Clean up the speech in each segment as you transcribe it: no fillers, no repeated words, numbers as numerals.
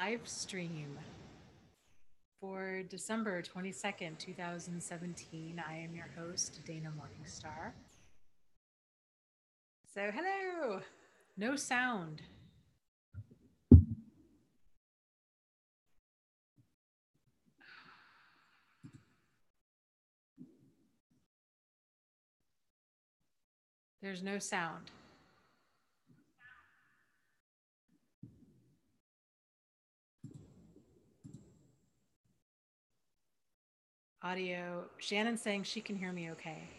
Live stream for December 22nd, 2017. I am your host, Dana Morningstar. So, hello. No sound. There's no sound. Audio. Shannon's saying she can hear me okay.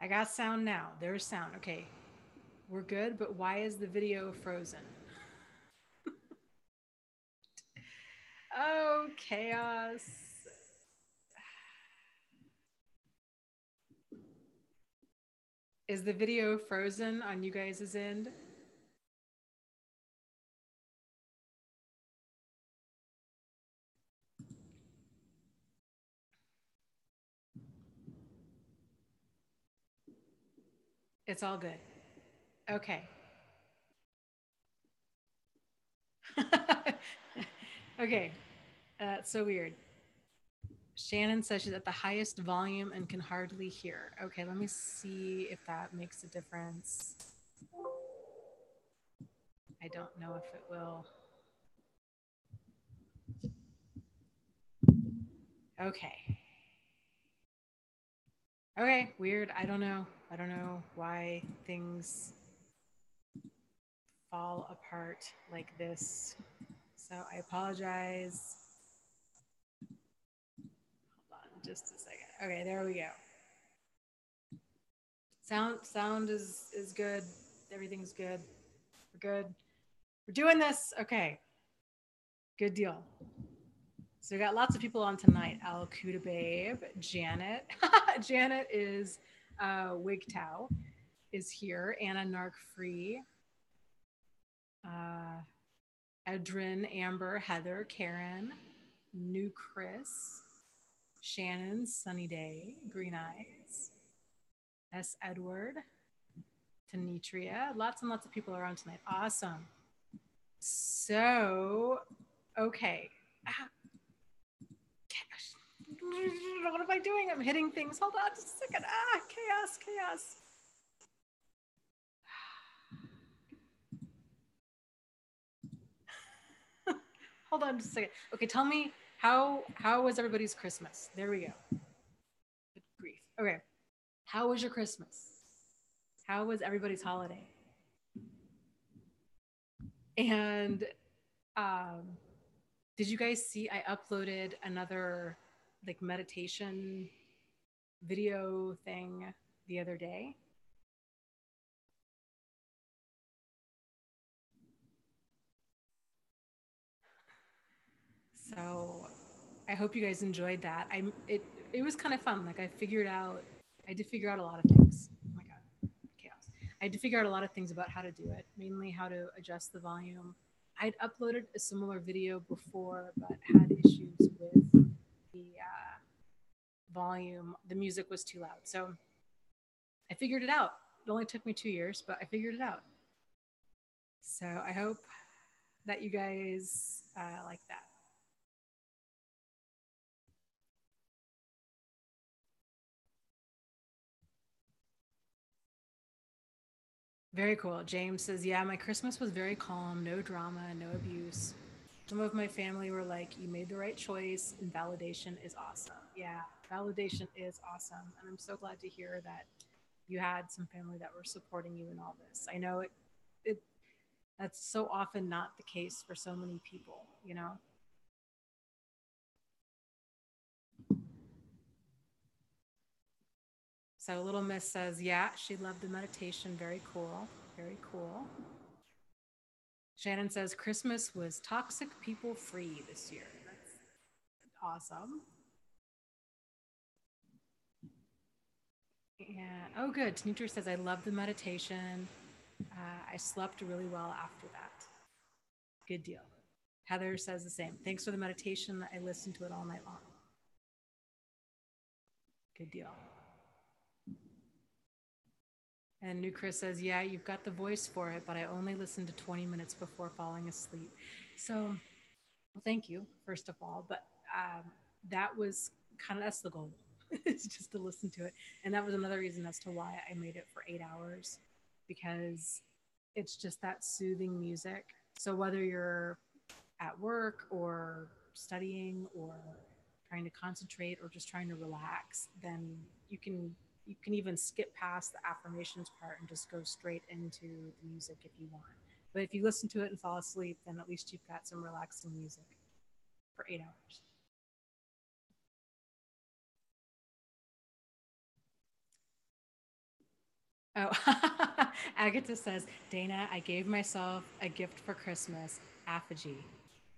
I got sound now. There's sound. Okay. We're good, but why is the video frozen? Oh, chaos. Is the video frozen on you guys' end? It's all good. Okay. Okay. That's so weird. Shannon says she's at the highest volume and can hardly hear. Okay, let me see if that makes a difference. I don't know if it will. Okay. Okay, weird. I don't know. I don't know why things fall apart like this. So I apologize. Hold on just a second. Okay, there we go. Sound is good. Everything's good. We're good. We're doing this. Okay. Good deal. So we got lots of people on tonight. Al Kuda Babe, Janet. Janet is Wigtow is here. Anna Narc Free. Edrin, Amber, Heather, Karen, New Chris, Shannon, Sunny Day, Green Eyes, S. Edward, Tanitria. Lots and lots of people around tonight. Awesome. So, okay. What am I doing? I'm hitting things. Hold on just a second. Chaos. Hold on just a second. Okay, tell me how was everybody's Christmas? There we go. Good grief. Okay. How was your Christmas? How was everybody's holiday? And did you guys see I uploaded another like meditation video thing the other day? So I hope you guys enjoyed that. It was kind of fun. Like I did figure out a lot of things. Oh my god, chaos. I had to figure out a lot of things about how to do it, mainly how to adjust the volume. I'd uploaded a similar video before, but had issues with the volume. The music was too loud. So I figured it out. It only took me 2 years, but I figured it out. So I hope that you guys like that. Very cool. James says, yeah, my Christmas was very calm, no drama, no abuse. Some of my family were like, you made the right choice, and validation is awesome. Yeah, validation is awesome. And I'm so glad to hear that you had some family that were supporting you in all this. I know it that's so often not the case for so many people, you know? So Little Miss says, yeah, she loved the meditation. Very cool. Very cool. Shannon says, Christmas was toxic people free this year. That's awesome. Yeah. Oh, good. Tanitra says, I love the meditation. I slept really well after that. Good deal. Heather says the same. Thanks for the meditation. I listened to it all night long. Good deal. And New Chris says, yeah, you've got the voice for it, but I only listen to 20 minutes before falling asleep. So, well, thank you, first of all. But that was that's the goal, is just to listen to it. And that was another reason as to why I made it for 8 hours, because it's just that soothing music. So whether you're at work or studying or trying to concentrate or just trying to relax, then you can even skip past the affirmations part and just go straight into the music if you want. But if you listen to it and fall asleep, then at least you've got some relaxing music for 8 hours. Oh, Agatha says, Dana, I gave myself a gift for Christmas, apogee.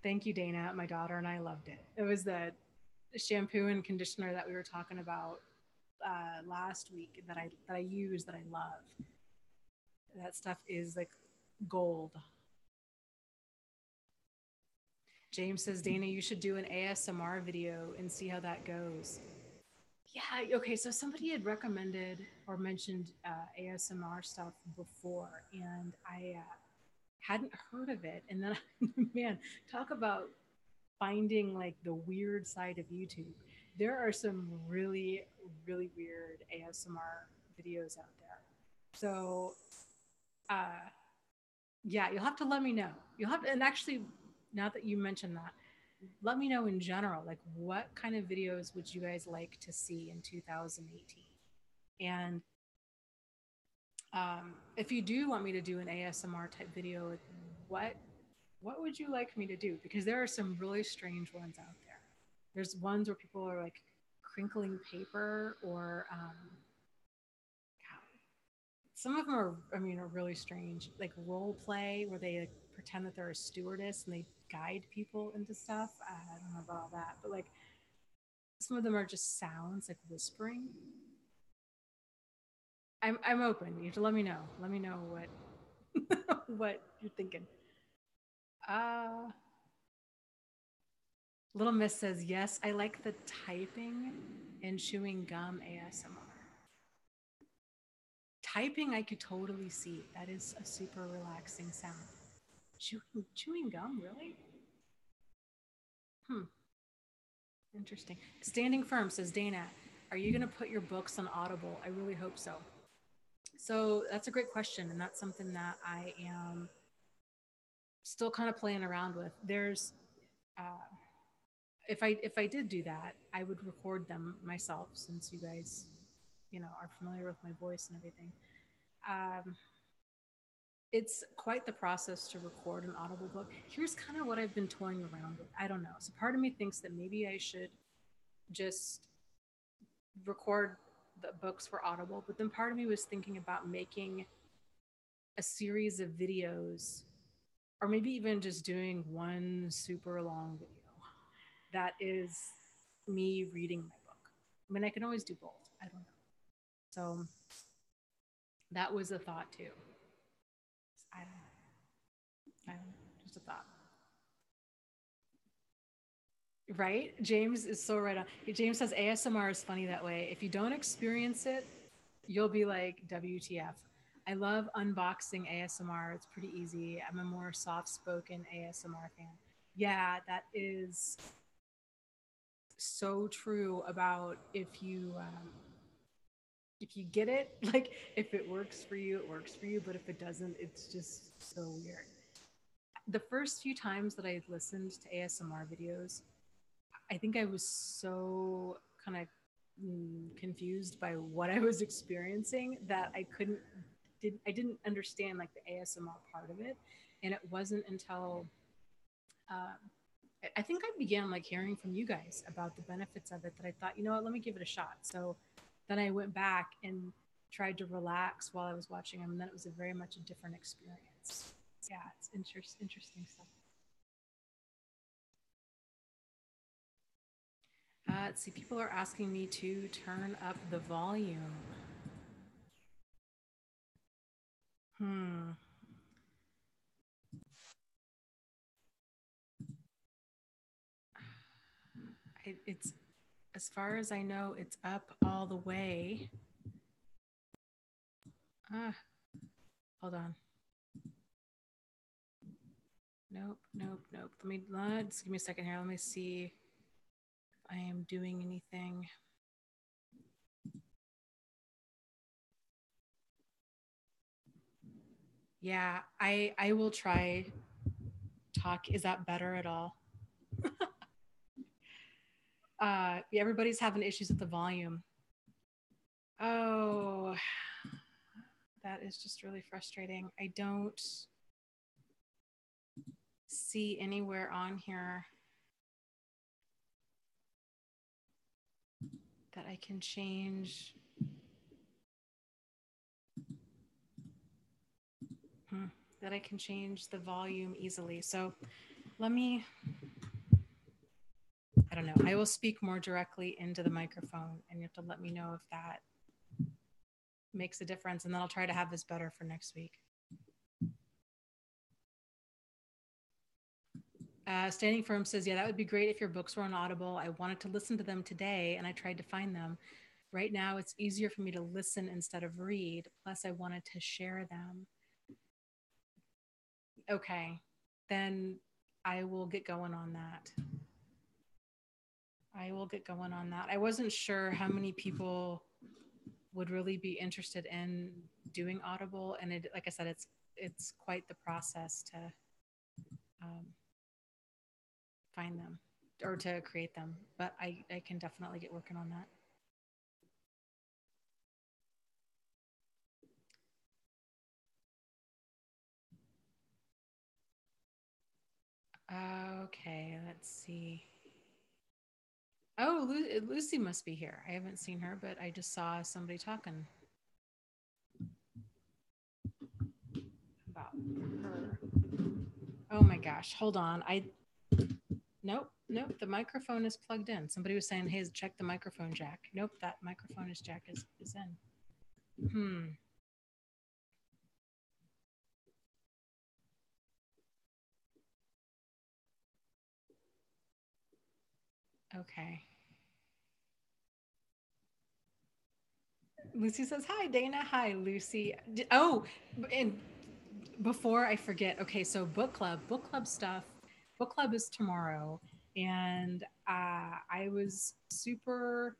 Thank you, Dana. My daughter and I loved it. It was the shampoo and conditioner that we were talking about last week that I use, that I love. That stuff is like gold. James says, Dana, you should do an ASMR video and see how that goes. Yeah, okay. So somebody had recommended or mentioned ASMR stuff before, and I hadn't heard of it. And then, man, talk about finding like the weird side of YouTube. There are some really, really weird ASMR videos out there. So, uh, yeah, you'll have to let me know. You'll have to, and actually, now that you mentioned that, let me know in general, like what kind of videos would you guys like to see in 2018? And if you do want me to do an ASMR type video, like what what would you like me to do? Because there are some really strange ones out there. There's ones where people are like crinkling paper, or some of them are, I mean, are really strange, like role play where they like, pretend that they're a stewardess and they guide people into stuff. I don't know about all that, but like some of them are just sounds like whispering. I'm open. You have to let me know. Let me know what what you're thinking. Uh Little Miss says yes. I like the typing and chewing gum ASMR. Typing, I could totally see. That is a super relaxing sound. Chewing gum, really? Hmm. Interesting. Standing Firm says, Dana, are you going to put your books on Audible? I really hope so. So that's a great question, and that's something that I am still kind of playing around with. There's, uh, if I did do that, I would record them myself, since you guys, are familiar with my voice and everything. Um, it's quite the process to record an Audible book. Here's kind of what I've been toying around with. I don't know. So part of me thinks that maybe I should just record the books for Audible, but then part of me was thinking about making a series of videos, or maybe even just doing one super long video that is me reading my book. I mean, I can always do both. I don't know. So that was a thought too. I don't know. I don't know. Just a thought. Right? James is so right on. James says ASMR is funny that way. If you don't experience it, you'll be like, WTF. I love unboxing ASMR. It's pretty easy. I'm a more soft spoken ASMR fan. Yeah, that is so true about if you get it, like if it works for you, it works for you. But if it doesn't, it's just so weird. The first few times that I listened to ASMR videos, I think I was so kind of confused by what I was experiencing that I didn't understand like the ASMR part of it, and it wasn't until um, I think I began like hearing from you guys about the benefits of it that I thought, you know what, let me give it a shot. So then I went back and tried to relax while I was watching them, and then it was a very much a different experience. Yeah, it's interesting stuff. Let's see, people are asking me to turn up the volume. Hmm. It's, as far as I know, it's up all the way. Ah, hold on. Nope, nope, nope. Let's give me a second here. Let me see if I am doing anything. Yeah, I will try talk. Is that better at all? Everybody's having issues with the volume. Oh, that is just really frustrating. I don't see anywhere on here that I can change. That I can change the volume easily. So let me, I don't know. I will speak more directly into the microphone and you have to let me know if that makes a difference. And then I'll try to have this better for next week. Standing Firm says, yeah, that would be great if your books were on Audible. I wanted to listen to them today and I tried to find them. Right now, it's easier for me to listen instead of read. Plus, I wanted to share them. Okay, then I will get going on that. I will get going on that. I wasn't sure how many people would really be interested in doing Audible, and it, like I said, it's quite the process to um, find them or to create them. But I can definitely get working on that. Okay, let's see. Oh, Lucy must be here. I haven't seen her, but I just saw somebody talking about her. Oh my gosh, hold on. Nope, nope. The microphone is plugged in. Somebody was saying, "Hey, check the microphone jack." Nope, that microphone is jack is in. Hmm. Okay. Lucy says, "Hi, Dana. Hi, Lucy." Oh, and before I forget, okay, so book club stuff. Book club is tomorrow, and I was super,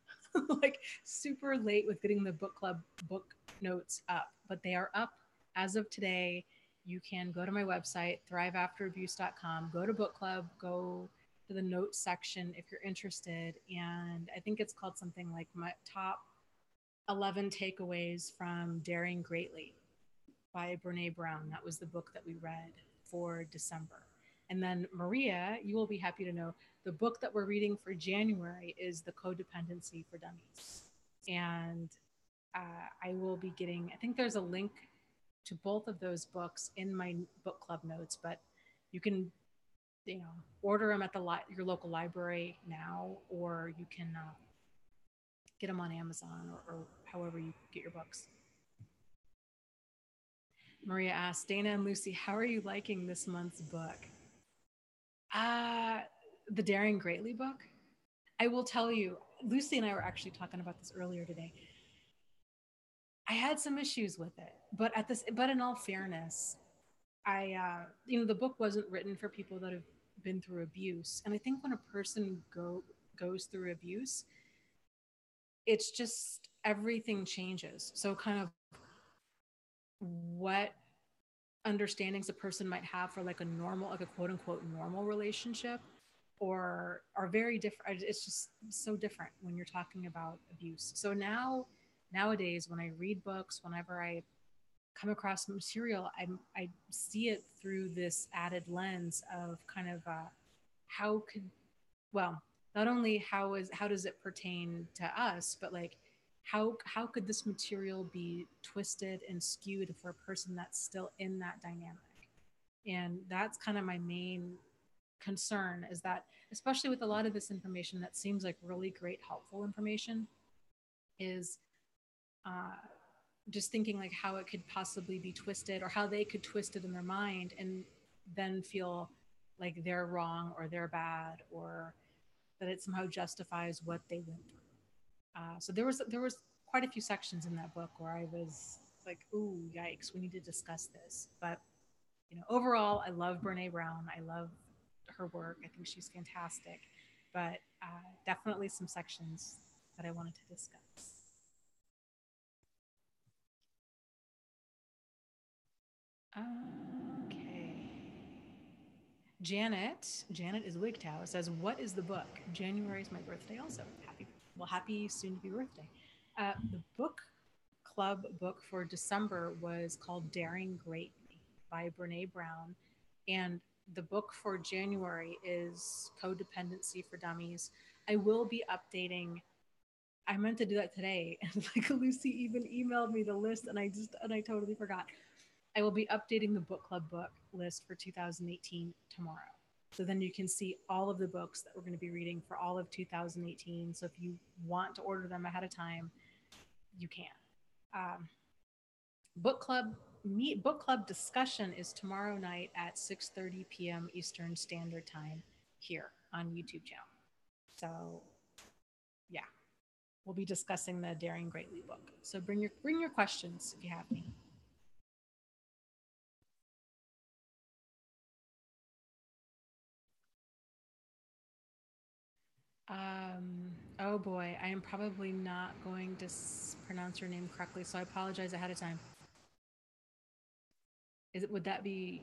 like, super late with getting the book club book notes up, but they are up as of today. You can go to my website, thriveafterabuse.com, go to book club, go to the notes section if you're interested, and I think it's called something like my top 11 takeaways from Daring Greatly by Brene Brown. That was the book that we read for December. And then, Maria, you will be happy to know the book that we're reading for January is The Codependency for Dummies. And I will be getting, I think there's a link to both of those books in my book club notes, but you can, order them at your local library now, or you can get them on Amazon or however you get your books. Maria asked, Dana and Lucy, how are you liking this month's book? Uh, the Daring Greatly book. I will tell you, Lucy and I were actually talking about this earlier today. I had some issues with it, but in all fairness, the book wasn't written for people that have been through abuse, and I think when a person goes through abuse, it's just everything changes. So, kind of what understandings a person might have for like a normal, like a quote unquote normal relationship, or are very different. It's just so different when you're talking about abuse. So nowadays, when I read books, whenever I come across material, I see it through this added lens of kind of how could, well, not only how does it pertain to us, but like how could this material be twisted and skewed for a person that's still in that dynamic? And that's kind of my main concern, is that especially with a lot of this information that seems like really great helpful information, is uh, just thinking like how it could possibly be twisted, or how they could twist it in their mind and then feel like they're wrong or they're bad, or that it somehow justifies what they went through. So there was quite a few sections in that book where I was like, ooh, yikes, we need to discuss this. But overall, I love Brene Brown. I love her work. I think she's fantastic. But definitely some sections that I wanted to discuss. Okay. Janet is Wigtow says, "What is the book? January is my birthday. Also, happy soon to be birthday." The book club book for December was called Daring Greatly by Brene Brown, and the book for January is Codependency for Dummies. I will be updating. I meant to do that today, and like Lucy even emailed me the list, and I totally forgot. I will be updating the book club book list for 2018 tomorrow. So then you can see all of the books that we're going to be reading for all of 2018. So if you want to order them ahead of time, you can. Um, book club discussion is tomorrow night at 6:30 p.m. Eastern Standard Time here on YouTube channel. So yeah, we'll be discussing the Daring Greatly book. So bring your questions if you have any. Oh boy, I am probably not going to pronounce your name correctly, so I apologize ahead of time. Would that be?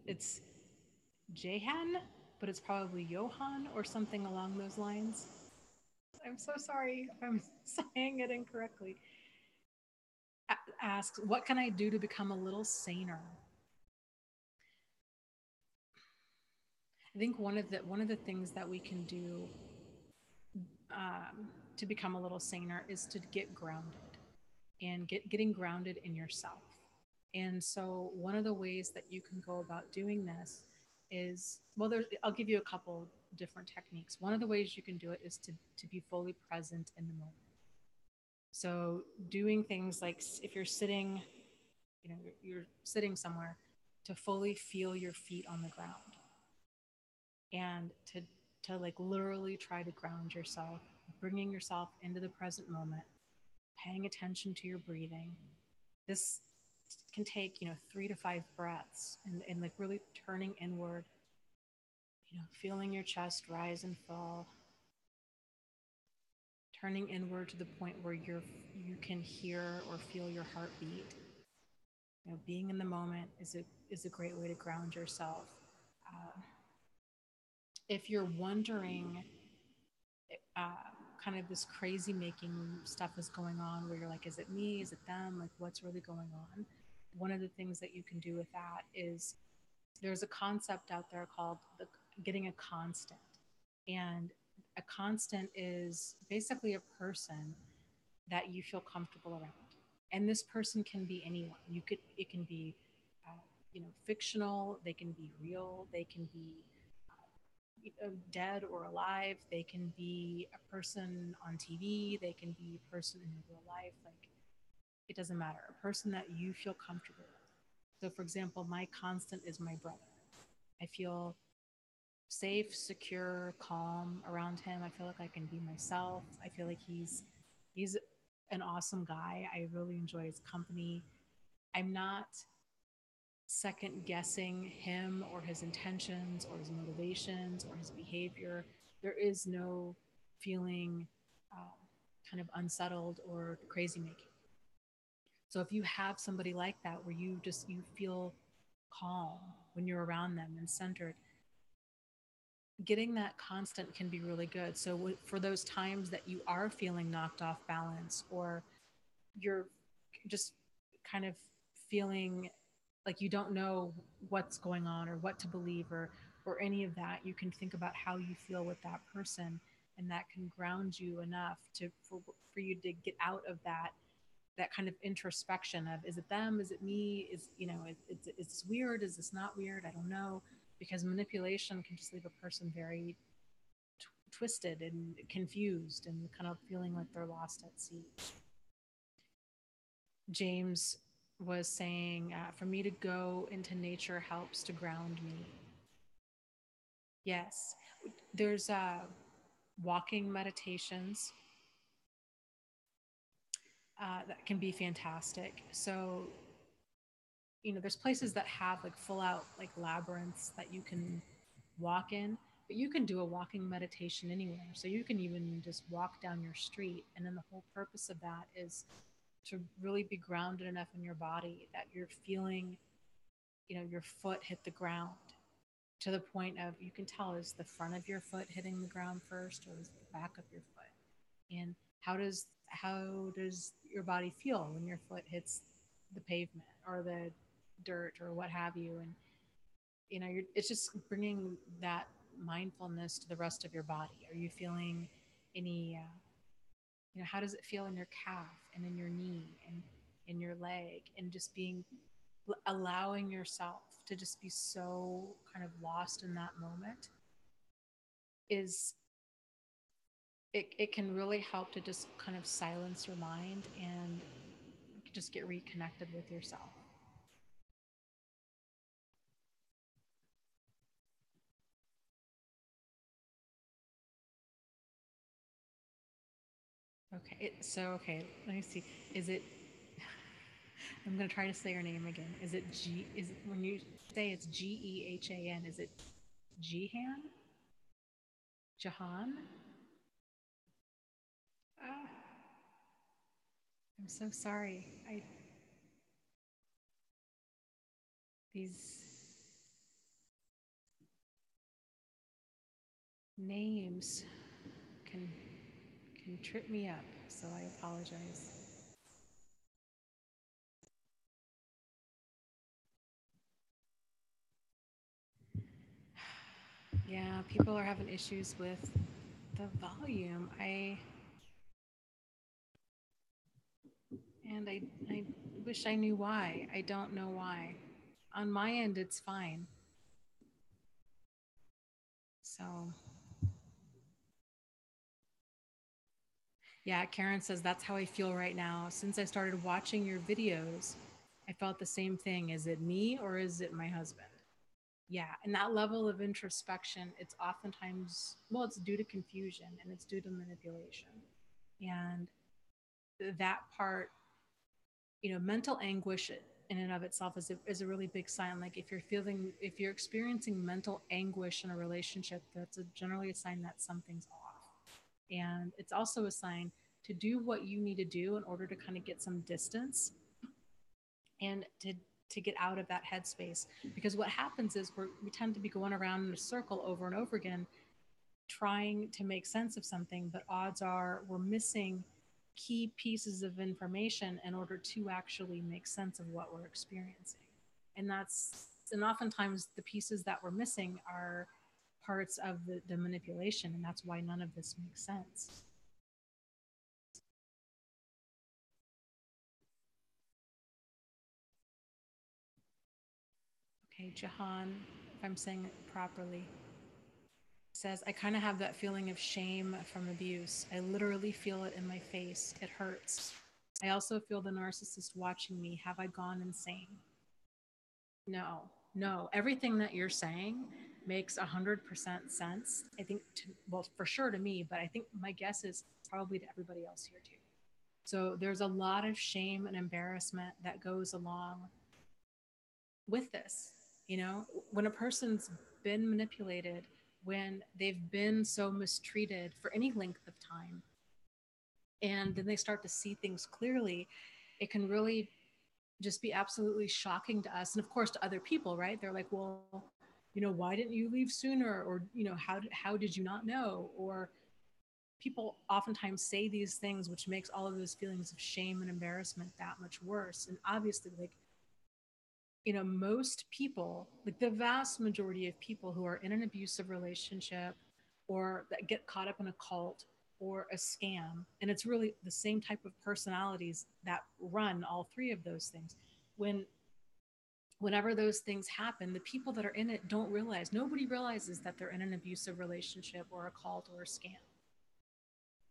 It's Jehan, but it's probably Johan or something along those lines. I'm so sorry if I'm saying it incorrectly. Asks, what can I do to become a little saner? I think one of the things that we can do to become a little saner is to get grounded and getting grounded in yourself. And so one of the ways that you can go about doing this is, well, I'll give you a couple different techniques. One of the ways you can do it is to be fully present in the moment. So doing things like if you're sitting, you're sitting somewhere, to fully feel your feet on the ground and to like literally try to ground yourself, bringing yourself into the present moment, paying attention to your breathing. This can take 3 to 5 breaths, and like really turning inward, feeling your chest rise and fall, turning inward to the point where you can hear or feel your heartbeat. Being in the moment is a great way to ground yourself. uh, if you're wondering, uh, kind of this crazy making stuff is going on where you're like, is it me, is it them, like what's really going on, one of the things that you can do with that is there's a concept out there called getting a constant. And a constant is basically a person that you feel comfortable around. And this person can be anyone. It can be, fictional. They can be real. They can be dead or alive. They can be a person on TV. They can be a person in real life. Like, it doesn't matter. A person that you feel comfortable with. So, for example, my constant is my brother. I feel safe, secure, calm around him. I feel like I can be myself. I feel like he's an awesome guy. I really enjoy his company. I'm not second guessing him or his intentions or his motivations or his behavior. There is no feeling kind of unsettled or crazy making. So if you have somebody like that where you feel calm when you're around them and centered, getting that constant can be really good. So for those times that you are feeling knocked off balance, or you're just kind of feeling like you don't know what's going on or what to believe, or any of that, you can think about how you feel with that person, and that can ground you enough for you to get out of that kind of introspection of, is it them, is it me, is this weird, is this not weird, I don't know. Because manipulation can just leave a person very twisted and confused and kind of feeling like they're lost at sea. James was saying, for me to go into nature helps to ground me. Yes, there's walking meditations. that can be fantastic. So, there's places that have like full out like labyrinths that you can walk in, but you can do a walking meditation anywhere. So you can even just walk down your street. And then the whole purpose of that is to really be grounded enough in your body that you're feeling, your foot hit the ground to the point of you can tell, is the front of your foot hitting the ground first or is the back of your foot? And how does your body feel when your foot hits the pavement or the dirt or what have you? And it's just bringing that mindfulness to the rest of your body. Are you feeling any how does it feel in your calf and in your knee and in your leg, and just being allowing yourself to just be so kind of lost in that moment is it can really help to just kind of silence your mind and just get reconnected with yourself. Okay, let me see. Is it I'm going to try to say your name again. Is it when you say it's Gehan, is it Jihan? Jahan? Ah, I'm so sorry. I these names can can trip me up, so I apologize. Yeah, people are having issues with the volume. I wish I knew why. I don't know why. On my end it's fine. So, yeah, Karen says that's how I feel right now. Since I started watching your videos, I felt the same thing. Is it me or is it my husband? Yeah, and that level of introspection, it's oftentimes, well, it's due to confusion and it's due to manipulation. And that part, mental anguish in and of itself is a really big sign. Like if you're experiencing mental anguish in a relationship, that's generally a sign that something's off. And it's also a sign to do what you need to do in order to kind of get some distance and to get out of that headspace. Because what happens is we tend to be going around in a circle over and over again, trying to make sense of something, but odds are we're missing key pieces of information in order to actually make sense of what we're experiencing. And oftentimes the pieces that we're missing are parts of the manipulation, and that's why none of this makes sense. Okay, Jahan, if I'm saying it properly, says, I kind of have that feeling of shame from abuse. I literally feel it in my face. It hurts. I also feel the narcissist watching me. Have I gone insane? No, no. Everything that you're saying makes 100% sense. I think, well, for sure to me, but I think my guess is probably to everybody else here too. So there's a lot of shame and embarrassment that goes along with this. When a person's been manipulated, when they've been so mistreated for any length of time, and then they start to see things clearly, it can really just be absolutely shocking to us. And of course, to other people, right? They're like, well, why didn't you leave sooner? Or, how did you not know? Or people oftentimes say these things, which makes all of those feelings of shame and embarrassment that much worse. And obviously, like, most people, like the vast majority of people who are in an abusive relationship or that get caught up in a cult or a scam, and it's really the same type of personalities that run all three of those things. When whenever those things happen, the people that are in it don't realize, nobody realizes that they're in an abusive relationship or a cult or a scam.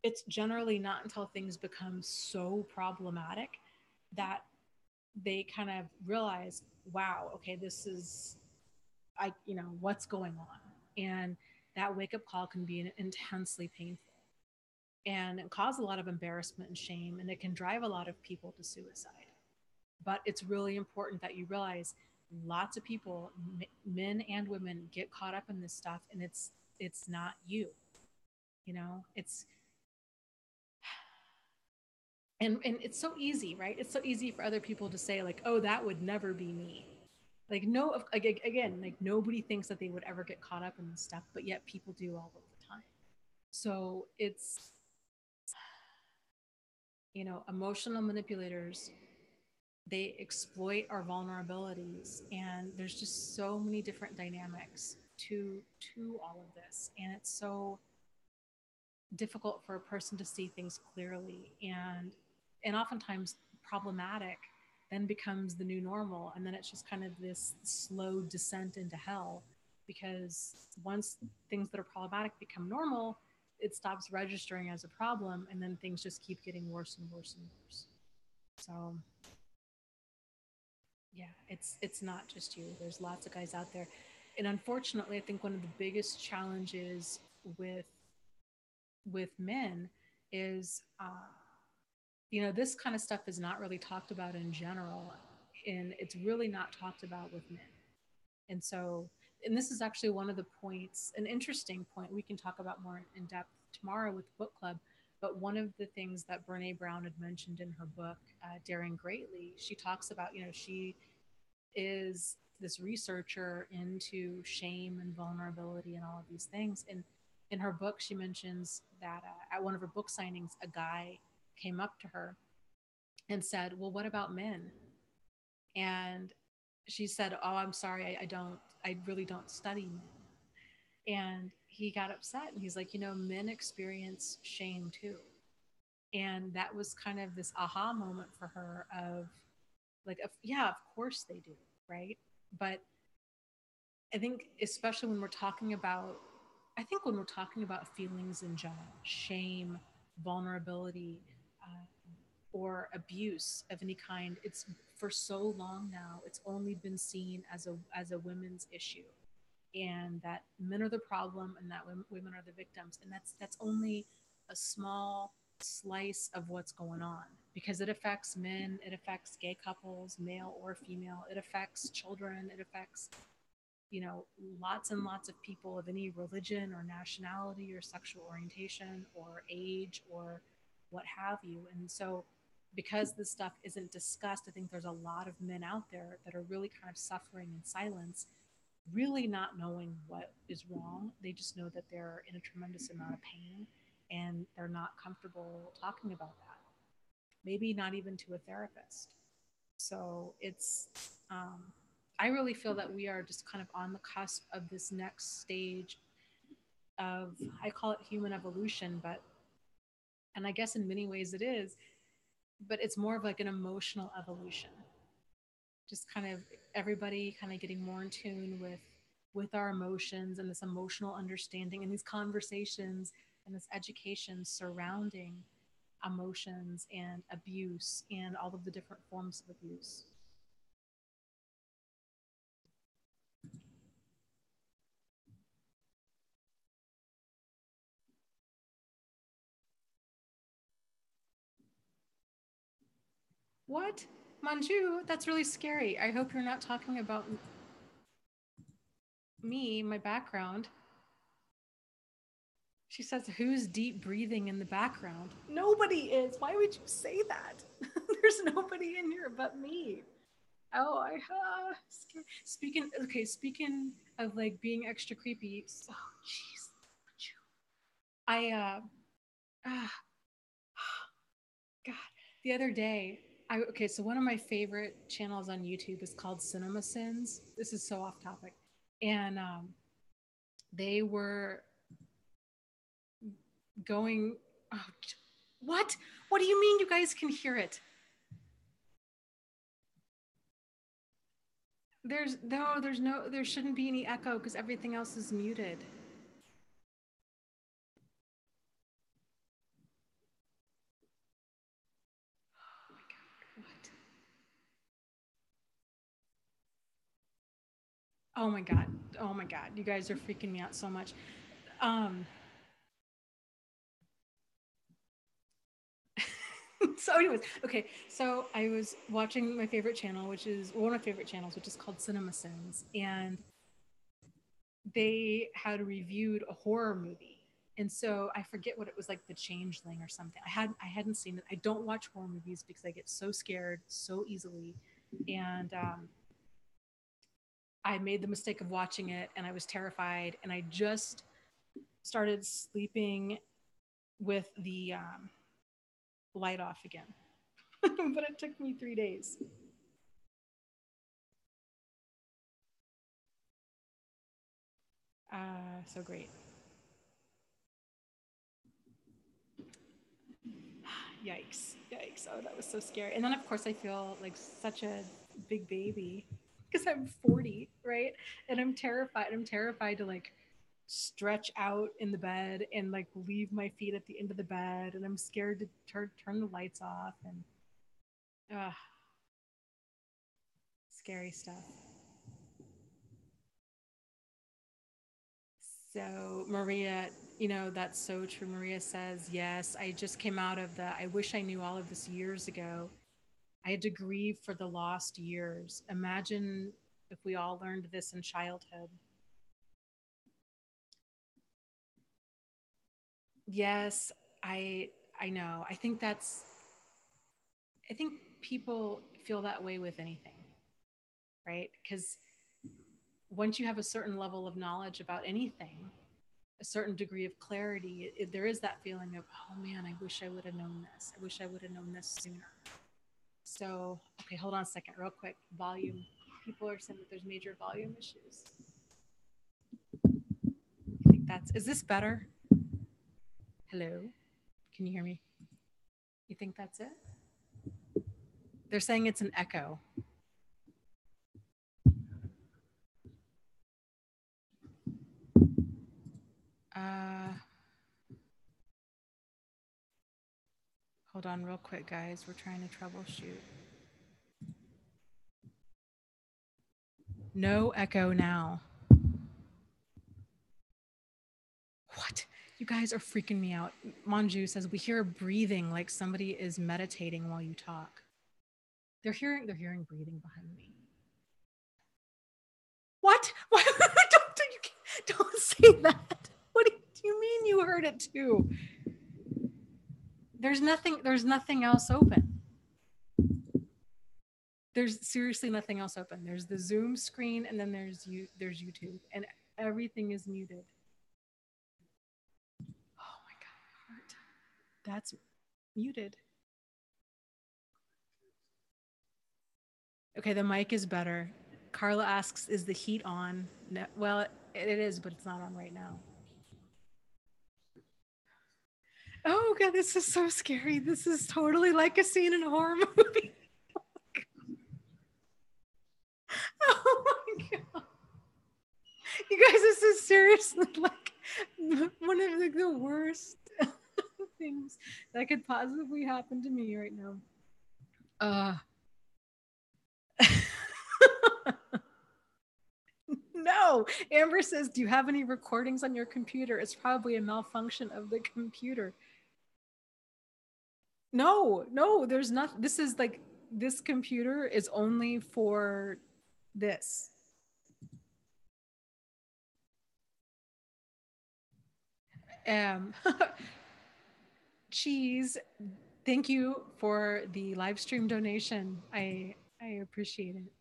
It's generally not until things become so problematic that they kind of realize, wow, okay, this is, what's going on. And that wake up call can be intensely painful. and it causes a lot of embarrassment and shame, and it can drive a lot of people to suicide. But it's really important that you realize lots of people, men and women, get caught up in this stuff, and it's not you. You know, it's and it's so easy, right? It's so easy for other people to say like, "Oh, that would never be me." Like no, again, like nobody thinks that they would ever get caught up in this stuff, but yet people do all of the time. So it's, emotional manipulators, they exploit our vulnerabilities, and there's just so many different dynamics to all of this, and it's so difficult for a person to see things clearly, and oftentimes problematic then becomes the new normal, and then it's just kind of this slow descent into hell, because once things that are problematic become normal, it stops registering as a problem, and then things just keep getting worse and worse and worse. So yeah, it's not just you. There's lots of guys out there, and unfortunately, I think one of the biggest challenges with men is, this kind of stuff is not really talked about in general, and it's really not talked about with men. And so, and this is actually one of the points, an interesting point we can talk about more in depth tomorrow with the book club. But one of the things that Brene Brown had mentioned in her book, Daring Greatly, she talks about, she is this researcher into shame and vulnerability and all of these things. And in her book, she mentions that at one of her book signings, a guy came up to her and said, "Well, what about men?" And she said, "Oh, I'm sorry, I really don't study men." And he got upset, and he's like, "Men experience shame too." And that was kind of this aha moment for her of like, yeah, of course they do, right? But I think, especially when we're talking about, I think when we're talking about feelings in general, shame, vulnerability, uh, or abuse of any kind, it's for so long now, it's only been seen as a women's issue, and that men are the problem, and that women are the victims, and that's only a small slice of what's going on, because it affects men, it affects gay couples, male or female, it affects children, it affects, lots and lots of people of any religion or nationality or sexual orientation or age or what have you. And so, because this stuff isn't discussed, I think there's a lot of men out there that are really kind of suffering in silence, really not knowing what is wrong. They just know that they're in a tremendous amount of pain, and they're not comfortable talking about that. Maybe not even to a therapist. So it's, I really feel that we are just kind of on the cusp of this next stage of, I call it human evolution, but, and I guess in many ways it is, but it's more of like an emotional evolution. Just kind of everybody kind of getting more in tune with our emotions, and this emotional understanding, and these conversations and this education surrounding emotions and abuse and all of the different forms of abuse. What? Manju, that's really scary. I hope you're not talking about me, my background. She says, "Who's deep breathing in the background?" Nobody is. Why would you say that? There's nobody in here but me. Oh, speaking. Okay, speaking of like being extra creepy. Oh, jeez. I uh, God, the other day, okay, so one of my favorite channels on YouTube is called Cinema Sins. This is so off topic, and they were going. Oh, what? What do you mean? You guys can hear it? There's no, there shouldn't be any echo because everything else is muted. Oh my God, what? Oh my God, oh my God, you guys are freaking me out so much. Um, So anyways, okay, so I was watching my favorite channel, which is one of my favorite channels, which is called Cinema Sins, and they had reviewed a horror movie. And so I forget what it was, like The Changeling or something. I hadn't seen it. I don't watch horror movies because I get so scared so easily. And I made the mistake of watching it and I was terrified, and I just started sleeping with the light off again. But it took me 3 days. So great. Yikes. Yikes. Oh, that was so scary. And then, of course, I feel like such a big baby because I'm 40, right? And I'm terrified. I'm terrified to like stretch out in the bed and like leave my feet at the end of the bed. And I'm scared to turn the lights off, and uh, scary stuff. So, Maria, that's so true. Maria says, yes, I just came out of the, I wish I knew all of this years ago. I had to grieve for the lost years. Imagine if we all learned this in childhood. Yes, I I know. I think people feel that way with anything, right? Because once you have a certain level of knowledge about anything, a certain degree of clarity, there is that feeling of, oh man, I wish I would have known this. I wish I would have known this sooner. So, okay, hold on a second, real quick. Volume. People are saying that there's major volume issues. I think is this better? Hello? Can you hear me? You think that's it? They're saying it's an echo. Uh, Hold on real quick, guys. We're trying to troubleshoot. No echo now. What? You guys are freaking me out. Manju says we hear breathing like somebody is meditating while you talk. They're hearing breathing behind me. What? Why don't say that. What do you mean you heard it too? There's nothing else open. There's seriously nothing else open. There's the Zoom screen, and then there's YouTube, and everything is muted. Oh my god, heart. That's muted. Okay, the mic is better. Carla asks, "Is the heat on?" No, well, it is, but it's not on right now. Oh god, this is so scary. This is totally like a scene in a horror movie. Oh my god. You guys, this is seriously like one of the worst things that could possibly happen to me right now. Uh No, Amber says, "Do you have any recordings on your computer?" It's probably a malfunction of the computer. No, no, there's not. This is like, this computer is only for this. Um, Cheese, thank you for the live stream donation. I appreciate it.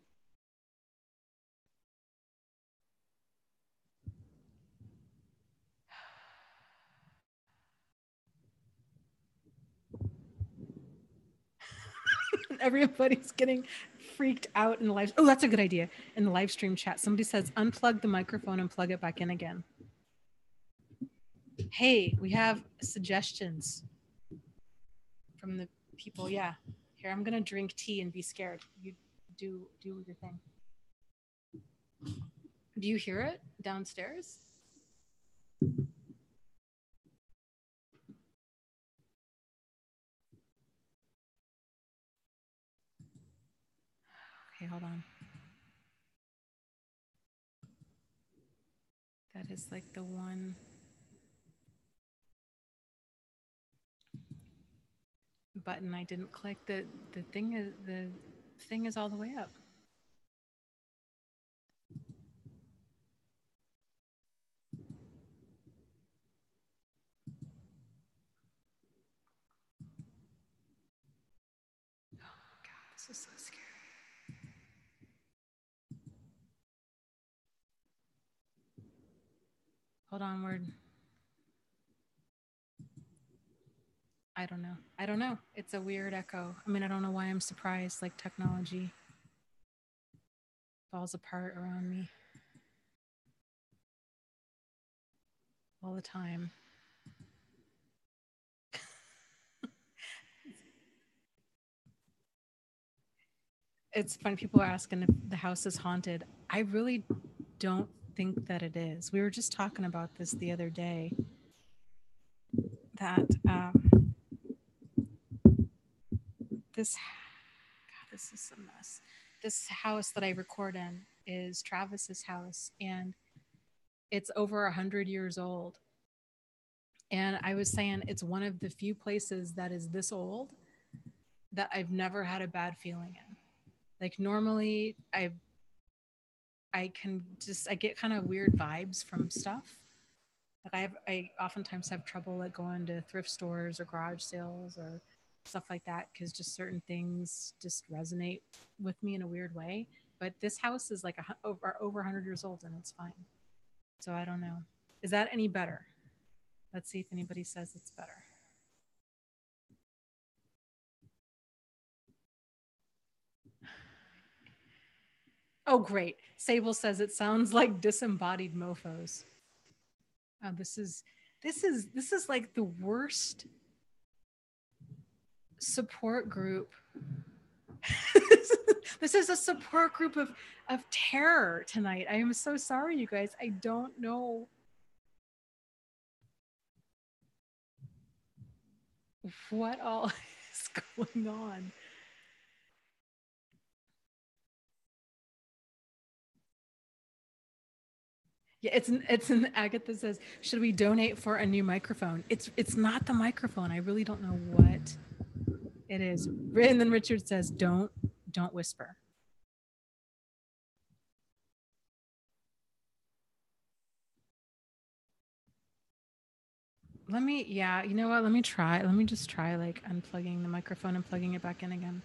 Everybody's getting freaked out in the live. Oh, that's a good idea. In the live stream chat, somebody says unplug the microphone and plug it back in again. Hey, we have suggestions from the people. Yeah, here, I'm gonna drink tea and be scared. You do your thing. Do you hear it downstairs? Okay, hold on. That is like the one. button I didn't click. The thing is all the way up. Oh my god, this is so scary. Hold on, word. I don't know. I don't know. It's a weird echo. I mean, I don't know why I'm surprised. Like technology falls apart around me all the time. It's fun. People are asking if the house is haunted. I really don't think that it is. We were just talking about this the other day. That this is a mess. This house that I record in is Travis's house, and it's over 100 years old. And I was saying it's one of the few places that is this old that I've never had a bad feeling in. Like normally I get kind of weird vibes from stuff. Like I oftentimes have trouble like going to thrift stores or garage sales or stuff like that because just certain things just resonate with me in a weird way. But this house is like over 100 years old and it's fine. So I don't know. Is that any better? Let's see if anybody says it's better. Oh, great. Sable says it sounds like disembodied mofos. Oh, this is like the worst support group. This is a support group of terror tonight. I am so sorry, you guys. I don't know what all is going on. Yeah, it's an Agatha says, should we donate for a new microphone? It's not the microphone. I really don't know what it is. And then Richard says, don't whisper. Yeah, you know what? Let me try. Let me just try like unplugging the microphone and plugging it back in again.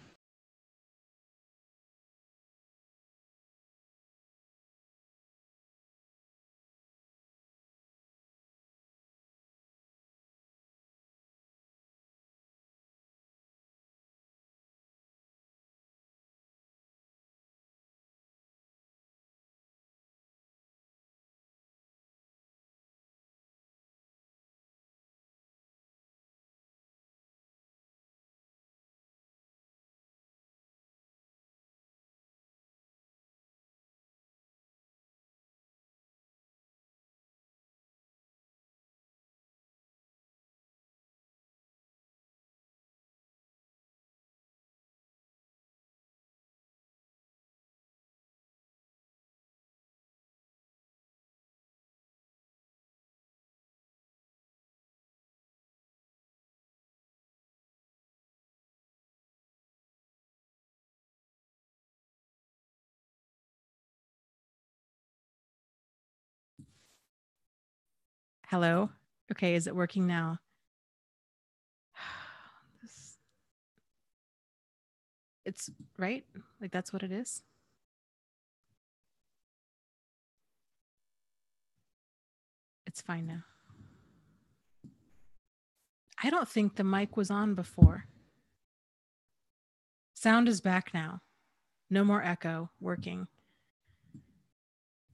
Hello? Okay, is it working now? It's right? Like that's what it is? It's fine now. I don't think the mic was on before. Sound is back now. No more echo. Working.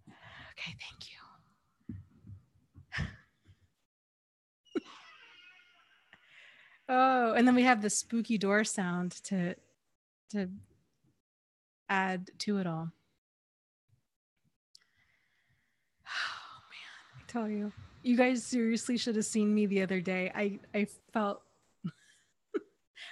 Okay, thank you. Oh, and then we have the spooky door sound to add to it all. Oh man, I tell you. You guys seriously should have seen me the other day. I felt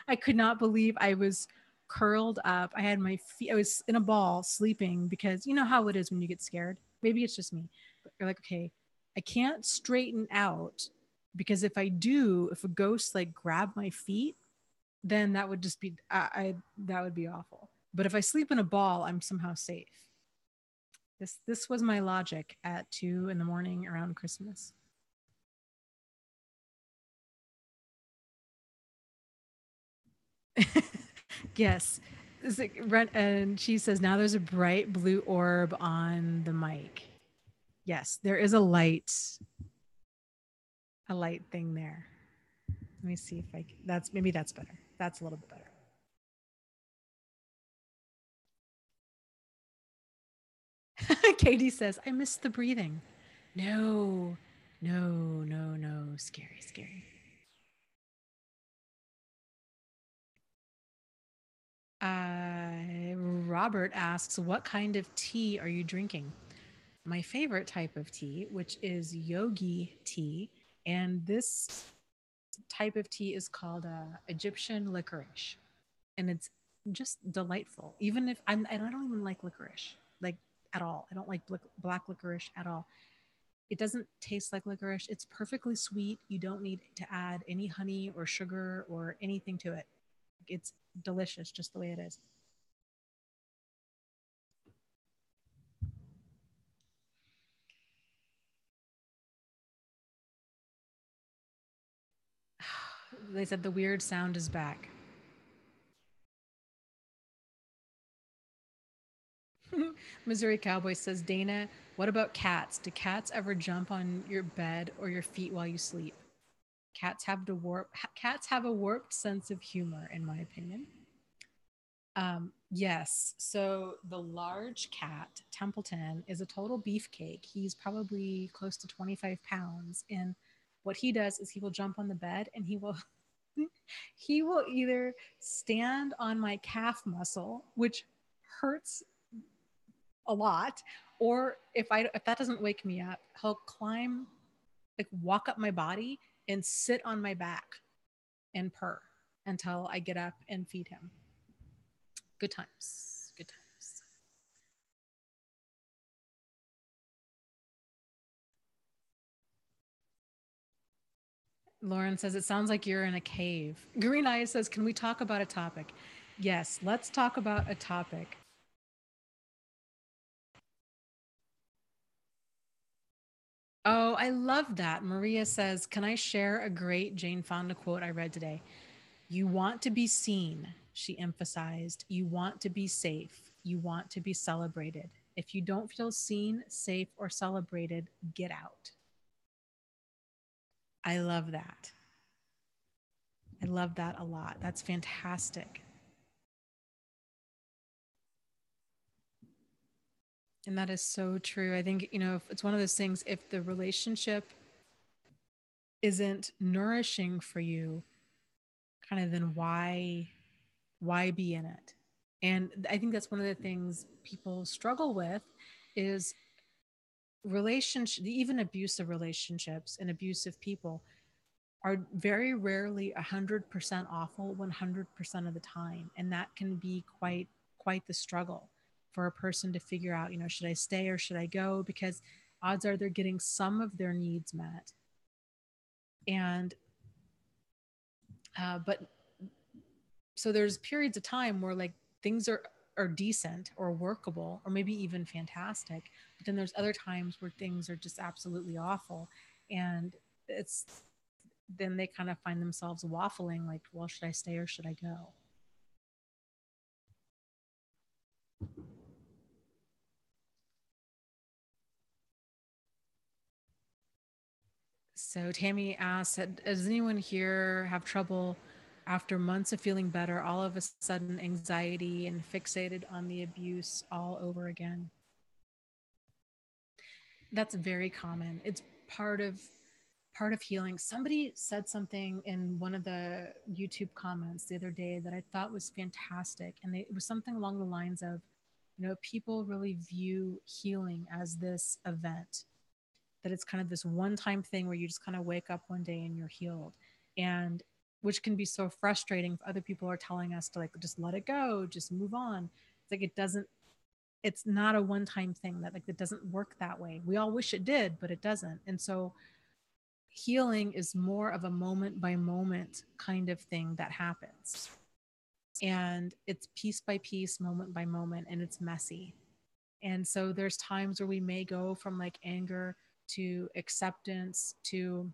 I could not believe I was curled up. I had my feet, I was in a ball sleeping because you know how it is when you get scared. Maybe it's just me. But you're like, okay, I can't straighten out because if I do, if a ghost like grab my feet, then that would just be that would be awful. But if I sleep in a ball, I'm somehow safe. This was my logic at 2 in the morning around Christmas. Yes. And she says, now there's a bright blue orb on the mic. Yes, there is a light thing there. Let me see if that's maybe that's better. That's a little bit better. Katie says, I missed the breathing. No, no. Scary, scary. Robert asks, what kind of tea are you drinking? My favorite type of tea, which is yogi tea. And this type of tea is called Egyptian licorice. And it's just delightful. Even if I don't even like licorice, like at all. I don't like black licorice at all. It doesn't taste like licorice. It's perfectly sweet. You don't need to add any honey or sugar or anything to it. It's delicious just the way it is. They said the weird sound is back. Missouri Cowboy says, Dana, what about cats? Do cats ever jump on your bed or your feet while you sleep? Cats have a warped sense of humor, in my opinion. Yes. So the large cat, Templeton, is a total beefcake. He's probably close to 25 pounds. And what he does is he will jump on the bed and he will either stand on my calf muscle, which hurts a lot, or if that doesn't wake me up, he'll climb, like walk up my body and sit on my back and purr until I get up and feed him. Good times. Good times. Lauren says, it sounds like you're in a cave. Green Eye says, can we talk about a topic? Yes, let's talk about a topic. Oh, I love that. Maria says, can I share a great Jane Fonda quote I read today? You want to be seen, she emphasized. You want to be safe. You want to be celebrated. If you don't feel seen, safe, or celebrated, get out. I love that. I love that a lot. That's fantastic. And that is so true. I think, it's one of those things, if the relationship isn't nourishing for you, kind of then why be in it? And I think that's one of the things people struggle with is relationship, even abusive relationships and abusive people are very rarely 100% awful 100% of the time, and that can be quite the struggle for a person to figure out, should I stay or should I go, because odds are they're getting some of their needs met, and but so there's periods of time where like things are decent or workable or maybe even fantastic, but then there's other times where things are just absolutely awful, and it's then they kind of find themselves waffling like, well, should I stay or should I go? So Tammy asks, does anyone here have trouble after months of feeling better, all of a sudden anxiety and fixated on the abuse all over again? That's very common. It's part of healing. Somebody said something in one of the YouTube comments the other day that I thought was fantastic. And it was something along the lines of, people really view healing as this event, that it's kind of this one-time thing where you just kind of wake up one day and you're healed. And which can be so frustrating if other people are telling us to like, just let it go, just move on. It's like, it's not a one-time thing, that like, it doesn't work that way. We all wish it did, but it doesn't. And so healing is more of a moment by moment kind of thing that happens. And it's piece by piece, moment by moment, and it's messy. And so there's times where we may go from like anger to acceptance to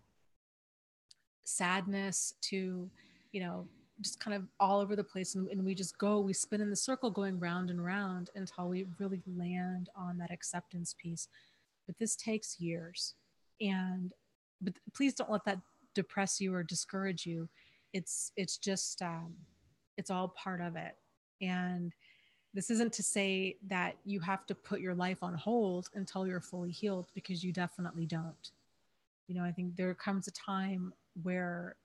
sadness to, you know, just kind of all over the place. And we just go, we spin in the circle going round and round until we really land on that acceptance piece. But this takes years. And, but please don't let that depress you or discourage you. It's just, it's all part of it. And this isn't to say that you have to put your life on hold until you're fully healed, because you definitely don't. You know, I think there comes a time where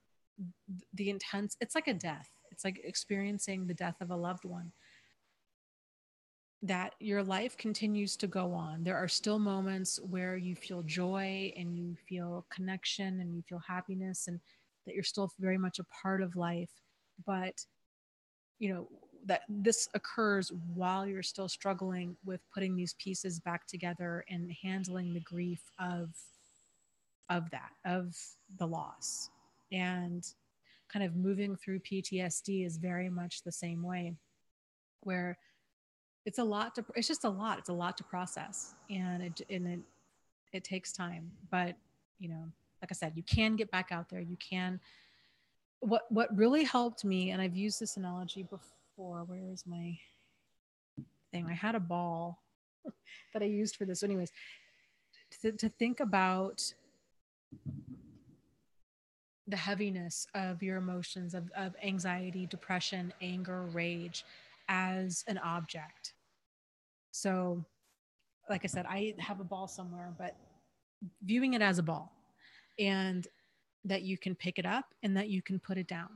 the intense, it's like a death. It's like experiencing the death of a loved one, that your life continues to go on. There are still moments where you feel joy and you feel connection and you feel happiness, and that you're still very much a part of life. But, you know, that this occurs while you're still struggling with putting these pieces back together and handling the grief of the loss. And kind of moving through PTSD is very much the same way, where it's just a lot. It's a lot to process, and it takes time. But, you know, like I said, you can get back out there. You can. What really helped me, and I've used this analogy before. Where is my thing? I had a ball that I used for this. So anyways, to think about the heaviness of your emotions, of anxiety, depression, anger, rage, as an object. So, like I said, I have a ball somewhere, but viewing it as a ball, and that you can pick it up and that you can put it down,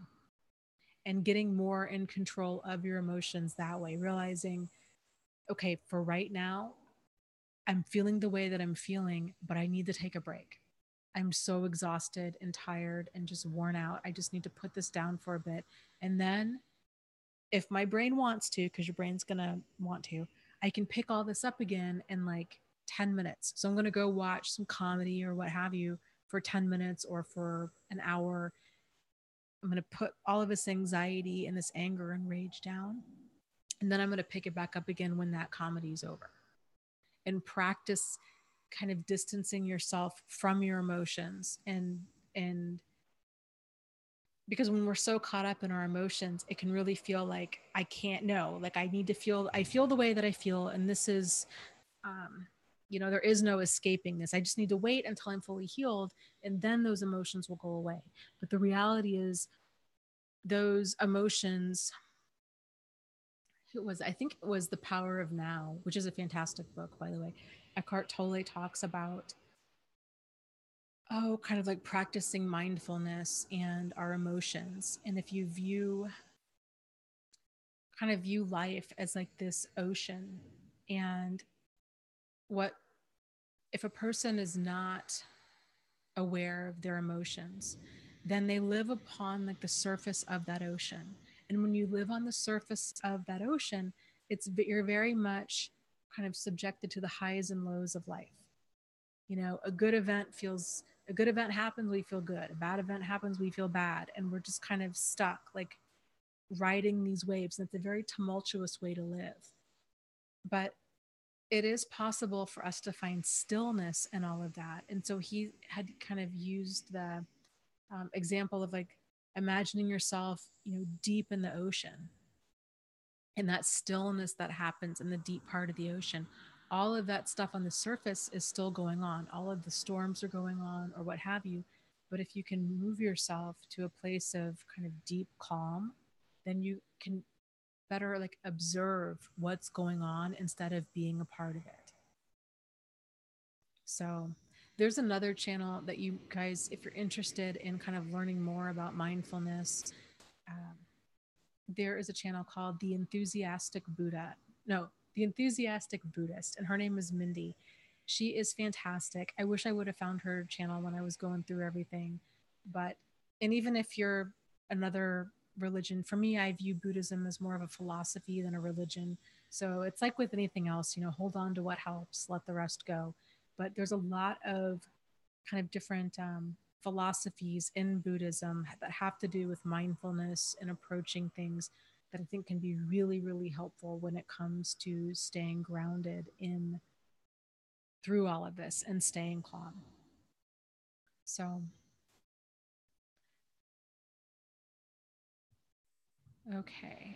and getting more in control of your emotions that way, realizing, okay, for right now, I'm feeling the way that I'm feeling, but I need to take a break. I'm so exhausted and tired and just worn out. I just need to put this down for a bit. And then, if my brain wants to, because your brain's going to want to, I can pick all this up again in like 10 minutes. So I'm going to go watch some comedy or what have you for 10 minutes or for an hour. I'm going to put all of this anxiety and this anger and rage down. And then I'm going to pick it back up again when that comedy's over. And practice kind of distancing yourself from your emotions, and because when we're so caught up in our emotions, it can really feel like I can't know, like I feel the way that I feel, and this is, you know, there is no escaping this. I just need to wait until I'm fully healed, and then those emotions will go away. But the reality is, those emotions, I think it was The Power of Now, which is a fantastic book, by the way. Eckhart Tolle talks about, kind of like practicing mindfulness and our emotions. And if you view life as like this ocean, and what if a person is not aware of their emotions, then they live upon like the surface of that ocean. And when you live on the surface of that ocean, you're very much kind of subjected to the highs and lows of life. You know, a good event happens, we feel good. A bad event happens, we feel bad. And we're just kind of stuck, like riding these waves. And it's a very tumultuous way to live. But it is possible for us to find stillness in all of that. And so he had kind of used the example of like imagining yourself, you know, deep in the ocean, and that stillness that happens in the deep part of the ocean. All of that stuff on the surface is still going on. All of the storms are going on or what have you. But if you can move yourself to a place of kind of deep calm, then you can better like observe what's going on instead of being a part of it. So there's another channel that you guys, if you're interested in kind of learning more about mindfulness, um, there is a channel called The Enthusiastic Buddha. No, The Enthusiastic Buddhist, and her name is Mindy. She is fantastic. I wish I would have found her channel when I was going through everything. But, and even if you're another religion, for me, I view Buddhism as more of a philosophy than a religion. So it's like with anything else, you know, hold on to what helps, let the rest go. But there's a lot of kind of different philosophies in Buddhism that have to do with mindfulness and approaching things that I think can be really, really helpful when it comes to staying grounded in through all of this and staying calm. So, okay.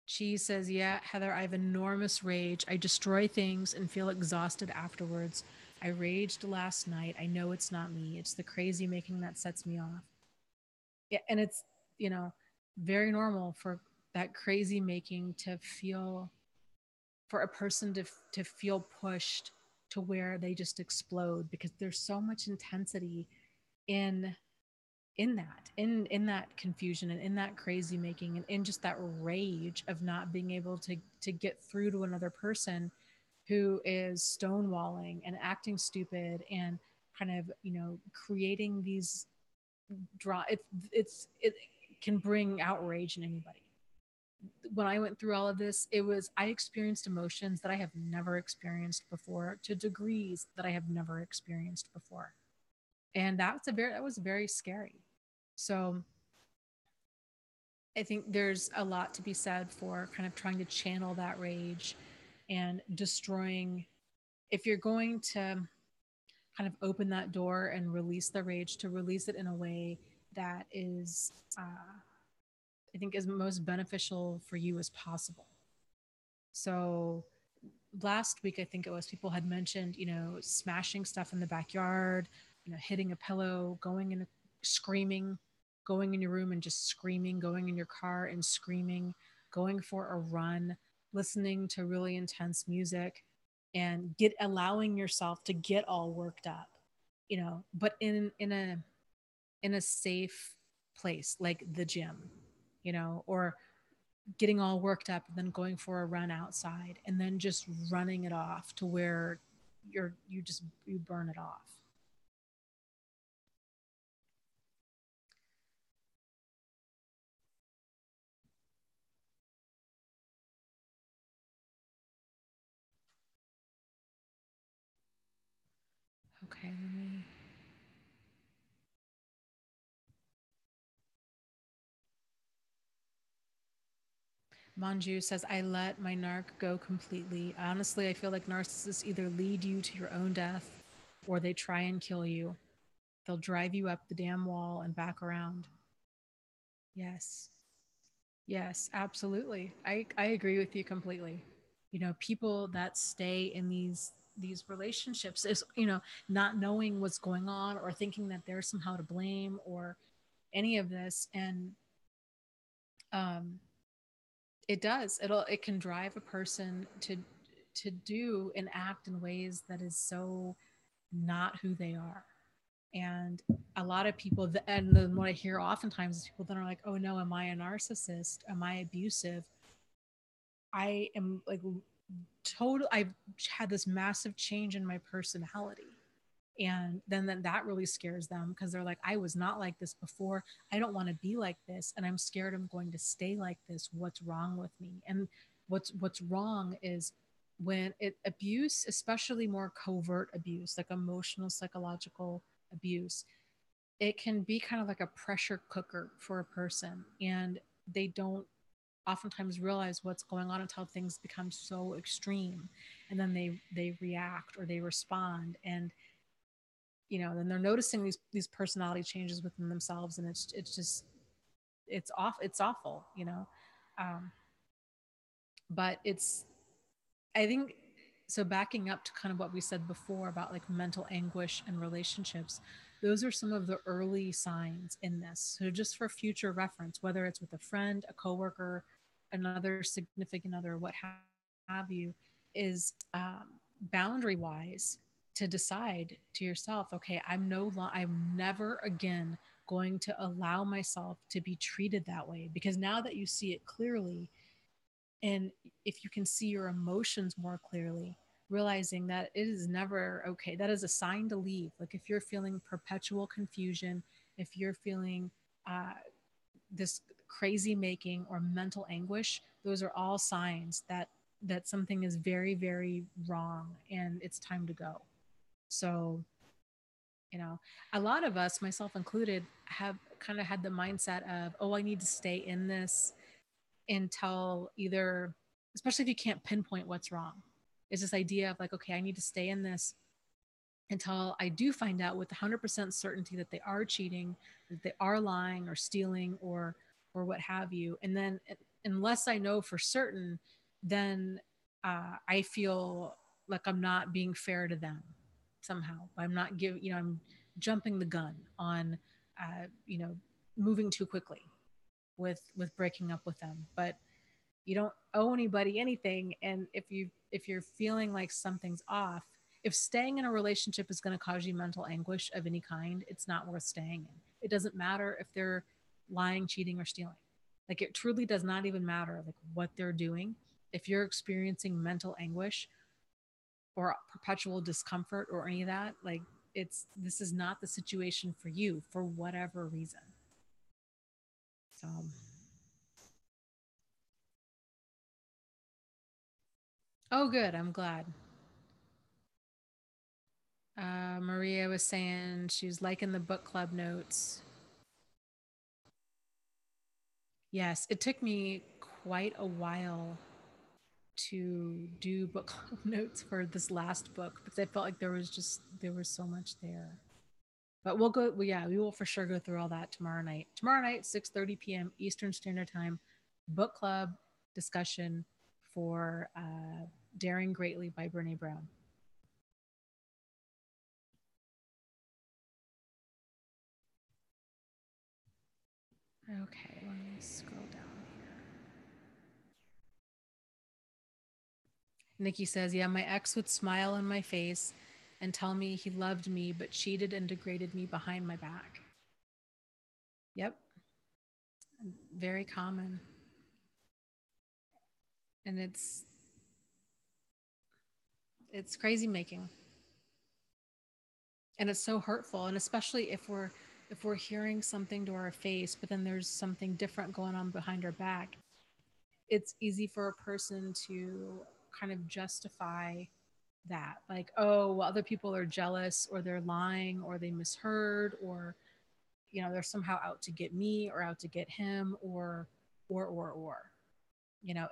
She says, yeah, Heather, I have enormous rage. I destroy things and feel exhausted afterwards. I raged last night. I know it's not me. It's the crazy making that sets me off. Yeah, and it's, you know, very normal for that crazy making to feel, for a person to feel pushed to where they just explode, because there's so much intensity in in that confusion and in that crazy making and in just that rage of not being able to get through to another person who is stonewalling and acting stupid and kind of, creating these draw it can bring outrage in anybody. When I went through all of this, I experienced emotions that I have never experienced before, to degrees that I have never experienced before. And that was very scary. So I think there's a lot to be said for kind of trying to channel that rage and destroying. If you're going to kind of open that door and release the rage, to release it in a way that is, I think, as most beneficial for you as possible. So last week, I think it was, people had mentioned, smashing stuff in the backyard, hitting a pillow, going in, screaming, going in your room and just screaming, going in your car and screaming, going for a run, listening to really intense music, and allowing yourself to get all worked up, but in a safe place like the gym, or getting all worked up and then going for a run outside and then just running it off to where you burn it off. Okay, let me. Manju says, I let my narc go completely. Honestly, I feel like narcissists either lead you to your own death or they try and kill you. They'll drive you up the damn wall and back around. Yes. Yes, absolutely. I agree with you completely. People that stay in these relationships is, not knowing what's going on or thinking that they're somehow to blame or any of this. And um it can drive a person to do and act in ways that is so not who they are. And a lot of people, and then what I hear oftentimes is people that are like, oh no, am I a narcissist, am I abusive? I am like total I've had this massive change in my personality. And then that really scares them, because they're like, I was not like this before. I don't want to be like this, and I'm scared I'm going to stay like this. What's wrong with me? And what's wrong is when abuse, especially more covert abuse, like emotional psychological abuse, it can be kind of like a pressure cooker for a person, and they don't oftentimes realize what's going on until things become so extreme, and then they react or they respond, and then they're noticing these personality changes within themselves, and it's just it's awful, um, but it's, I think, so backing up to kind of what we said before about like mental anguish and relationships, those are some of the early signs in this. So just for future reference, whether it's with a friend, a coworker, another significant other, what have you, is boundary wise, to decide to yourself, okay, I'm never again going to allow myself to be treated that way, because now that you see it clearly, and if you can see your emotions more clearly, realizing that it is never okay, that is a sign to leave. Like if you're feeling perpetual confusion, if you're feeling uh, this crazy making or mental anguish, those are all signs that that something is very, very wrong and it's time to go. So, you know, a lot of us, myself included, have kind of had the mindset of, oh, I need to stay in this until either, especially if you can't pinpoint what's wrong, is this idea of like, okay, I need to stay in this until I do find out with 100% certainty that they are cheating, that they are lying or stealing or what have you. And then unless I know for certain, then I feel like I'm not being fair to them somehow. I'm not giving, I'm jumping the gun on, you know, moving too quickly with breaking up with them. But you don't owe anybody anything, and if you're feeling like something's off, if staying in a relationship is going to cause you mental anguish of any kind, it's not worth staying in. It doesn't matter if they're lying, cheating, or stealing. Like, it truly does not even matter like what they're doing. If you're experiencing mental anguish or perpetual discomfort or any of that, like, it's this is not the situation for you for whatever reason. So, oh good, I'm glad. Maria was saying she was liking the book club notes. Yes, it took me quite a while to do book club notes for this last book because I felt like there was so much there. But we'll go. Well, yeah, we will for sure go through all that tomorrow night. Tomorrow night, 6:30 p.m. Eastern Standard Time, book club discussion for Daring Greatly by Brene Brown. Okay, let me scroll down here. Nikki says, yeah, my ex would smile in my face and tell me he loved me, but cheated and degraded me behind my back. Yep, very common. And it's crazy making. And it's so hurtful. And especially if we're hearing something to our face, but then there's something different going on behind our back, it's easy for a person to kind of justify that. Like, oh, well, other people are jealous or they're lying or they misheard or they're somehow out to get me or out to get him or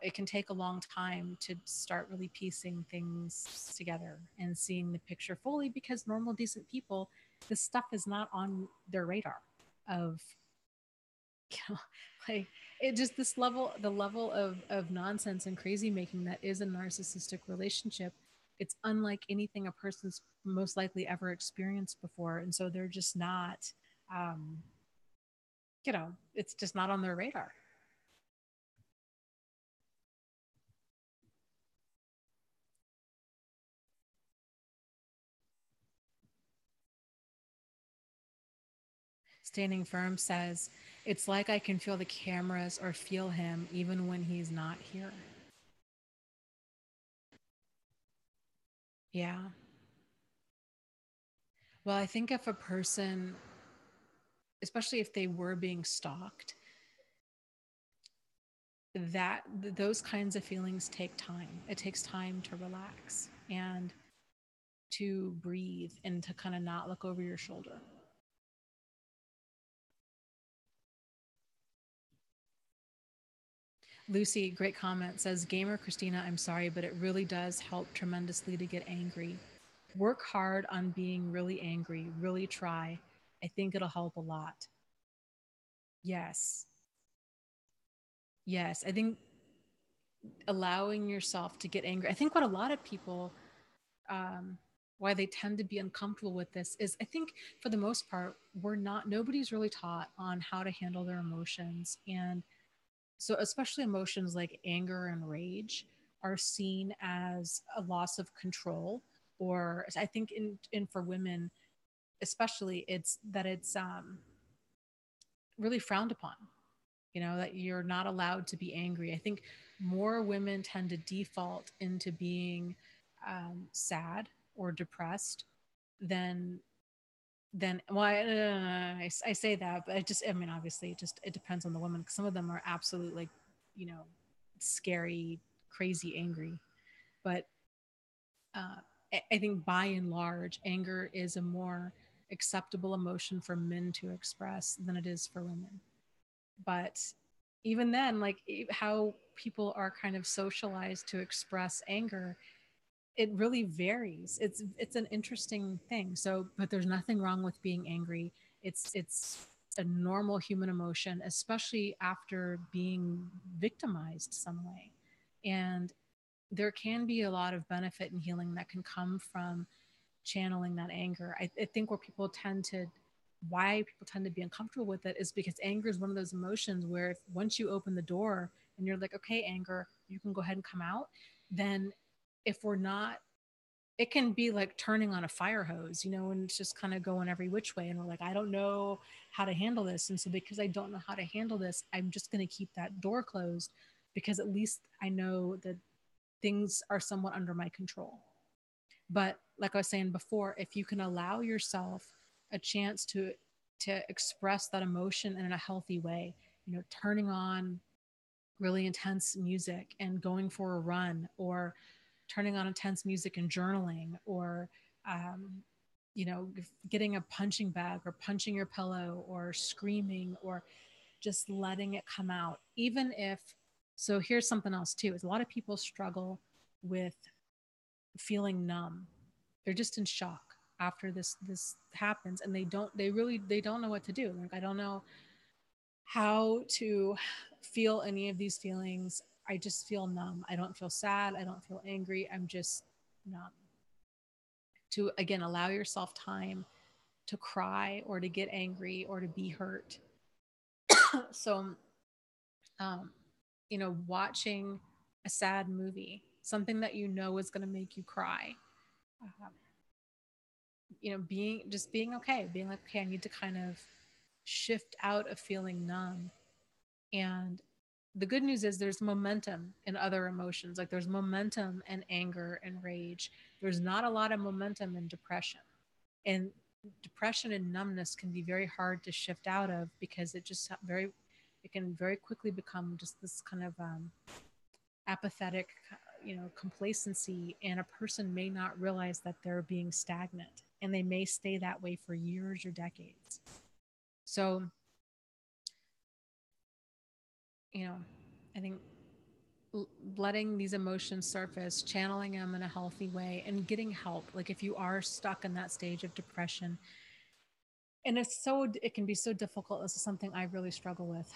it can take a long time to start really piecing things together and seeing the picture fully because normal decent people, this stuff is not on their radar of you know like it just this level the level of nonsense and crazy making that is a narcissistic relationship. It's unlike anything a person's most likely ever experienced before, and so they're just not um it's just not on their radar. Standing Firm says, it's like I can feel the cameras or feel him even when he's not here. Yeah. Well, I think if a person, especially if they were being stalked, that those kinds of feelings take time. It takes time to relax and to breathe and to kind of not look over your shoulder. Lucy, great comment, says, Gamer Christina, I'm sorry, but it really does help tremendously to get angry. Work hard on being really angry, really try. I think it'll help a lot. Yes. Yes. I think allowing yourself to get angry. I think what a lot of people, why they tend to be uncomfortable with this is I think for the most part, nobody's really taught on how to handle their emotions. And so, especially emotions like anger and rage are seen as a loss of control. Or I think in for women, especially, it's really frowned upon, that you're not allowed to be angry. I think more women tend to default into being sad or depressed than well, I say that, but I mean, obviously it depends on the woman, because some of them are absolute, like, scary, crazy angry. But uh, I think by and large, anger is a more acceptable emotion for men to express than it is for women. But even then, like how people are kind of socialized to express anger, it really varies. It's an interesting thing. So, but there's nothing wrong with being angry. It's a normal human emotion, especially after being victimized some way. And there can be a lot of benefit and healing that can come from channeling that anger. I think why people tend to be uncomfortable with it is because anger is one of those emotions where if once you open the door and you're like, okay, anger, you can go ahead and come out, then if we're not, it can be like turning on a fire hose, and it's just kind of going every which way. And we're like, I don't know how to handle this. And so because I don't know how to handle this, I'm just going to keep that door closed because at least I know that things are somewhat under my control. But like I was saying before, if you can allow yourself a chance to express that emotion in a healthy way, turning on really intense music and going for a run, or turning on intense music and journaling, or um, getting a punching bag or punching your pillow or screaming or just letting it come out, even if. So here's something else too: is a lot of people struggle with feeling numb. They're just in shock after this happens, and they don't know what to do. Like, I don't know how to feel any of these feelings. I just feel numb. I don't feel sad, I don't feel angry, I'm just numb. To again allow yourself time to cry or to get angry or to be hurt. So um watching a sad movie, something that is going to make you cry, uh, being okay, being like, okay, I need to kind of shift out of feeling numb. And the good news is there's momentum in other emotions. Like there's momentum in anger and rage. There's not a lot of momentum in depression. And depression and numbness can be very hard to shift out of because it can very quickly become just this kind of apathetic, complacency, and a person may not realize that they're being stagnant, and they may stay that way for years or decades. So, you know, I think letting these emotions surface, channeling them in a healthy way, and getting help. Like if you are stuck in that stage of depression, and it can be so difficult. This is something I really struggle with.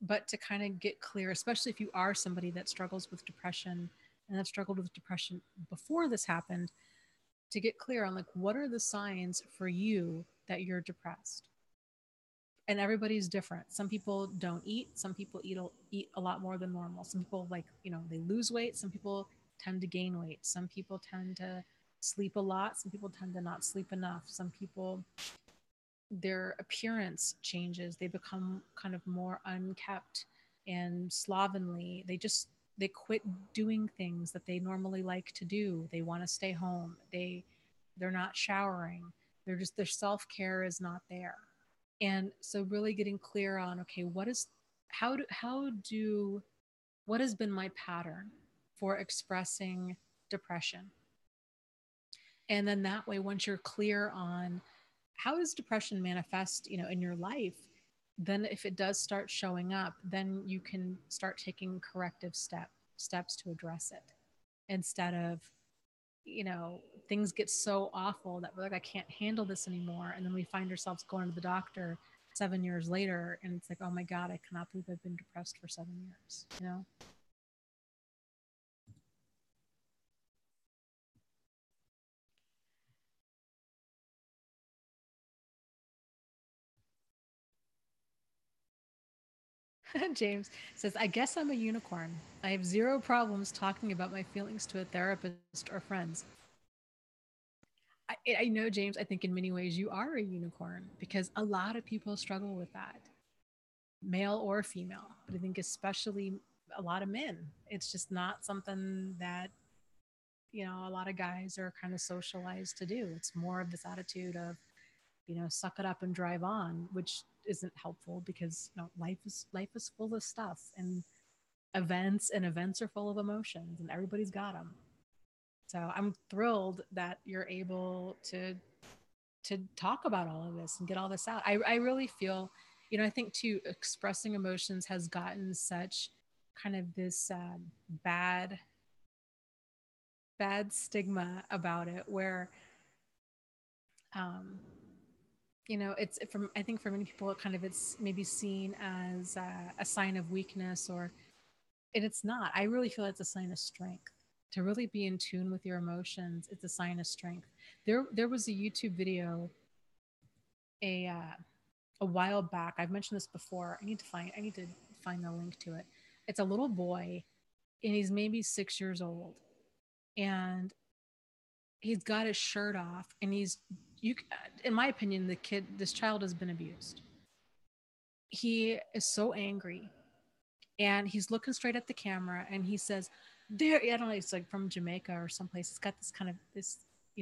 But to kind of get clear, especially if you are somebody that struggles with depression and have struggled with depression before this happened, to get clear on like what are the signs for you that you're depressed. And everybody's different. Some people don't eat, some people eat a lot more than normal. Some people, like, they lose weight, some people tend to gain weight, some people tend to sleep a lot, some people tend to not sleep enough, some people, their appearance changes, they become kind of more unkept and slovenly. They quit doing things that they normally like to do. They want to stay home, they're not showering, their self-care is not there. And so really getting clear on, okay, how do what has been my pattern for expressing depression. And then that way, once you're clear on how does depression manifest, in your life, then if it does start showing up, then you can start taking corrective steps to address it, instead of, things get so awful that we're like, I can't handle this anymore. And then we find ourselves going to the doctor 7 years later, and it's like, oh my God, I cannot believe I've been depressed for 7 years. James says, I guess I'm a unicorn. I have zero problems talking about my feelings to a therapist or friends. I know, James, I think in many ways you are a unicorn because a lot of people struggle with that, male or female. But I think especially a lot of men, it's just not something that, a lot of guys are kind of socialized to do. It's more of this attitude of, suck it up and drive on, which isn't helpful because, life is full of stuff. And events, and events are full of emotions and everybody's got them. So I'm thrilled that you're able to talk about all of this and get all this out. I really feel, I think too, expressing emotions has gotten such kind of this bad stigma about it, where um, it's from, I think for many people, it kind of, it's maybe seen as a sign of weakness, or, and it's not. I really feel it's a sign of strength. To really be in tune with your emotions, it's a sign of strength. There was a YouTube video a while back. I've mentioned this before. I need to find the link to it. It's a little boy, and he's maybe 6 years old, and he's got his shirt off, and you. In my opinion, this child has been abused. He is so angry, and he's looking straight at the camera, and he says, "There." I don't know. It's like from Jamaica or someplace. It's got this kind of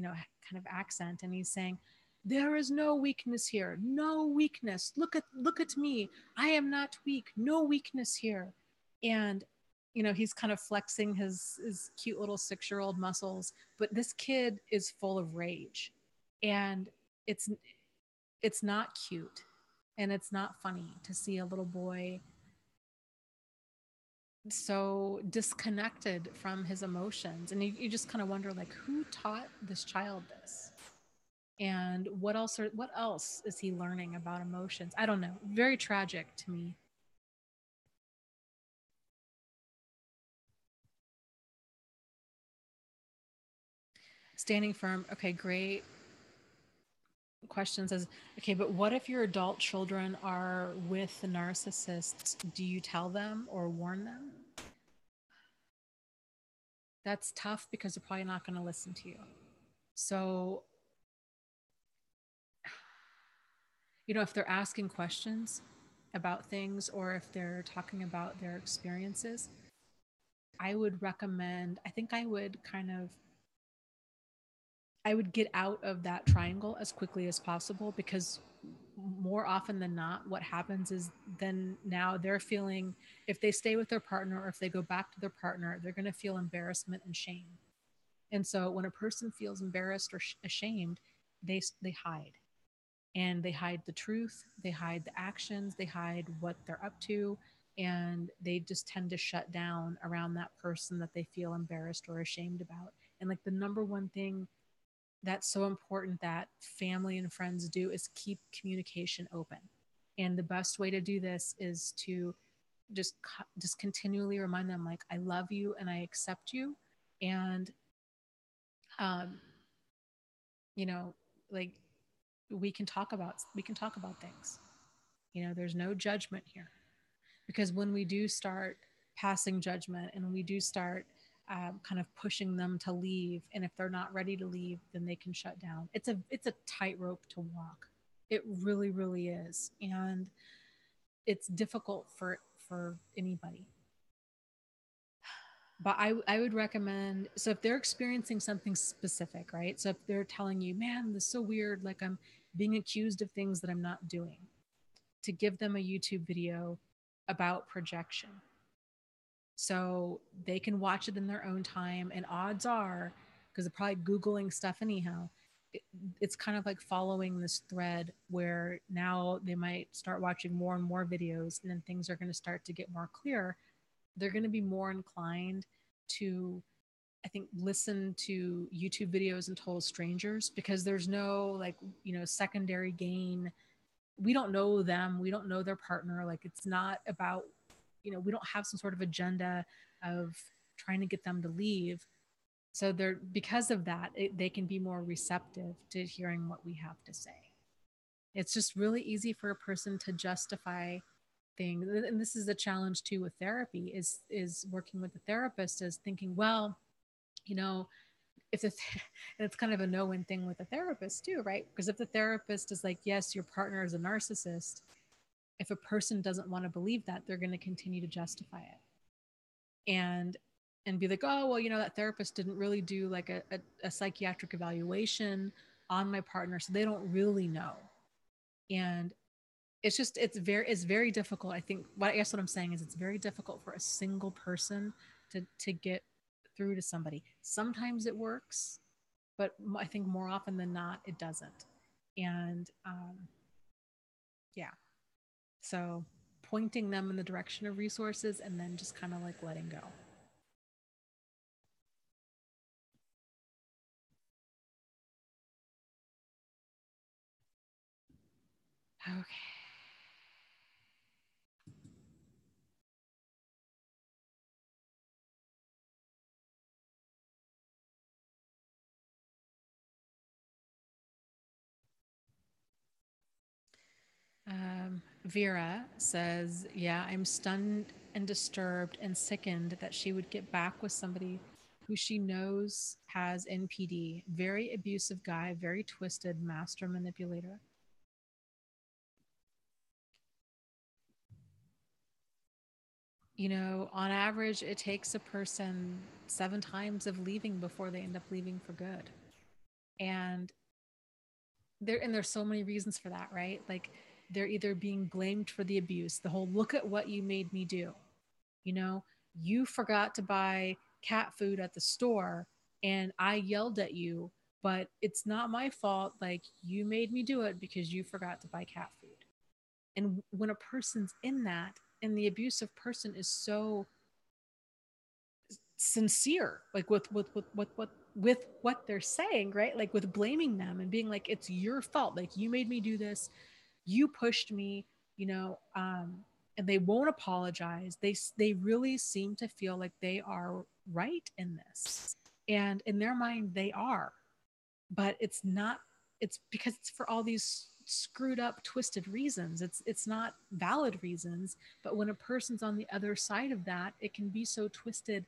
kind of accent, and he's saying, "There is no weakness here. No weakness. Look at me. I am not weak. No weakness here." And he's kind of flexing his cute little 6-year-old muscles, but this kid is full of rage, and it's it's not cute, and it's not funny to see a little boy so disconnected from his emotions. And you just kind of wonder, like, who taught this child this, and what else is he learning about emotions? I don't know. Very tragic to me. Standing firm. Okay, great question. Says, okay, but what if your adult children are with the narcissists? Do you tell them or warn them? That's tough, because they're probably not going to listen to you. So, if they're asking questions about things, or if they're talking about their experiences, I would recommend, I think I would get out of that triangle as quickly as possible, because more often than not, what happens is then now they're feeling, if they stay with their partner or if they go back to their partner, they're going to feel embarrassment and shame. And so when a person feels embarrassed or ashamed, they hide. And they hide the truth, they hide the actions, they hide what they're up to, and they just tend to shut down around that person that they feel embarrassed or ashamed about. And like the number one thing that's so important that family and friends do is keep communication open. And the best way to do this is to just continually remind them, like, I love you and I accept you. And um you know like we can talk about things. There's no judgment here, because when we do start passing judgment, and we do start kind of pushing them to leave, and if they're not ready to leave, then they can shut down. It's a tightrope to walk. It really, really is. And it's difficult for anybody. But I would recommend, so if they're experiencing something specific, right? So if they're telling you, man, this is so weird, like I'm being accused of things that I'm not doing, to give them a YouTube video about projection, so they can watch it in their own time. And odds are, because they're probably Googling stuff anyhow, it's kind of like following this thread, where now they might start watching more and more videos, and then things are going to start to get more clear. They're going to be more inclined to, I think, listen to YouTube videos and total strangers, because there's no, like, secondary gain. We don't know them. We don't know their partner. Like, it's not about, we don't have some sort of agenda of trying to get them to leave. So they're, because of that, they can be more receptive to hearing what we have to say. It's just really easy for a person to justify things. And this is the challenge too with therapy, is working with the therapist, is thinking, well, you know, if the and it's kind of a no-win thing with the therapist too, right? Because if the therapist is like, yes, your partner is a narcissist, if a person doesn't want to believe that, they're going to continue to justify it, and be like, oh, well, that therapist didn't really do like a psychiatric evaluation on my partner, so they don't really know. And it's very difficult. I think what I guess what I'm saying is it's very difficult for a single person to get through to somebody. Sometimes it works, but I think more often than not it doesn't. And yeah, so pointing them in the direction of resources and then just kind of like letting go. Okay. Vera says, yeah, I'm stunned and disturbed and sickened that she would get back with somebody who she knows has NPD. Very abusive guy, very twisted, master manipulator. You know, on average, it takes a person 7 times of leaving before they end up leaving for good. And there's so many reasons for that, right? Like they're either being blamed for the abuse, the whole look at what you made me do. You know, you forgot to buy cat food at the store and I yelled at you, but it's not my fault. Like you made me do it because you forgot to buy cat food. And when a person's in that and the abusive person is so sincere, like with what they're saying, right? Like with blaming them and being like, it's your fault. Like you made me do this. You pushed me, you know, and they won't apologize. They really seem to feel like they are right in this, and in their mind they are, but it's not. It's because it's for all these screwed up, twisted reasons. It's not valid reasons. But when a person's on the other side of that, it can be so twisted.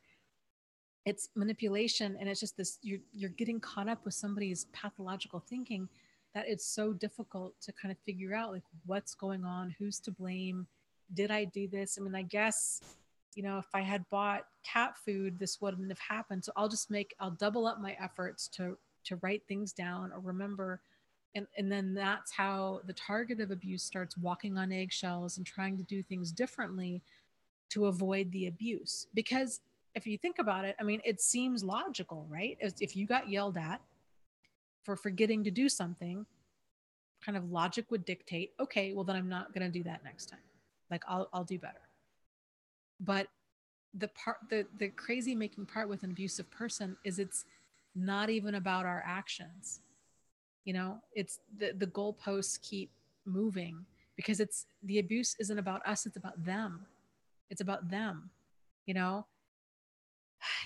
It's manipulation, and it's just this, you're getting caught up with somebody's pathological thinking that it's so difficult to kind of figure out like what's going on, who's to blame, did I do this. I mean, I guess, you know, if I had bought cat food this wouldn't have happened, so I'll double up my efforts to write things down or remember. And then that's how the target of abuse starts walking on eggshells and trying to do things differently to avoid the abuse. Because if you think about it, I mean, it seems logical, right? If you got yelled at for forgetting to do something, kind of logic would dictate, okay, well then I'm not going to do that next time. Like I'll do better. But the crazy making part with an abusive person is it's not even about our actions. You know, it's the goalposts keep moving because it's the abuse isn't about us, it's about them. It's about them, you know.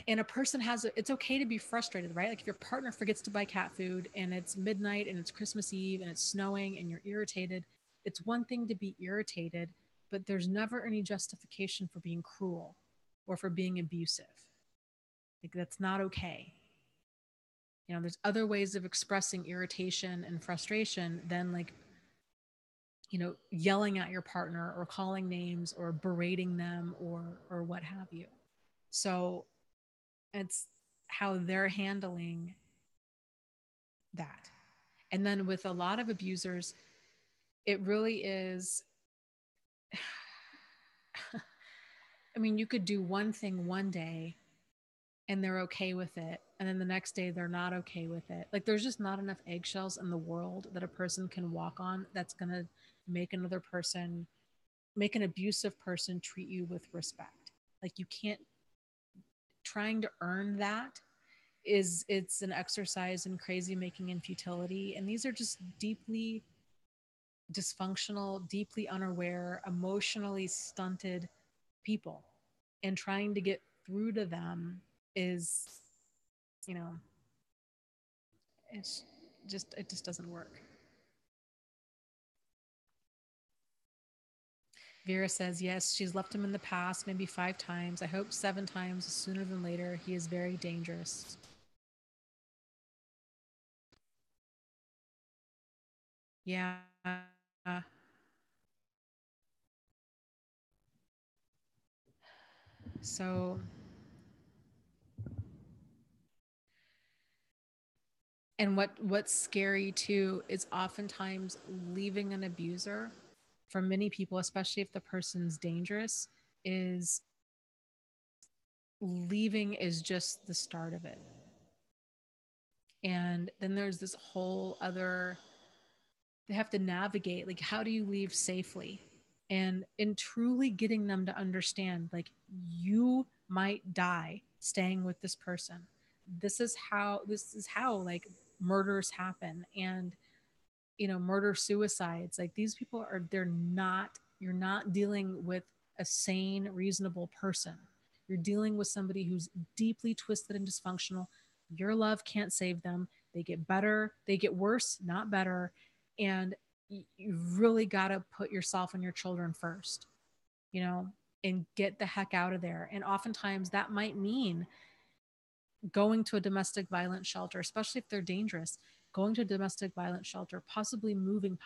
And a person it's okay to be frustrated, right? Like if your partner forgets to buy cat food and it's midnight and it's Christmas Eve and it's snowing and you're irritated, it's one thing to be irritated, but there's never any justification for being cruel or for being abusive. Like that's not okay. You know, there's other ways of expressing irritation and frustration than like, you know, yelling at your partner or calling names or berating them or what have you. So it's how they're handling that. And then with a lot of abusers, it really is. I mean, you could do one thing one day and they're okay with it. And then the next day they're not okay with it. Like there's just not enough eggshells in the world that a person can walk on that's going to make another person, make an abusive person treat you with respect. Like you can't, trying to earn that is, it's an exercise in crazy making and futility. And these are just deeply dysfunctional, deeply unaware, emotionally stunted people. And trying to get through to them is, you know, it's it just doesn't work. Vera says, yes, she's left him in the past, maybe 5 times. I hope 7 times sooner than later. He is very dangerous. Yeah. So, and what's scary too is oftentimes leaving an abuser for many people, especially if the person's dangerous, is leaving is just the start of it. And then there's this whole other, they have to navigate, like, how do you leave safely? And in truly getting them to understand, like, you might die staying with this person. This is how like murders happen. And murder suicides, like, these people are, they're not, you're not dealing with a sane, reasonable person. You're dealing with somebody who's deeply twisted and dysfunctional. Your love can't save them. They get better, they get worse, not better. And you really got to put yourself and your children first, you know and get the heck out of there. And oftentimes that might mean going to a domestic violence shelter, especially if they're dangerous, going to a domestic violence shelter, possibly moving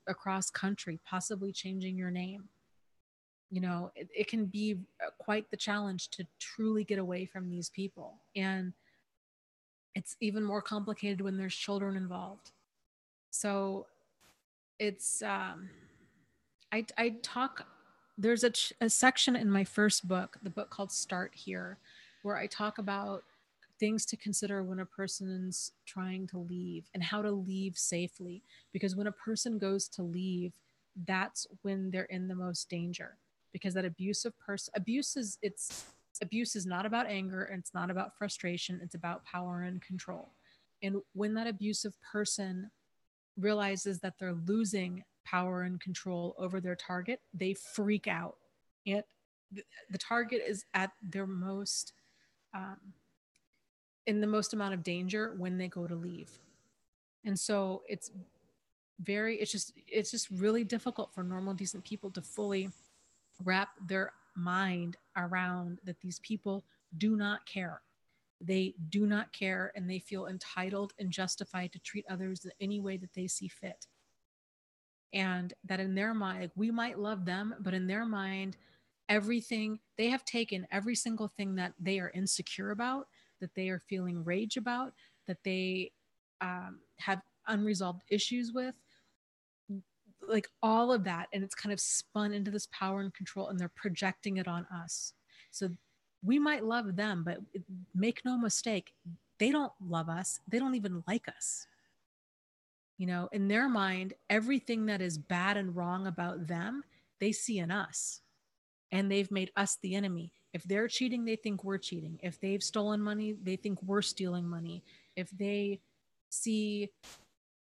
across country, possibly changing your name. It can be quite the challenge to truly get away from these people. And it's even more complicated when there's children involved. So it's, I talk, there's a section in my first book, the book called Start Here, where I talk about things to consider when a person's trying to leave and how to leave safely. Because when a person goes to leave, that's when they're in the most danger. Because that abusive person, abuse is not about anger, and it's not about frustration, it's about power and control. And when that abusive person realizes that they're losing power and control over their target, they freak out. And the target is at their most, um, in the most amount of danger when they go to leave. And so it's just really difficult for normal, decent people to fully wrap their mind around that these people do not care. They do not care, and they feel entitled and justified to treat others in any way that they see fit. And that in their mind, like, we might love them, but in their mind, everything, they have taken every single thing that they are insecure about, that they are feeling rage about, that they have unresolved issues with, like all of that. And it's kind of spun into this power and control, and they're projecting it on us. So we might love them, but make no mistake, they don't love us. They don't even like us. In their mind, everything that is bad and wrong about them, they see in us. And they've made us the enemy. If they're cheating, they think we're cheating. If they've stolen money, they think we're stealing money. If they see,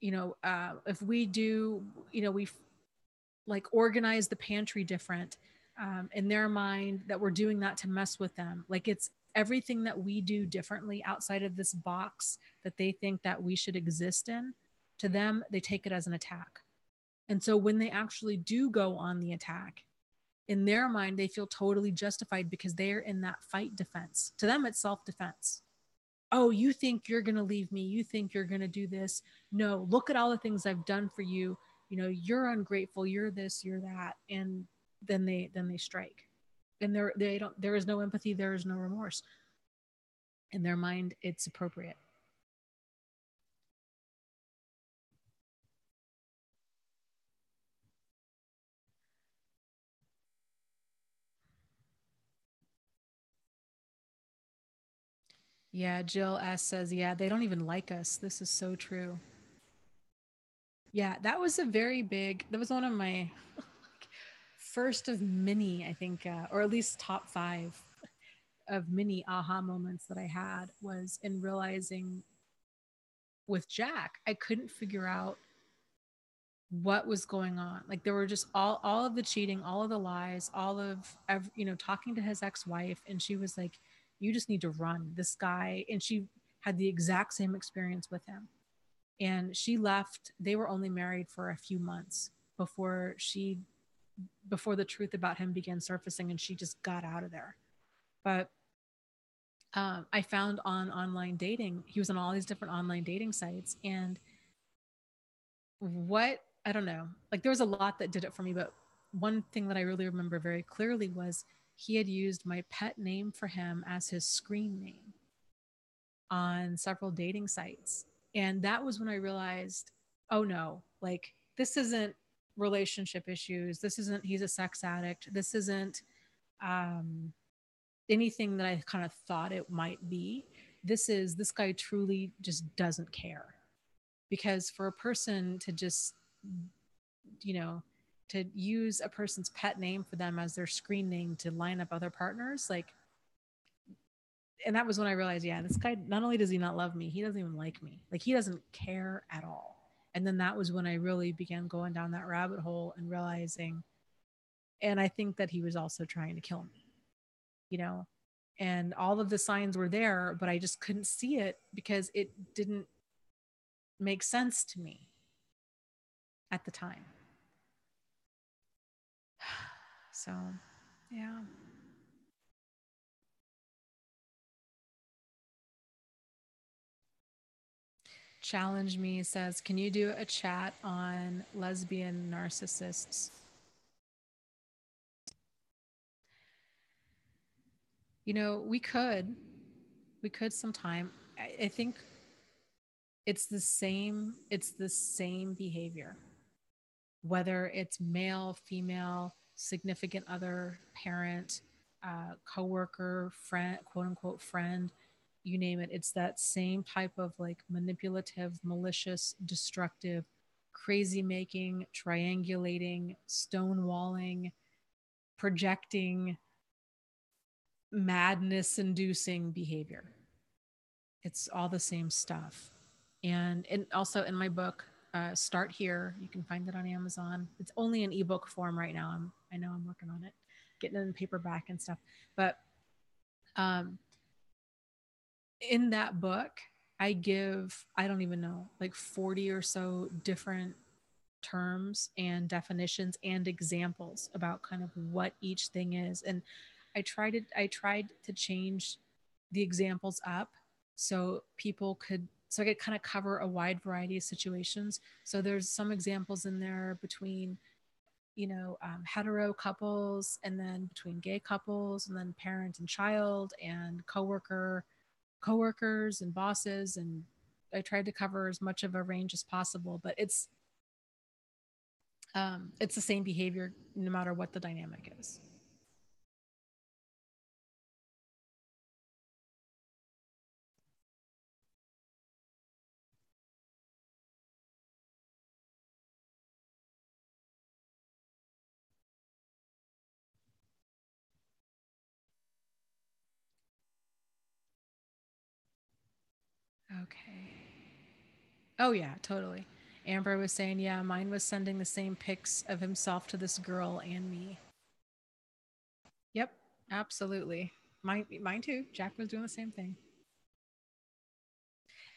if we do, we like organize the pantry different, in their mind, that we're doing that to mess with them. Like, it's everything that we do differently outside of this box that they think that we should exist in. To them, they take it as an attack. And so when they actually do go on the attack, in their mind, they feel totally justified because they're in that fight defense. To them, it's self-defense. Oh, you think you're going to leave me? You think you're going to do this? No, look at all the things I've done for you. You're ungrateful. You're this, you're that. And then they strike. And there is no empathy. There is no remorse. In their mind, it's appropriate. Yeah, Jill S says, yeah, they don't even like us. This is so true. Yeah, that was one of my first of many, I think, or at least top five of many aha moments that I had, was in realizing with Jack, I couldn't figure out what was going on. Like, there were just all of the cheating, all of the lies, all of talking to his ex-wife, and she was like, you just need to run this guy. And she had the exact same experience with him. And she left. They were only married for a few months before the truth about him began surfacing, and she just got out of there. But I found on online dating, he was on all these different online dating sites. And what, I don't know, like, there was a lot that did it for me, but one thing that I really remember very clearly was he had used my pet name for him as his screen name on several dating sites. And that was when I realized, oh no, like, this isn't relationship issues. This isn't, he's a sex addict. This isn't um, anything that I kind of thought it might be. This is, this guy truly just doesn't care. Because for a person to just, you know, to use a person's pet name for them as their screen name to line up other partners, like, and that was when I realized, yeah, this guy, not only does he not love me, he doesn't even like me. Like, he doesn't care at all. And then that was when I really began going down that rabbit hole and realizing, and I think that he was also trying to kill me, you know, and all of the signs were there, but I just couldn't see it because it didn't make sense to me at the time. So, yeah. Challenge Me says, can you do a chat on lesbian narcissists? You know, we could sometime. I think it's the same behavior, whether it's male, female, significant other, parent, coworker, friend, quote unquote friend, you name it. It's that same type of like manipulative, malicious, destructive, crazy making, triangulating, stonewalling, projecting, madness inducing behavior. It's all the same stuff. And also in my book, Start Here, you can find it on Amazon. It's only in ebook form right now. I know I'm working on it, getting it in paperback and stuff. But um, in that book, I give, I don't even know, like 40 or so different terms and definitions and examples about kind of what each thing is. And I tried to change the examples up so people could, so I could kind of cover a wide variety of situations. So there's some examples in there between, you know, hetero couples, and then between gay couples, and then parent and child, and coworkers and bosses. And I tried to cover as much of a range as possible, but it's the same behavior no matter what the dynamic is. Okay. Oh yeah, totally. Amber was saying, yeah, mine was sending the same pics of himself to this girl and me. Yep, absolutely. Mine too. Jack was doing the same thing.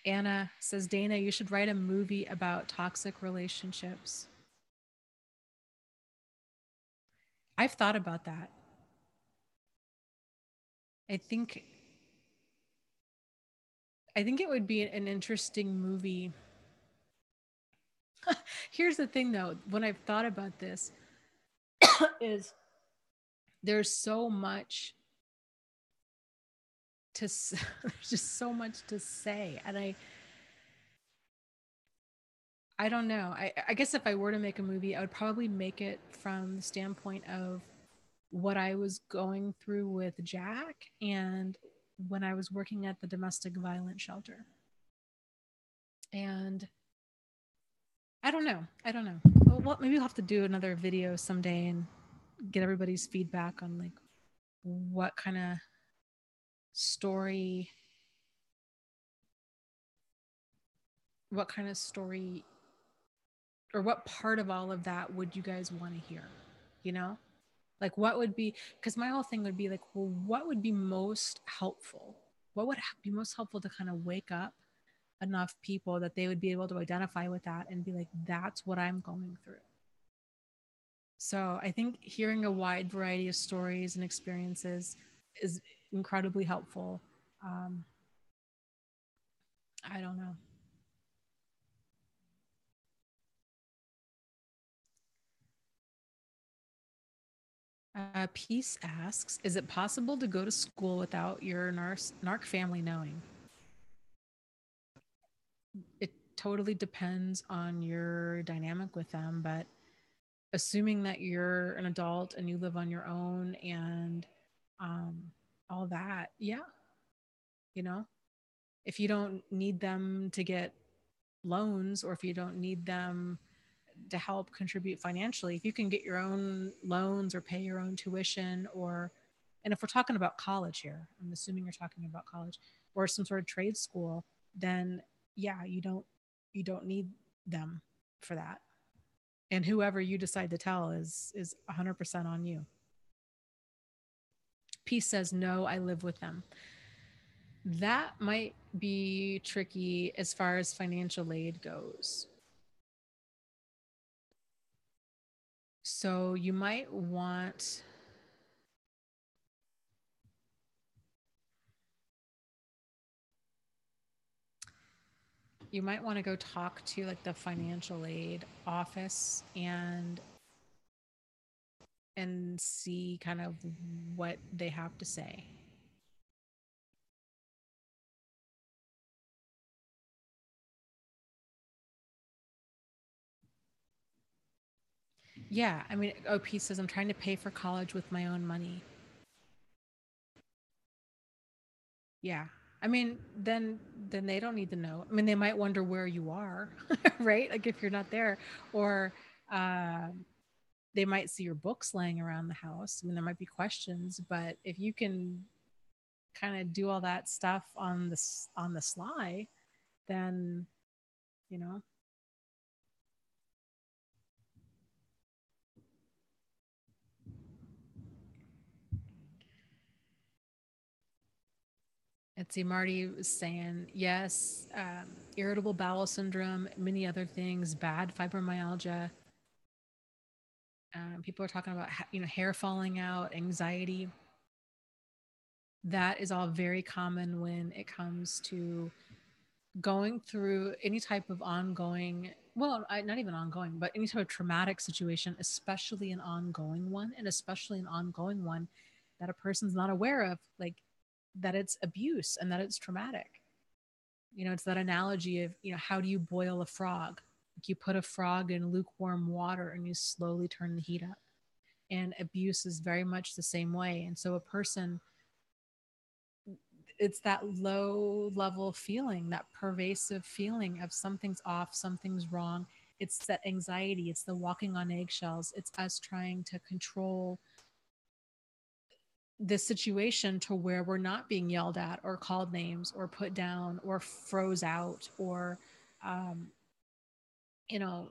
Anna says, Dana, you should write a movie about toxic relationships. I've thought about that. I think I think it would be an interesting movie. Here's the thing though, when I've thought about this, is there's so much to there's just so much to say, and I don't know. I guess if I were to make a movie, I would probably make it from the standpoint of what I was going through with Jack and when I was working at the domestic violence shelter. And I don't know. I don't know. Well, maybe we'll have to do another video someday and get everybody's feedback on like what kind of story, what kind of story, or what part of all of that would you guys want to hear? You know? Like, what would be, because my whole thing would be like, well, what would be most helpful? What would be most helpful to kind of wake up enough people that they would be able to identify with that and be like, that's what I'm going through. So I think hearing a wide variety of stories and experiences is incredibly helpful. Um, I don't know. Peace asks, is it possible to go to school without your narc family knowing? It totally depends on your dynamic with them, but assuming that you're an adult and you live on your own and um, all that. Yeah, you know, if you don't need them to get loans, or if you don't need them to help contribute financially, if you can get your own loans or pay your own tuition, or, and if we're talking about college here, I'm assuming you're talking about college or some sort of trade school, then yeah, you don't need them for that. And whoever you decide to tell is 100% on you. Peace says, no, I live with them. That might be tricky as far as financial aid goes. So you might want to go talk to like the financial aid office and see kind of what they have to say. Yeah, I mean, OP says I'm trying to pay for college with my own money. Yeah. I mean, then they don't need to know. I mean, they might wonder where you are, right? Like if you're not there, or uh, they might see your books laying around the house. I mean, there might be questions, but if you can kind of do all that stuff on the sly, then you know. Let's see, Marty was saying yes, irritable bowel syndrome, many other things, bad fibromyalgia. People are talking about hair falling out, anxiety. That is all very common when it comes to going through any type of ongoing, well, not even ongoing, but any type of traumatic situation, especially an ongoing one, and especially an ongoing one that a person's not aware of, like that it's abuse and that it's traumatic. It's that analogy of, how do you boil a frog? Like you put a frog in lukewarm water and you slowly turn the heat up. And abuse is very much the same way. And so a person, it's that low level feeling, that pervasive feeling of something's off, something's wrong. It's that anxiety, it's the walking on eggshells. It's us trying to control this situation to where we're not being yelled at or called names or put down or froze out or um, you know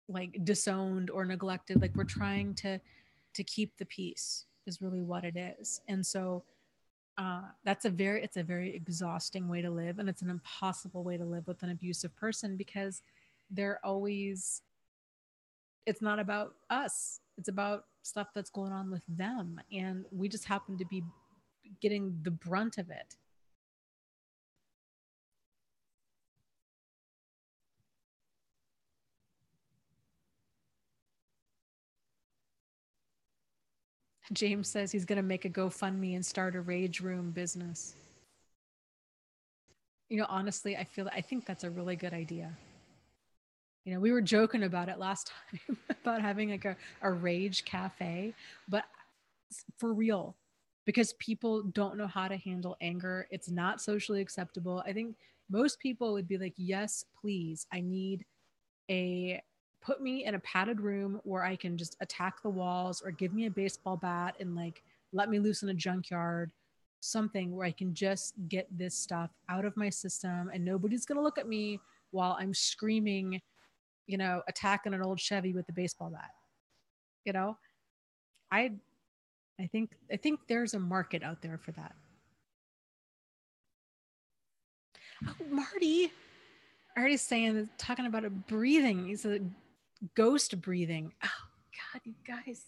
like disowned or neglected. Like we're trying to keep the peace is really what it is. And so it's a very exhausting way to live, and it's an impossible way to live with an abusive person, because they're always, it's not about us, it's about stuff that's going on with them, and we just happen to be getting the brunt of it. James says he's going to make a GoFundMe and start a rage room business. Honestly, I think that's a really good idea. We were joking about it last time about having like a rage cafe, but for real, because people don't know how to handle anger. It's not socially acceptable. I think most people would be like, yes, please, I need a put me in a padded room where I can just attack the walls, or give me a baseball bat and like let me loose in a junkyard, something where I can just get this stuff out of my system and nobody's going to look at me while I'm screaming, attacking an old Chevy with the baseball bat. You know, I I think there's a market out there for that. Oh, Marty, already saying, talking about a breathing. He's a ghost breathing. Oh God, you guys,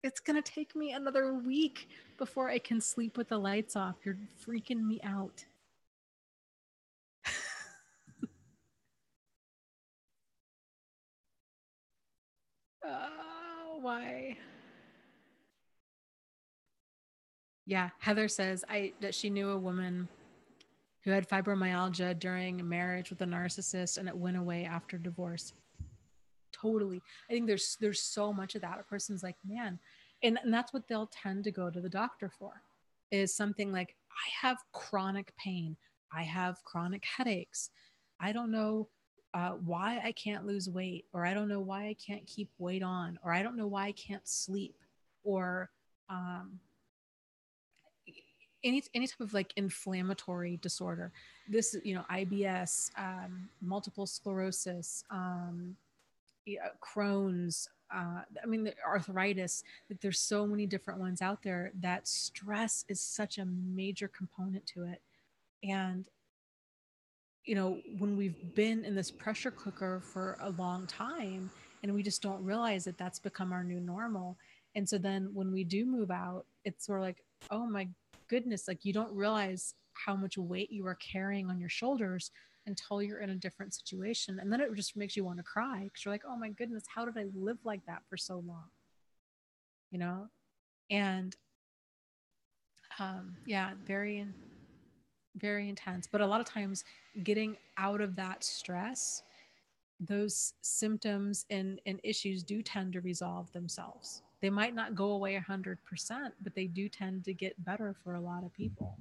it's gonna take me another week before I can sleep with the lights off. You're freaking me out. Oh, why? Yeah, Heather says I that she knew a woman who had fibromyalgia during marriage with a narcissist, and it went away after divorce. totally. I think there's so much of that. A person's like, man, and that's what they'll tend to go to the doctor for, is something like, I have chronic pain, I have chronic headaches, I don't know why I can't lose weight, or I don't know why I can't keep weight on, or I don't know why I can't sleep, or um, any type of like inflammatory disorder. This, IBS, multiple sclerosis, yeah, Crohn's. I mean, the arthritis. Like, there's so many different ones out there. That stress is such a major component to it, and when we've been in this pressure cooker for a long time and we just don't realize that that's become our new normal. And so then when we do move out, it's sort of like, oh my goodness, like you don't realize how much weight you are carrying on your shoulders until you're in a different situation. And then it just makes you want to cry because you're like, oh my goodness, how did I live like that for so long? You know? And yeah, very, very intense. But a lot of times getting out of that stress, those symptoms and issues do tend to resolve themselves. They might not go away 100%, but they do tend to get better for a lot of people.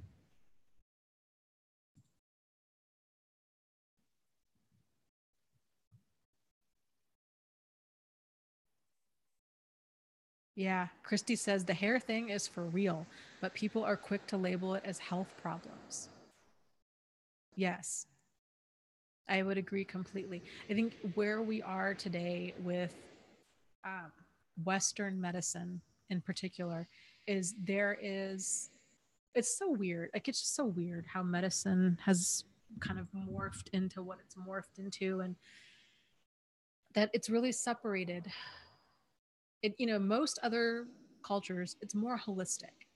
Yeah, Christy says the hair thing is for real, but people are quick to label it as health problems. Yes, I would agree completely. I think where we are today with um, Western medicine in particular is there is it's so weird. Like, it's just so weird how medicine has kind of morphed into what it's morphed into, and that it's really separated. Most other cultures, it's more holistic,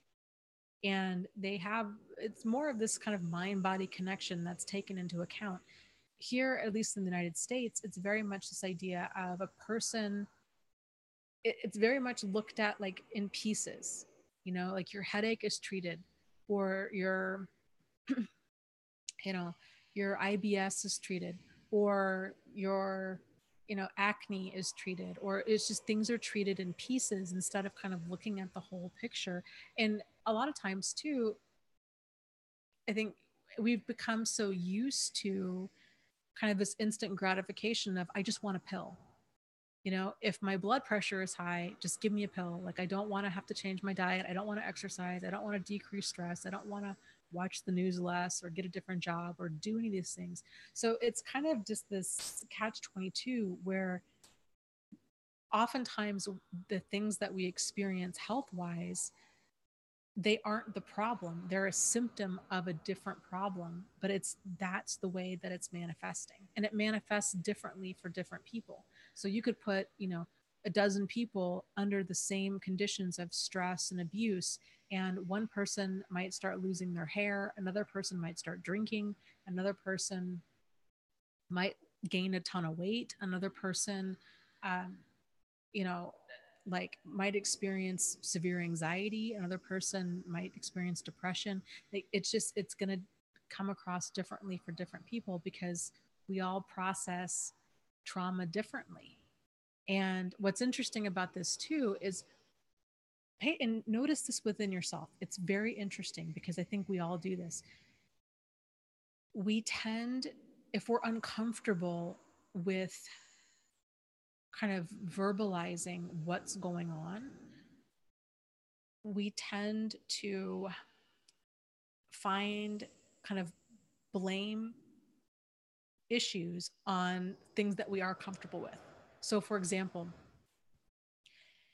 and they have it's more of this kind of mind body connection that's taken into account. Here, at least in the United States, it's very much this idea of a person. It's very much looked at like in pieces. Like your headache is treated, or you know your IBS is treated, or your acne is treated, or it's just things are treated in pieces instead of kind of looking at the whole picture. And a lot of times too, I think we've become so used to kind of this instant gratification of, I just want a pill. If my blood pressure is high, just give me a pill. Like, I don't want to have to change my diet. I don't want to exercise. I don't want to decrease stress. I don't want to watch the news less or get a different job or do any of these things. So it's kind of just this catch 22 where oftentimes the things that we experience health wise, they aren't the problem. They're a symptom of a different problem, but that's the way that it's manifesting. And it manifests differently for different people. So you could put, a dozen people under the same conditions of stress and abuse, and one person might start losing their hair, another person might start drinking, another person might gain a ton of weight, another person um, you know, like might experience severe anxiety. Another person might experience depression. Like, it's going to come across differently for different people because we all process trauma differently. And what's interesting about this too is pay and notice this within yourself. It's very interesting because I think we all do this. We tend, if we're uncomfortable with kind of verbalizing what's going on, we tend to find kind of blame issues on things that we are comfortable with. So, for example,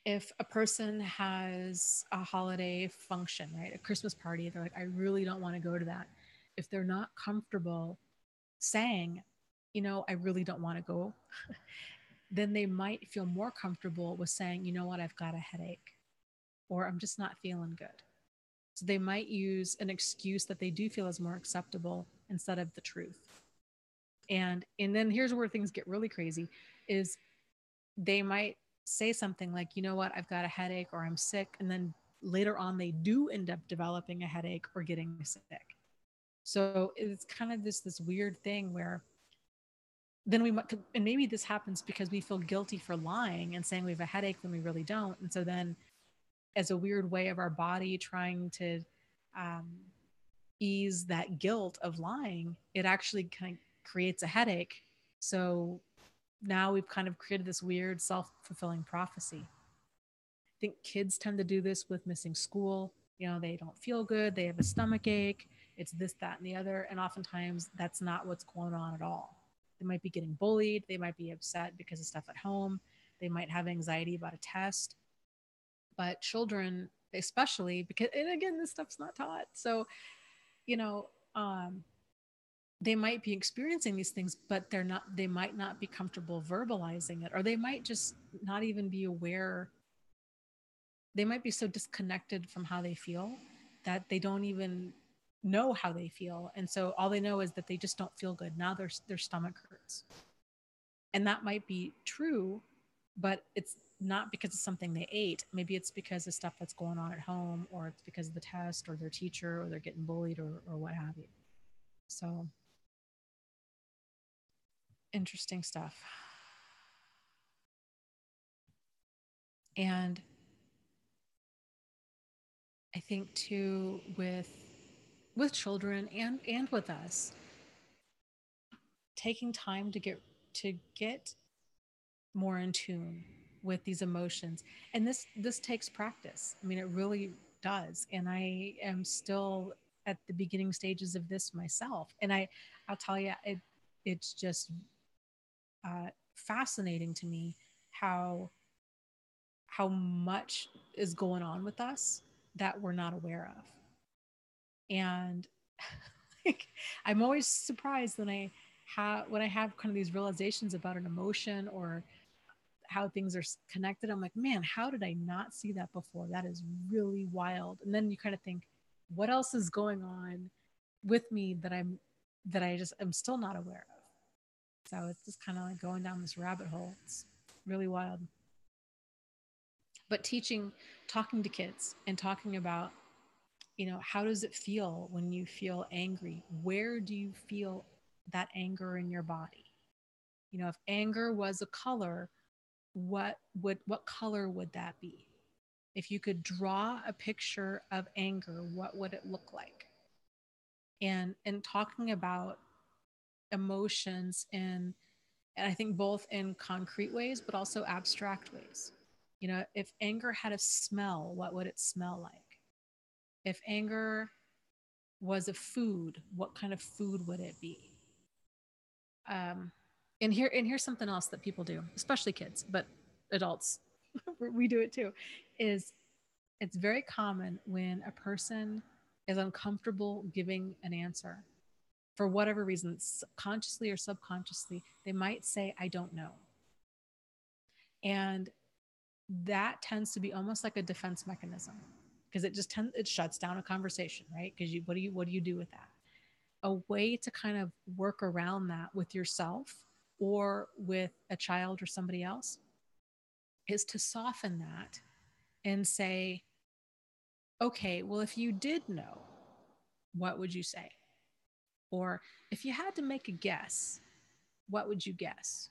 if a person has a holiday function, right, a Christmas party, they're like, I really don't want to go to that. If they're not comfortable saying, I really don't want to go, then they might feel more comfortable with saying, you know what, I've got a headache, or I'm just not feeling good. So they might use an excuse that they do feel is more acceptable instead of the truth. And then here's where things get really crazy is they might say something like, you know what, I've got a headache, or I'm sick. And then later on, they do end up developing a headache or getting sick. So it's kind of this weird thing where then we might, and maybe this happens because we feel guilty for lying and saying we have a headache when we really don't. And so then, as a weird way of our body trying to um, ease that guilt of lying, it actually kind of creates a headache. So now we've kind of created this weird self-fulfilling prophecy. I think kids tend to do this with missing school. You know, they don't feel good, they have a stomach ache, it's this, that, and the other. And oftentimes that's not what's going on at all. They might be getting bullied, they might be upset because of stuff at home, they might have anxiety about a test. But children, especially, because, and again, this stuff's not taught. So, you know, they might be experiencing these things, but they might not be comfortable verbalizing it, or they might just not even be aware. They might be so disconnected from how they feel that they don't even know how they feel. And so all they know is that they just don't feel good. Now their stomach hurts. And that might be true, but it's not because of something they ate. Maybe it's because of stuff that's going on at home, or it's because of the test or their teacher, or they're getting bullied, or what have you. So interesting stuff. And I think too, with children and with us, taking time to get more in tune with these emotions. And this takes practice. I mean, it really does. And I am still at the beginning stages of this myself. And I'll tell you, it's just fascinating to me how how much is going on with us that we're not aware of. And like, I'm always surprised when I have kind of these realizations about an emotion or how things are connected. I'm like, man, how did I not see that before? That is really wild. And then you kind of think, what else is going on with me I'm still not aware of. So it's just kind of like going down this rabbit hole. It's really wild. But talking to kids and talking about, how does it feel when you feel angry? Where do you feel that anger in your body? If anger was a color, what color would that be? If you could draw a picture of anger, what would it look like? And talking about emotions and I think both in concrete ways, but also abstract ways. If anger had a smell, what would it smell like? If anger was a food, what kind of food would it be? Um, and here's something else that people do, especially kids, but adults, we do it too. Is It's very common when a person is uncomfortable giving an answer for whatever reason, consciously or subconsciously, they might say, "I don't know," and that tends to be almost like a defense mechanism because it shuts down a conversation, right? Because what do you do with that? A way to kind of work around that with yourself or with a child or somebody else is to soften that and say, okay, well, if you did know, what would you say? Or if you had to make a guess, what would you guess?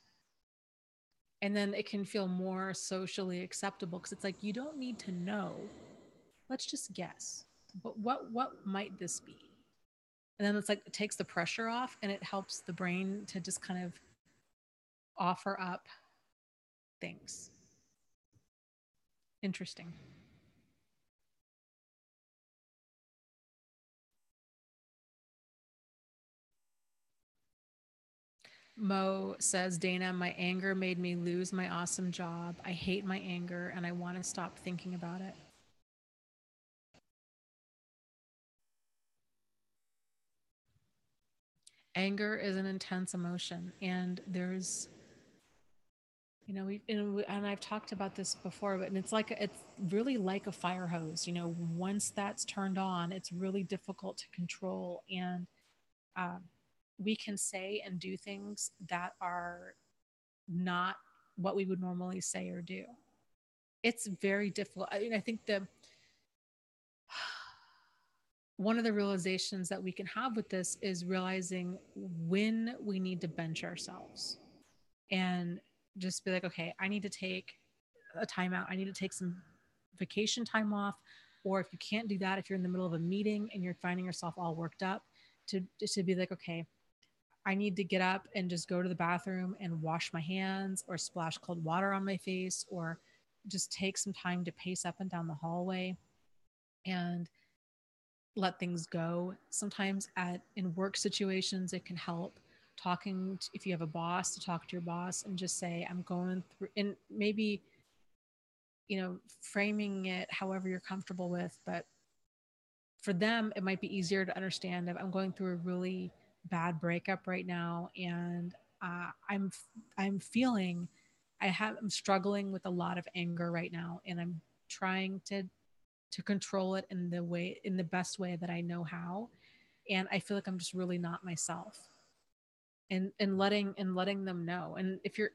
And then it can feel more socially acceptable because it's like, you don't need to know. Let's just guess. But what might this be? And then it's like it takes the pressure off and it helps the brain to just kind of offer up things. Interesting. Mo says, Dana, my anger made me lose my awesome job. I hate my anger and I want to stop thinking about it. Anger is an intense emotion, and there's, and I've talked about this before, but it's really like a fire hose. Once that's turned on, it's really difficult to control, and um, we can say and do things that are not what we would normally say or do. It's very difficult. I mean, I think the one of the realizations that we can have with this is realizing when we need to bench ourselves. and just be like, okay, I need to take a timeout. I need to take some vacation time off. Or if you can't do that, if you're in the middle of a meeting and you're finding yourself all worked up, to be like, okay, I need to get up and just go to the bathroom and wash my hands or splash cold water on my face or just take some time to pace up and down the hallway and let things go. Sometimes in work situations, it can help talking to, if you have a boss, to talk to your boss and just say, I'm going through, and maybe, framing it however you're comfortable with. But for them, it might be easier to understand if I'm going through a really bad breakup right now, and I'm feeling, I'm struggling with a lot of anger right now, and I'm trying to control it in the best way that I know how, and I feel like I'm just really not myself. And letting them know. And if you're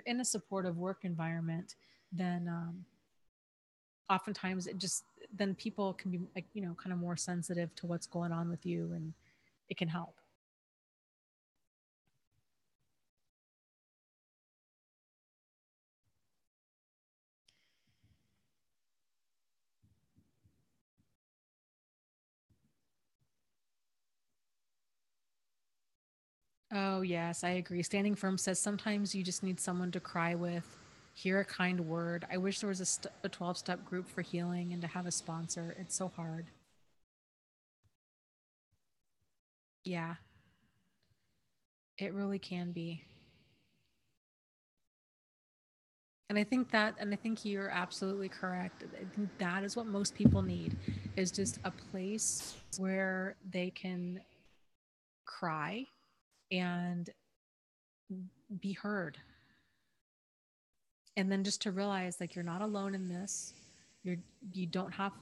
in a supportive work environment, then oftentimes it just then people can be like, kind of more sensitive to what's going on with you, and it can help. Oh yes, I agree. Standing Firm says sometimes you just need someone to cry with, hear a kind word. I wish there was a 12-step group for healing and to have a sponsor. It's so hard. Yeah, it really can be. And I think you're absolutely correct. I think that is what most people need, is just a place where they can cry and be heard. And then just to realize like you're not alone in this. You're you don't have,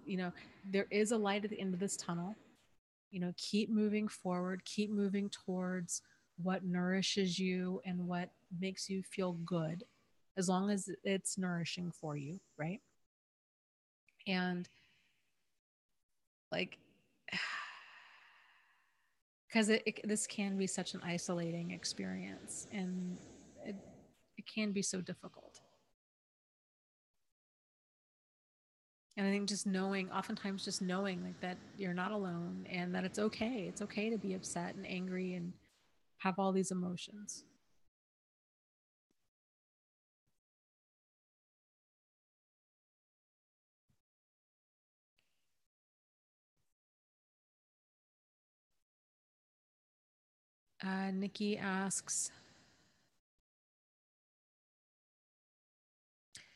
you know, there is a light at the end of this tunnel. Keep moving forward, keep moving towards what nourishes you and what makes you feel good, as long as it's nourishing for you, right? And like because this can be such an isolating experience, and it, it can be so difficult. And I think just knowing, oftentimes just knowing like that you're not alone and that it's okay to be upset and angry and have all these emotions. Nikki asks,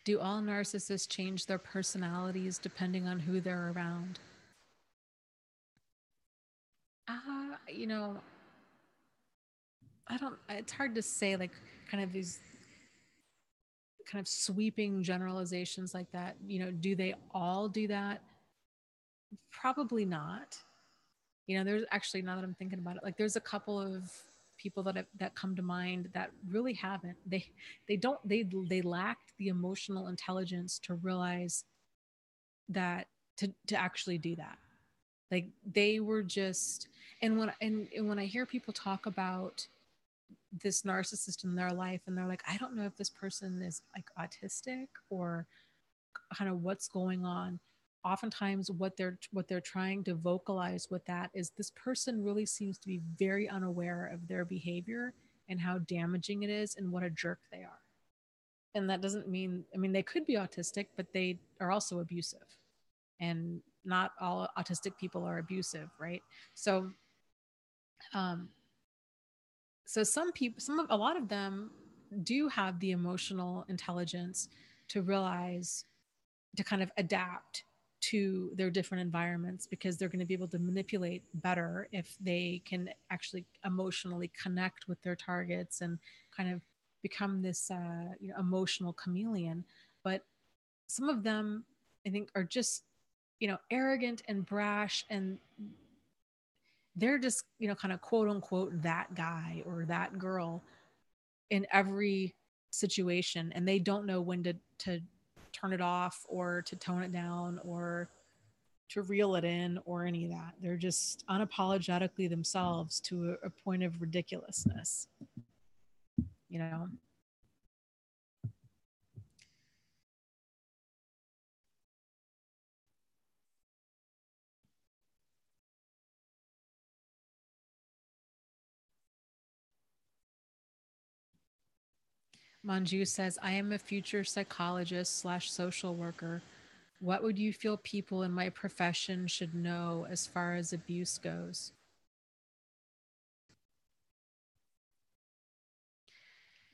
do all narcissists change their personalities depending on who they're around? You know, I don't, it's hard to say, like, kind of these kind of sweeping generalizations like that. Do they all do that? Probably not. There's actually, now that I'm thinking about it, like, there's a couple of people that come to mind that really haven't. They lacked the emotional intelligence to realize that, to actually do that. Like, they were just, and when I hear people talk about this narcissist in their life, and they're like, I don't know if this person is like autistic or kind of what's going on. Oftentimes what they're trying to vocalize with that is, this person really seems to be very unaware of their behavior and how damaging it is and what a jerk they are. And that doesn't mean, I mean, they could be autistic, but they are also abusive, and not all autistic people are abusive, right? So um so some people, a lot of them do have the emotional intelligence to realize, to kind of adapt to their different environments, because they're going to be able to manipulate better if they can actually emotionally connect with their targets and kind of become this emotional chameleon. But some of them, I think, are just arrogant and brash, and they're just kind of quote unquote that guy or that girl in every situation, and they don't know when to turn it off or to tone it down or to reel it in or any of that. They're just unapologetically themselves to a point of ridiculousness. you know. Manju says, I am a future psychologist slash social worker. What would you feel people in my profession should know as far as abuse goes?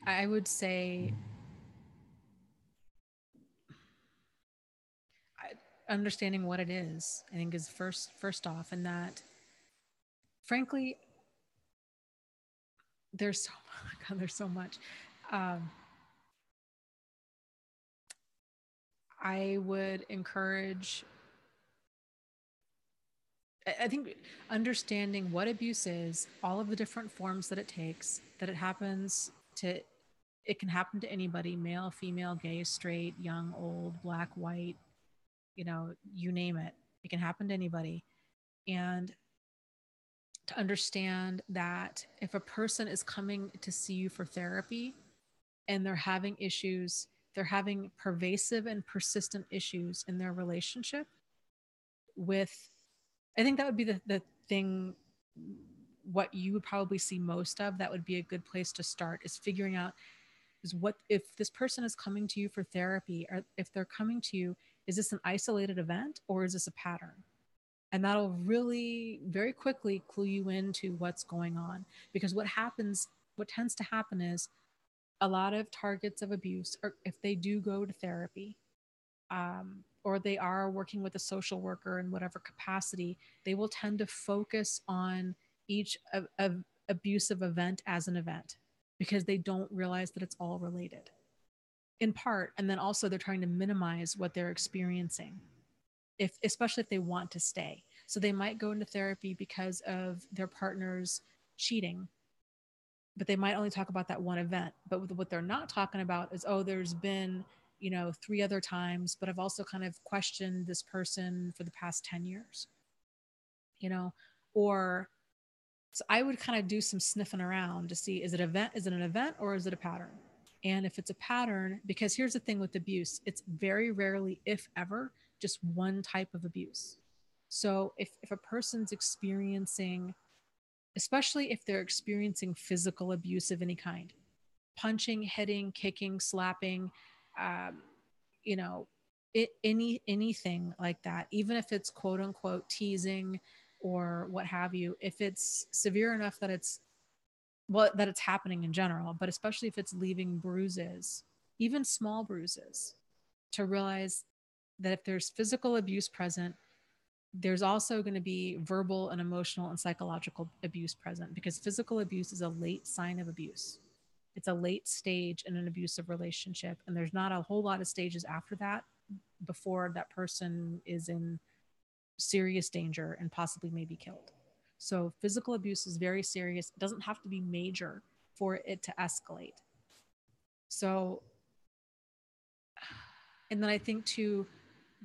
I would say understanding what it is, I think, is first off, and that frankly, there's so God, there's so much. Um, I would encourage, I think, understanding what abuse is, all of the different forms that it takes, that it happens to, it can happen to anybody, male, female, gay, straight, young, old, black, white, you name it. It can happen to anybody. And to understand that if a person is coming to see you for therapy and they're having issues, they're having pervasive and persistent issues in their relationship with, I think that would be the thing, what you would probably see most of. That would be a good place to start, is figuring out is what, if this person is coming to you for therapy, or if they're coming to you, is this an isolated event or is this a pattern? And that'll really very quickly clue you into what's going on. Because what tends to happen is a lot of targets of abuse, or if they do go to therapy, or they are working with a social worker in whatever capacity, they will tend to focus on each of abusive event as an event, because they don't realize that it's all related in part. And then also they're trying to minimize what they're experiencing, if especially if they want to stay. So they might go into therapy because of their partner's cheating, but they might only talk about that one event. But what they're not talking about is, oh, there's been, three other times, but I've also kind of questioned this person for the past 10 years, you know, or so I would kind of do some sniffing around to see, is it an event or is it a pattern? And if it's a pattern, because here's the thing with abuse, it's very rarely, if ever, just one type of abuse. So if a person's experiencing, especially if they're experiencing physical abuse of any kind, punching, hitting, kicking, slapping, um, you know, anything like that, even if it's quote unquote teasing or what have you, if it's severe enough that it's happening in general, but especially if it's leaving bruises, even small bruises, to realize that if there's physical abuse present, there's also going to be verbal and emotional and psychological abuse present, because physical abuse is a late sign of abuse. It's a late stage in an abusive relationship, and there's not a whole lot of stages after that before that person is in serious danger and possibly may be killed. So physical abuse is very serious. It doesn't have to be major for it to escalate. So, and then I think too,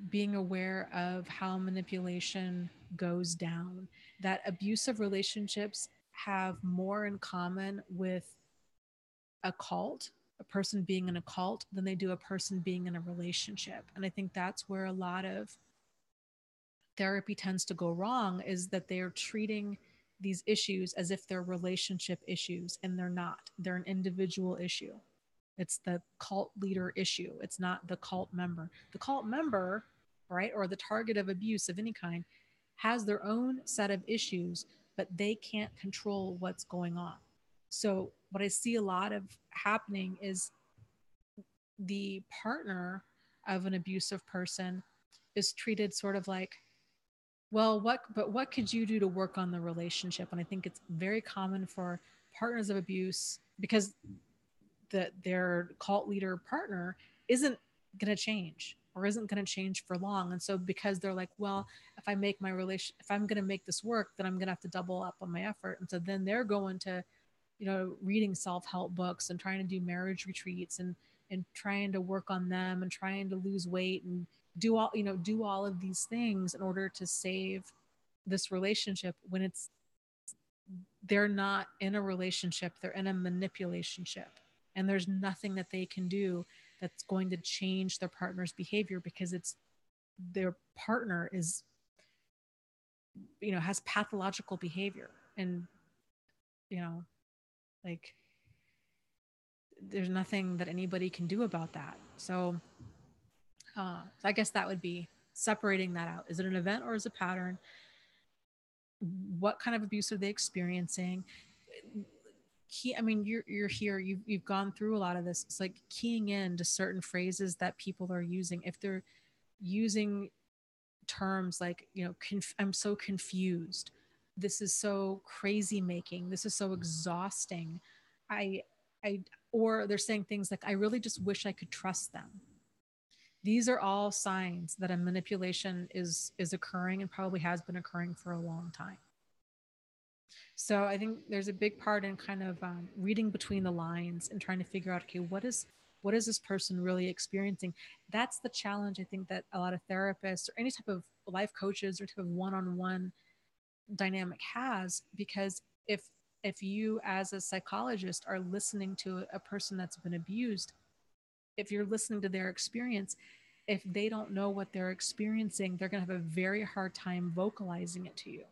being aware of how manipulation goes down, that abusive relationships have more in common with a cult, a person being in a cult, than they do a person being in a relationship. And I think that's where a lot of therapy tends to go wrong, is that they're treating these issues as if they're relationship issues, and they're not. They're an individual issue. It's the cult leader issue. It's not the cult member. The cult member, right, or the target of abuse of any kind, has their own set of issues, but they can't control what's going on. So, what I see a lot of happening is the partner of an abusive person is treated sort of like, well, what could you do to work on the relationship? And I think it's very common for partners of abuse, because their cult leader partner isn't going to change, or isn't going to change for long. And so because they're like, well, if I'm going to make this work, then I'm going to have to double up on my effort. And so then they're going to, reading self-help books and trying to do marriage retreats, and trying to work on them and trying to lose weight and do all of these things in order to save this relationship, when they're not in a relationship, they're in a manipulationship. and there's nothing that they can do that's going to change their partner's behavior, because it's their partner is, has pathological behavior. And, you know, like, there's nothing that anybody can do about that. So I guess that would be separating that out. Is it an event or is it a pattern? What kind of abuse are they experiencing? I mean, you're here. You've gone through a lot of this. It's like keying in to certain phrases that people are using. If they're using terms like, I'm so confused. This is so crazy making. This is so exhausting. I, I, or they're saying things like, I really just wish I could trust them. These are all signs that a manipulation is occurring, and probably has been occurring for a long time. So I think there's a big part in kind of reading between the lines and trying to figure out, okay, what is this person really experiencing? That's the challenge, I think, that a lot of therapists or any type of life coaches or type of one-on-one dynamic has. Because if you as a psychologist are listening to a person that's been abused, if you're listening to their experience, if they don't know what they're experiencing, they're going to have a very hard time vocalizing it to you.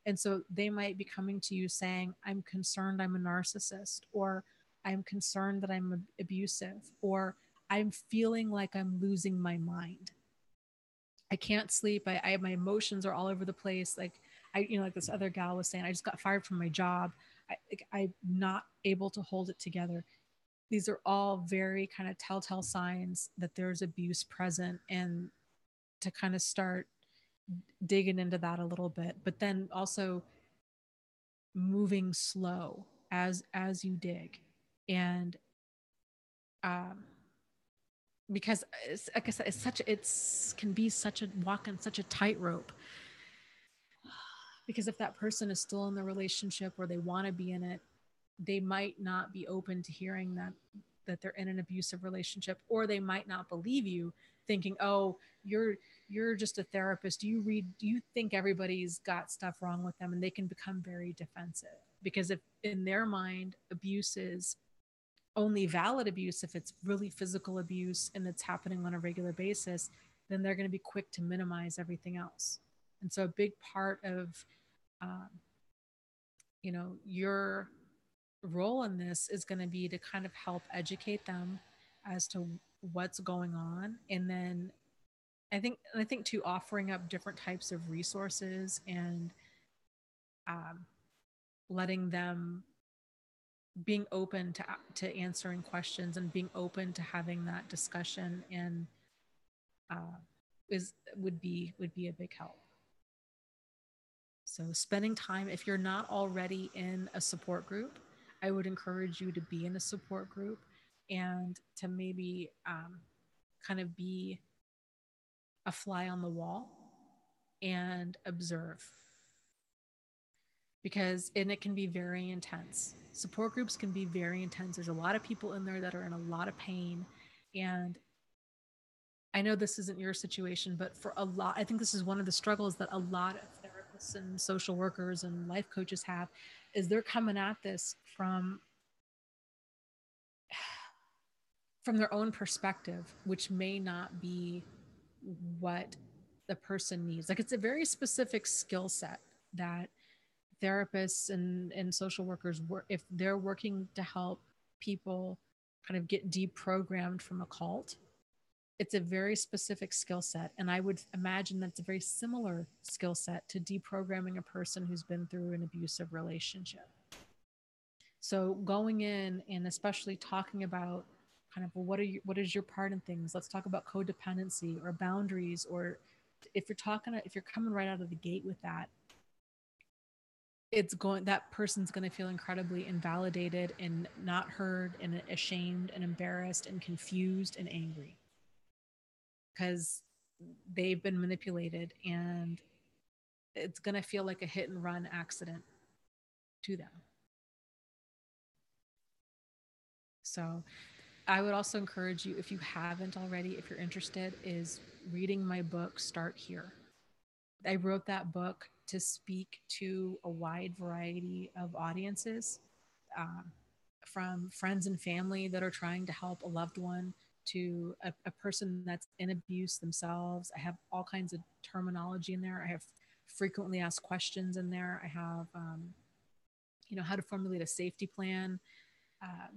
And so they might be coming to you saying, I'm concerned I'm a narcissist, or I'm concerned that I'm abusive, or I'm feeling like I'm losing my mind. I can't sleep. My emotions are all over the place. Like like this other gal was saying, I just got fired from my job. I'm not able to hold it together. These are all very kind of telltale signs that there's abuse present, and to kind of start digging into that a little bit, but then also moving slow as you dig. And because like I said, it's can be such a walk on such a tightrope, because if that person is still in the relationship or they want to be in it, they might not be open to hearing that they're in an abusive relationship, or they might not believe you, thinking, oh, you're just a therapist. Do you think everybody's got stuff wrong with them? And they can become very defensive, because if in their mind abuse is only valid abuse if it's really physical abuse and it's happening on a regular basis, then they're going to be quick to minimize everything else. And so a big part of um, your role in this is going to be to kind of help educate them as to what's going on. And then I think too, offering up different types of resources, and um, letting them, being open to answering questions and being open to having that discussion, and is would be a big help. So spending time, if you're not already in a support group, I would encourage you to be in a support group, and to maybe kind of be a fly on the wall and observe, because and it can be very intense. Support groups can be very intense. There's a lot of people in there that are in a lot of pain. And I know this isn't your situation, but for a lot, I think this is one of the struggles that a lot of therapists and social workers and life coaches have, is they're coming at this from their own perspective, which may not be what the person needs. Like, it's a very specific skill set that therapists and social workers work, if they're working to help people kind of get deprogrammed from a cult. It's a very specific skill set, and I would imagine that's a very similar skill set to deprogramming a person who's been through an abusive relationship. So going in and especially talking about kind of, well, what is your part in things? Let's talk about codependency or boundaries. Or if you're coming right out of the gate with that, that person's going to feel incredibly invalidated and not heard and ashamed and embarrassed and confused and angry, because they've been manipulated, and it's going to feel like a hit and run accident to them. So I would also encourage you, if you haven't already, if you're interested, is reading my book, Start Here. I wrote that book to speak to a wide variety of audiences, um, from friends and family that are trying to help a loved one to a person that's in abuse themselves. I have all kinds of terminology in there. I have frequently asked questions in there. I have, how to formulate a safety plan, uh,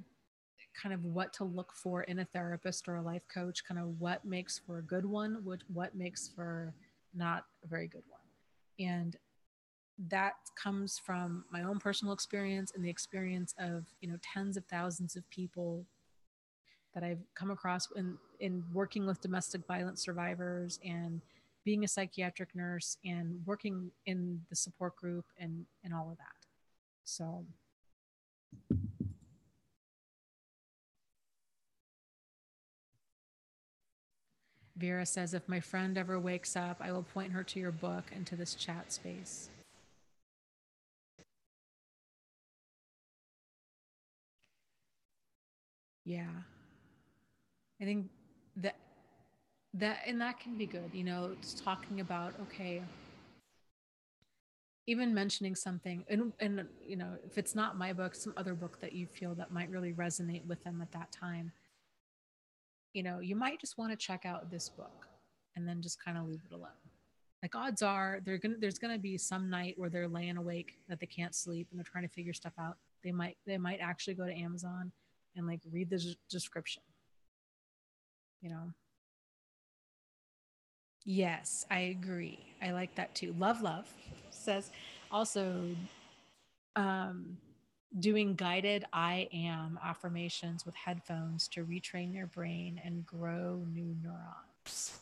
kind of what to look for in a therapist or a life coach, kind of what makes for a good one, what makes for not a very good one. And that comes from my own personal experience and the experience of, tens of thousands of people that I've come across in working with domestic violence survivors and being a psychiatric nurse and working in the support group and all of that. So Vera says, if my friend ever wakes up, I will point her to your book and to this chat space. Yeah. I think that and that can be good, just talking about, okay, even mentioning something and if it's not my book, some other book that you feel that might really resonate with them at that time, you might just want to check out this book and then just kind of leave it alone. Like odds are there's gonna be some night where they're laying awake that they can't sleep and they're trying to figure stuff out. They might actually go to Amazon and like read the description. You know. Yes, I agree. I like that too. Love says also um, doing guided I am affirmations with headphones to retrain your brain and grow new neurons.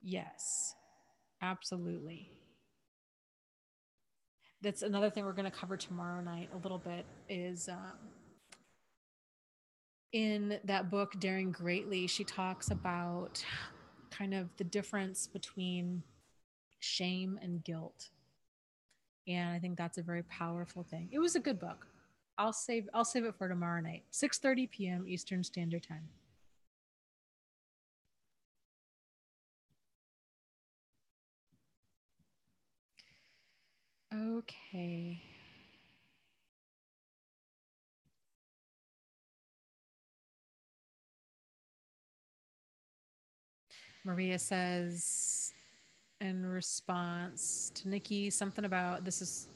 Yes, absolutely. That's another thing we're going to cover tomorrow night a little bit is in that book, Daring Greatly, she talks about kind of the difference between shame and guilt. And I think that's a very powerful thing. It was a good book. I'll save it for tomorrow night, 6:30 p.m. Eastern Standard Time. Okay. Maria says in response to Nikki something about this is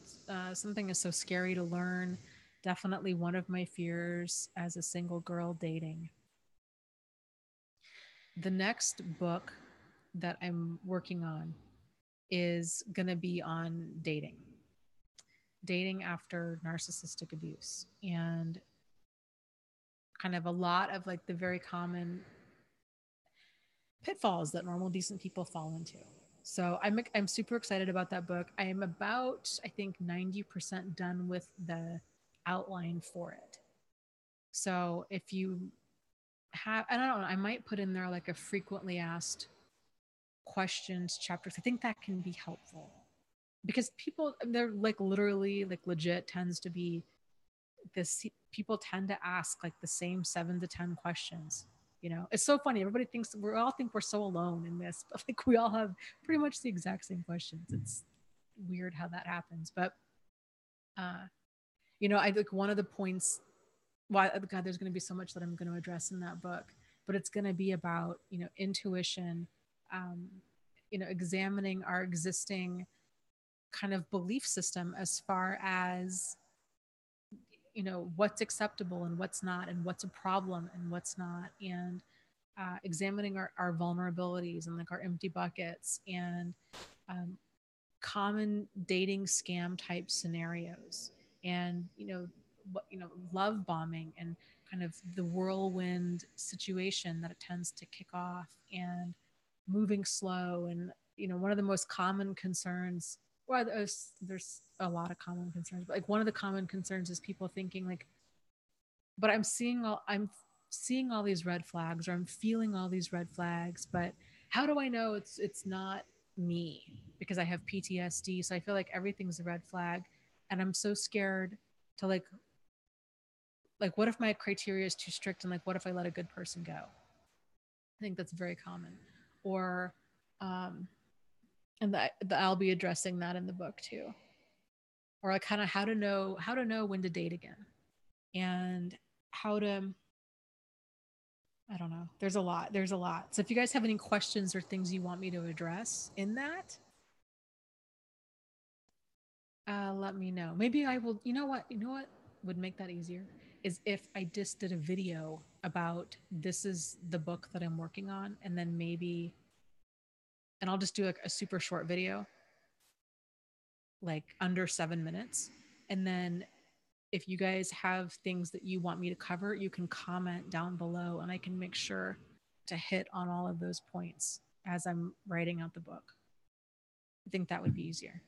something is so scary to learn. Definitely one of my fears as a single girl dating. The next book that I'm working on is going to be on dating after narcissistic abuse, and kind of a lot of like the very common pitfalls that normal decent people fall into. So I'm super excited about that book. I am about, I think, 90% done with the outline for it. So if you have, I don't know, I might put in there like a frequently asked questions chapters. I think that can be helpful because people, they're like literally like legit tends to be this, people tend to ask like the same 7 to 10 questions. It's so funny. Everybody thinks we all think we're so alone in this, but like we all have pretty much the exact same questions. It's weird how that happens. But uh I think one of the points, why, God, there's going to be so much that I'm going to address in that book, but it's going to be about intuition, um examining our existing kind of belief system as far as what's acceptable and what's not, and what's a problem and what's not, and examining our vulnerabilities and like our empty buckets, and um, common dating scam type scenarios, and what love bombing, and kind of the whirlwind situation that it tends to kick off, and moving slow. And one of the most common concerns, well, there's a lot of common concerns, but like one of the common concerns is people thinking like, but I'm seeing all these red flags, or I'm feeling all these red flags, but how do I know it's not me, because I have PTSD, so I feel like everything's a red flag, and I'm so scared to like what if my criteria is too strict, and like what if I let a good person go? I think that's very common. Or um and I'll be addressing that in the book too. Or like kind of how to know when to date again. and how to, I don't know. There's a lot. There's a lot. So if you guys have any questions or things you want me to address in that, let me know. Maybe I will. You know what? You know what would make that easier is if I just did a video about this is the book that I'm working on, and then maybe, and I'll just do like a super short video, like under 7 minutes, and then if you guys have things that you want me to cover, you can comment down below, and I can make sure to hit on all of those points as I'm writing out the book. I think that would be easier.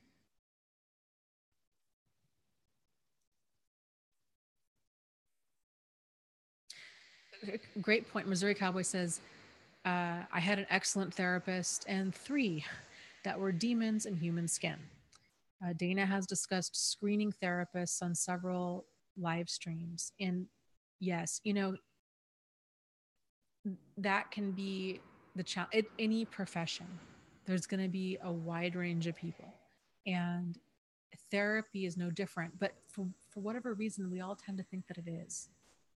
Great point. Missouri Cowboy says, I had an excellent therapist and 3 that were demons in human skin. Dana has discussed screening therapists on several live streams. And yes, you know, that can be the challenge. Any profession, there's going to be a wide range of people. And therapy is no different. But for whatever reason, we all tend to think that it is.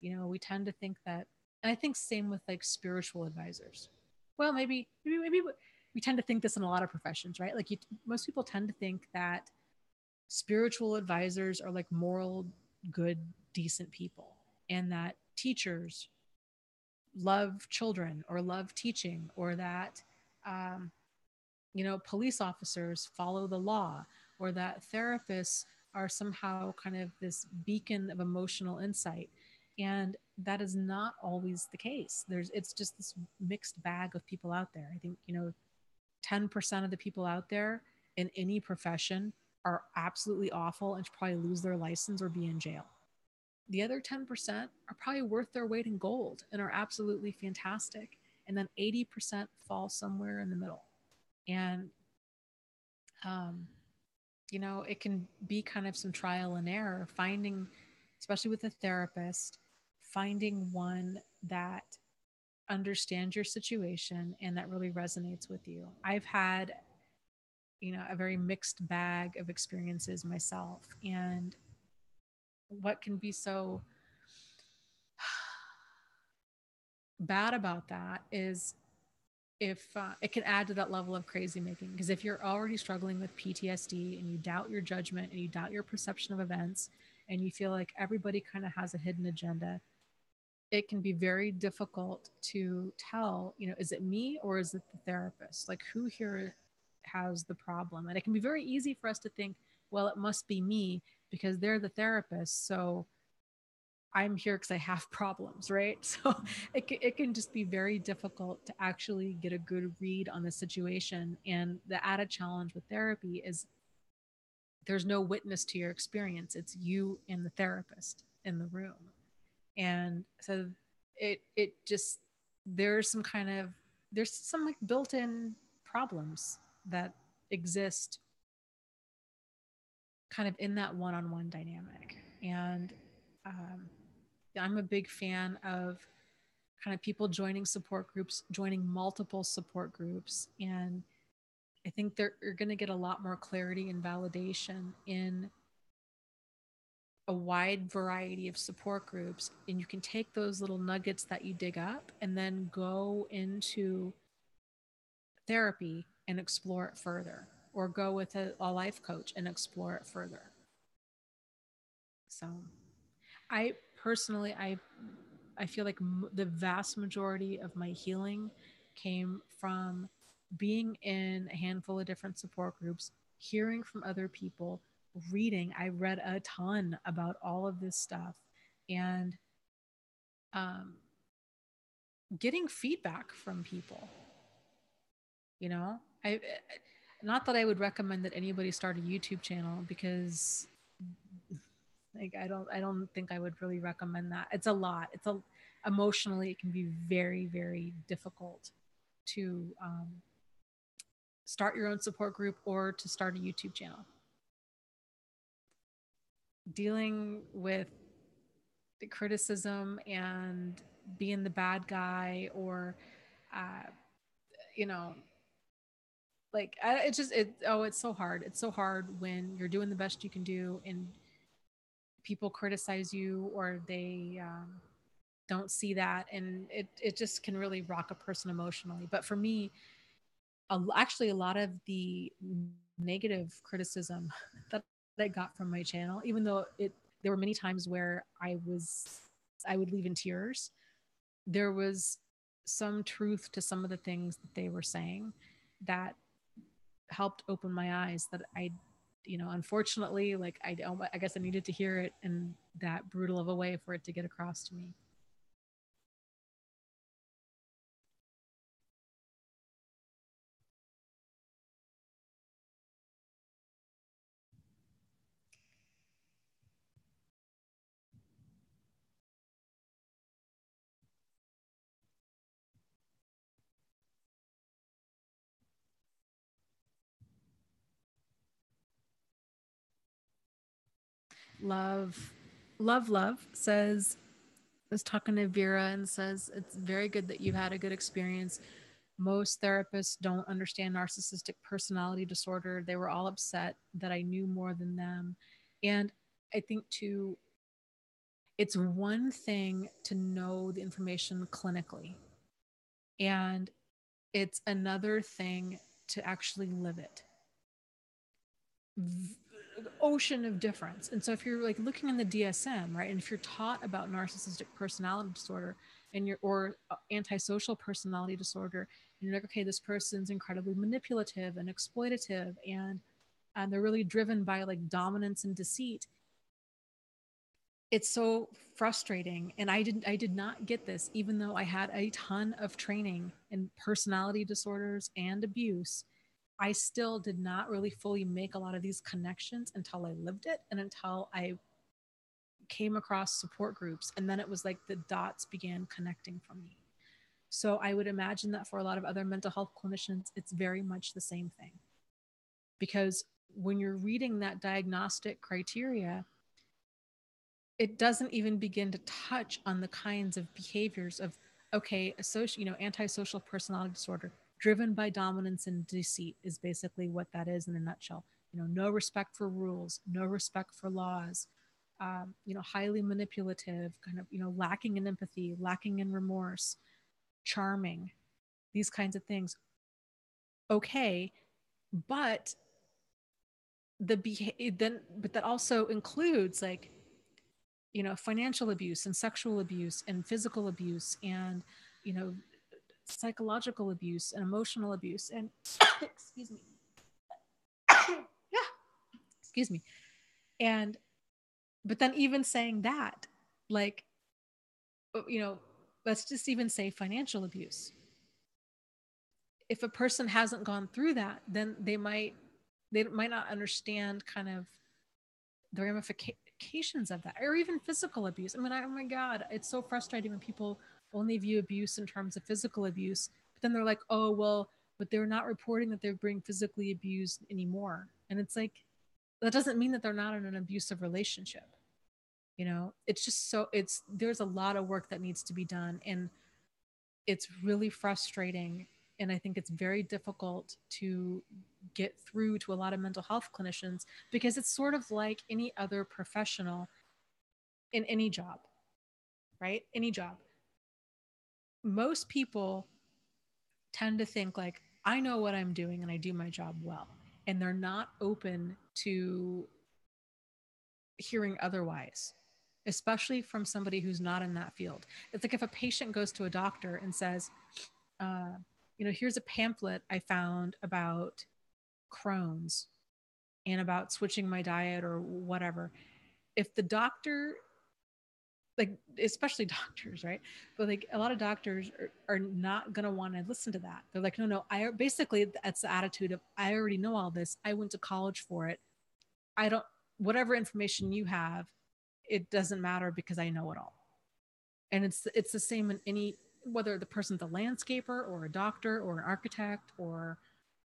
You know, we tend to think that, and I think same with like spiritual advisors. Well, maybe we tend to think this in a lot of professions, right? Like most people tend to think that spiritual advisors are like moral, good, decent people, and that teachers love children or love teaching, or that um, you know, police officers follow the law, or that therapists are somehow kind of this beacon of emotional insight. And that is not always the case. It's just this mixed bag of people out there. I think, you know, 10% of the people out there in any profession are absolutely awful and should probably lose their license or be in jail. The other 10% are probably worth their weight in gold and are absolutely fantastic. And then 80% fall somewhere in the middle. And, um, you know, it can be kind of some trial and error, finding, especially with a therapist, finding one that understands your situation and that really resonates with you. I've had, you know, a very mixed bag of experiences myself. And what can be so bad about that is if it can add to that level of crazy making. Because if you're already struggling with PTSD and you doubt your judgment and you doubt your perception of events and you feel like everybody kind of has a hidden agenda, it can be very difficult to tell, you know, is it me or is it the therapist? Like, who here has the problem? And it can be very easy for us to think, well, it must be me because they're the therapist. So I'm here because I have problems, right? So it can just be very difficult to actually get a good read on the situation. And the added challenge with therapy is there's no witness to your experience. It's you and the therapist in the room. And so it just, there's some kind of, there's some like built-in problems that exist kind of in that one-on-one dynamic. And um, I'm a big fan of kind of people joining support groups, joining multiple support groups. And I think they're going to get a lot more clarity and validation in a wide variety of support groups. And you can take those little nuggets that you dig up and then go into therapy and explore it further, or go with a life coach and explore it further. So I personally, I feel like the vast majority of my healing came from being in a handful of different support groups, hearing from other people, reading. I read a ton about all of this stuff, and um, getting feedback from people. You know, I not that I would recommend that anybody start a YouTube channel, because like I don't think I would really recommend that. It's a lot. Emotionally it can be very, very difficult to start your own support group or to start a YouTube channel. Dealing with the criticism and being the bad guy, or uh, you know, like it's just it's so hard. It's so hard when you're doing the best you can do, and people criticize you or they don't see that, and it just can really rock a person emotionally. But for me, actually a lot of the negative criticism that I got from my channel, even though there were many times where I would leave in tears, there was some truth to some of the things that they were saying that helped open my eyes, that I, unfortunately, like I guess I needed to hear it in that brutal of a way for it to get across to me. Love, love says, is talking to Vera and says, it's very good that you had a good experience. Most therapists don't understand narcissistic personality disorder. They were all upset that I knew more than them. And I think, too, it's one thing to know the information clinically, and it's another thing to actually live it. Ocean of difference. And so if you're like looking in the DSM, right, and if you're taught about narcissistic personality disorder and you're or antisocial personality disorder, and you're like, okay, this person's incredibly manipulative and exploitative, and they're really driven by like dominance and deceit. It's so frustrating. And I did not get this, even though I had a ton of training in personality disorders and abuse. I still did not really fully make a lot of these connections until I lived it and until I came across support groups. And then it was like the dots began connecting for me. So I would imagine that for a lot of other mental health clinicians, it's very much the same thing. Because when you're reading that diagnostic criteria, it doesn't even begin to touch on the kinds of behaviors of, okay, antisocial personality disorder driven by dominance and deceit is basically what that is in a nutshell. No respect for rules, no respect for laws, highly manipulative, kind of, lacking in empathy, lacking in remorse, charming, these kinds of things. Okay, but but that also includes like, financial abuse and sexual abuse and physical abuse and, you know, psychological abuse and emotional abuse and excuse me. Yeah, excuse me. And but then even saying that, like, you know, let's just even say financial abuse. If a person hasn't gone through that, then they might not understand kind of the ramifications of that, or even physical abuse. I mean, oh my God, it's so frustrating when people only view abuse in terms of physical abuse, but then they're like, oh, well, but they're not reporting that they're being physically abused anymore. And it's like, that doesn't mean that they're not in an abusive relationship. It's just there's a lot of work that needs to be done. And it's really frustrating. And I think it's very difficult to get through to a lot of mental health clinicians, because it's sort of like any other professional in any job, right? Any job. Most people tend to think like, I know what I'm doing and I do my job well. And they're not open to hearing otherwise, especially from somebody who's not in that field. It's like if a patient goes to a doctor and says, uh, here's a pamphlet I found about Crohn's and about switching my diet or whatever. If the doctor, like, especially doctors, right? But like a lot of doctors are not going to want to listen to that. They're like, no, basically that's the attitude of, I already know all this. I went to college for it. I don't, whatever information you have, it doesn't matter because I know it all. And it's the same in any, whether the person's a landscaper or a doctor or an architect or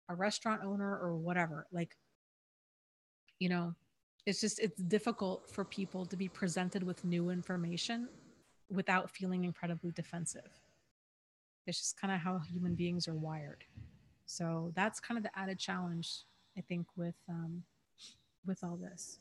a restaurant owner or whatever. Like, you know, it's difficult for people to be presented with new information without feeling incredibly defensive. It's just kind of how human beings are wired. So that's kind of the added challenge, I think, with all this.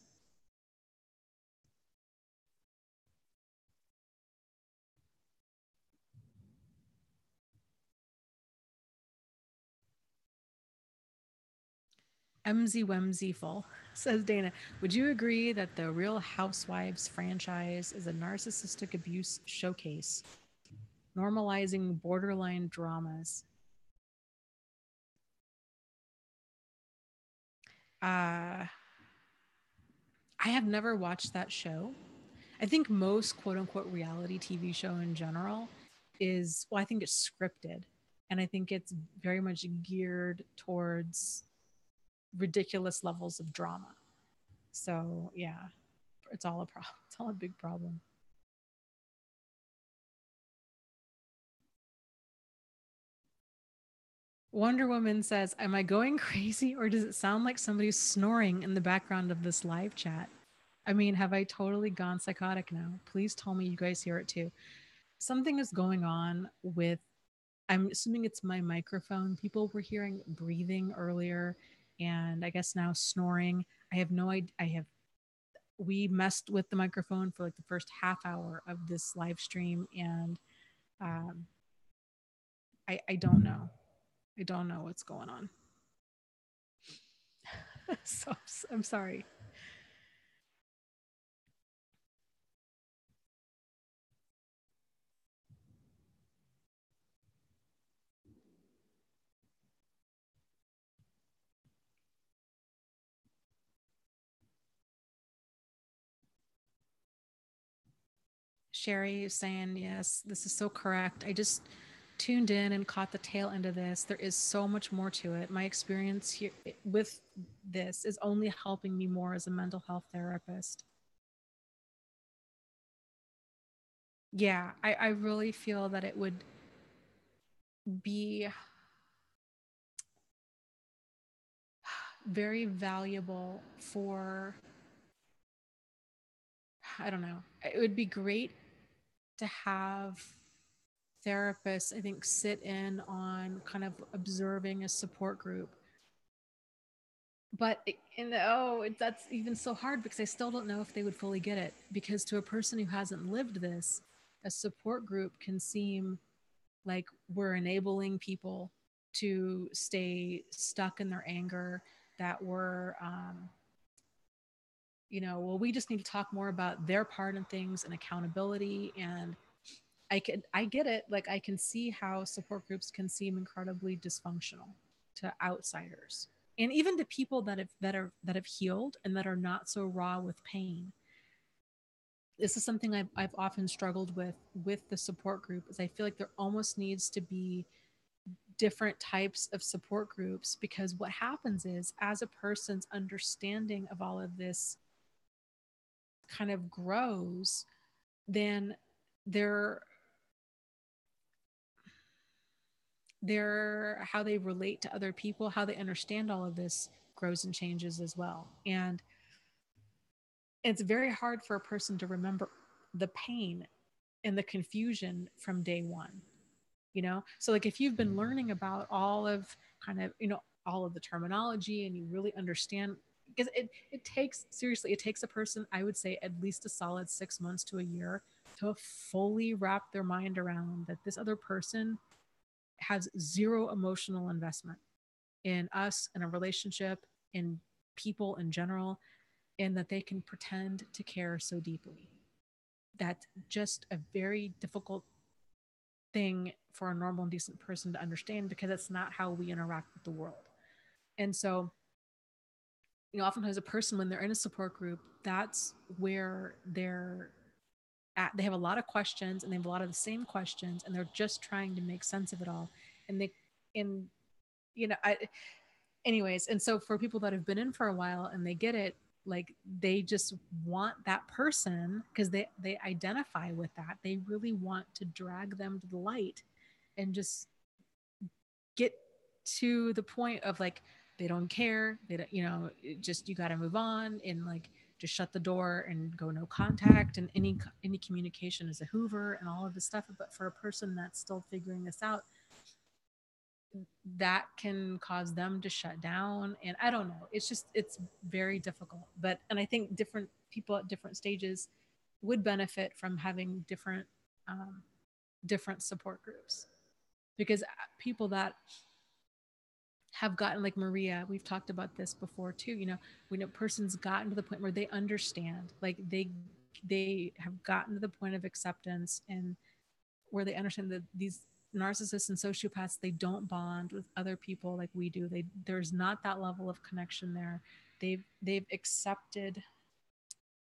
Emsy Wemsy full, says Dana. Would you agree that the Real Housewives franchise is a narcissistic abuse showcase, normalizing borderline dramas? Uh, I have never watched that show. I think most quote unquote reality TV show in general is, well, I think it's scripted. And I think it's very much geared towards ridiculous levels of drama. So yeah, it's all a problem. It's all a big problem. Wonder Woman says, am I going crazy or does it sound like somebody's snoring in the background of this live chat? I mean, have I totally gone psychotic now? Please tell me you guys hear it too. Something is going on with, I'm assuming it's my microphone. People were hearing breathing earlier and I guess now snoring. I have no idea. We messed with the microphone for like the first half hour of this live stream and um, I don't know. I don't know what's going on. So I'm sorry. Sherry is saying, yes, this is so correct. I just tuned in and caught the tail end of this. There is so much more to it. My experience here with this is only helping me more as a mental health therapist. Yeah, I really feel that it would be very valuable for, I don't know, it would be great to have therapists, I think, sit in on kind of observing a support group. But that's even so hard because I still don't know if they would fully get it. Because to a person who hasn't lived this, a support group can seem like we're enabling people to stay stuck in their anger, that we're, well, we just need to talk more about their part in things and accountability. And I get it. Like I can see how support groups can seem incredibly dysfunctional to outsiders and even to people that have healed and that are not so raw with pain. This is something I've often struggled with the support group is I feel like there almost needs to be different types of support groups because what happens is as a person's understanding of all of this kind of grows, then their how they relate to other people, how they understand all of this grows and changes as well. And it's very hard for a person to remember the pain and the confusion from day one, so like if you've been learning about all of kind of all of the terminology and you really understand, because it takes, seriously, it takes a person, I would say, at least a solid 6 months to a year to fully wrap their mind around that this other person has zero emotional investment in us, in a relationship, in people in general, and that they can pretend to care so deeply. That's just a very difficult thing for a normal and decent person to understand because it's not how we interact with the world. And so, oftentimes a person, when they're in a support group, that's where they're at. They have a lot of questions and they have a lot of the same questions and they're just trying to make sense of it all. And and I, anyways, and so for people that have been in for a while and they get it, like they just want that person because they identify with that. They really want to drag them to the light and just get to the point of like they don't care, they don't, just you got to move on and like just shut the door and go no contact, and any communication is a hoover and all of this stuff. But for a person that's still figuring this out, that can cause them to shut down, and I don't know, it's very difficult. But and I think different people at different stages would benefit from having um, different support groups, because people that have gotten, like Maria, we've talked about this before too, when a person's gotten to the point where they understand, like they have gotten to the point of acceptance, and where they understand that these narcissists and sociopaths, they don't bond with other people like we do. There's not that level of connection there. They've accepted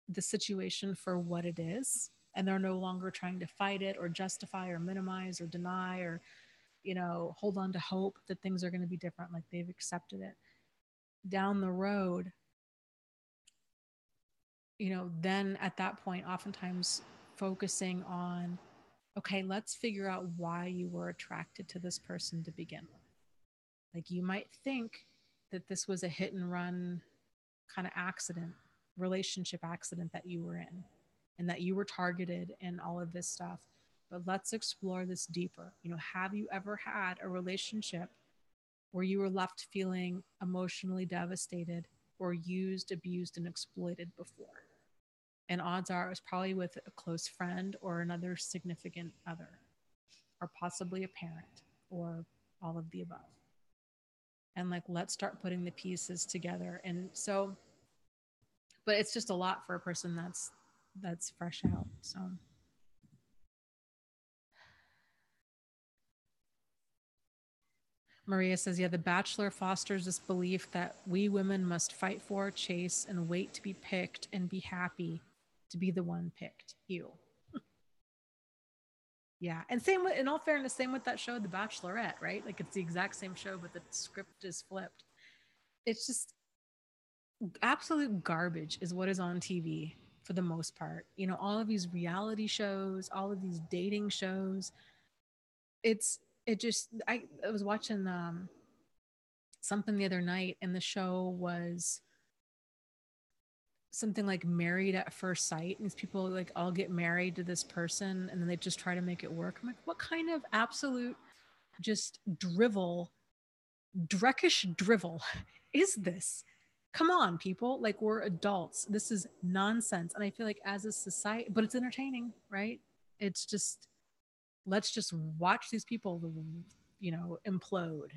the situation for what it is, and they're no longer trying to fight it or justify or minimize or deny or hold on to hope that things are going to be different. Like, they've accepted it. Down the road, then at that point, oftentimes focusing on, okay, let's figure out why you were attracted to this person to begin with. Like, you might think that this was a hit and run kind of accident, relationship accident that you were in, and that you were targeted and all of this stuff. But let's explore this deeper. Have you ever had a relationship where you were left feeling emotionally devastated or used, abused, and exploited before? And odds are it was probably with a close friend or another significant other, or possibly a parent, or all of the above. And like, let's start putting the pieces together. And so, but it's just a lot for a person that's fresh out. So Maria says, yeah, The Bachelor fosters this belief that we women must fight for, chase, and wait to be picked and be happy to be the one picked. You. Yeah. And same with, in all fairness, same with that show, The Bachelorette, right? Like, it's the exact same show, but the script is flipped. It's just absolute garbage is what is on TV for the most part. All of these reality shows, all of these dating shows. I was watching something the other night, and the show was something like Married at First Sight. And these people like all get married to this person, and then they just try to make it work. I'm like, what kind of absolute just dreckish drivel is this? Come on, people. Like, we're adults. This is nonsense. And I feel like as a society, but it's entertaining, right? It's just, let's just watch these people, implode,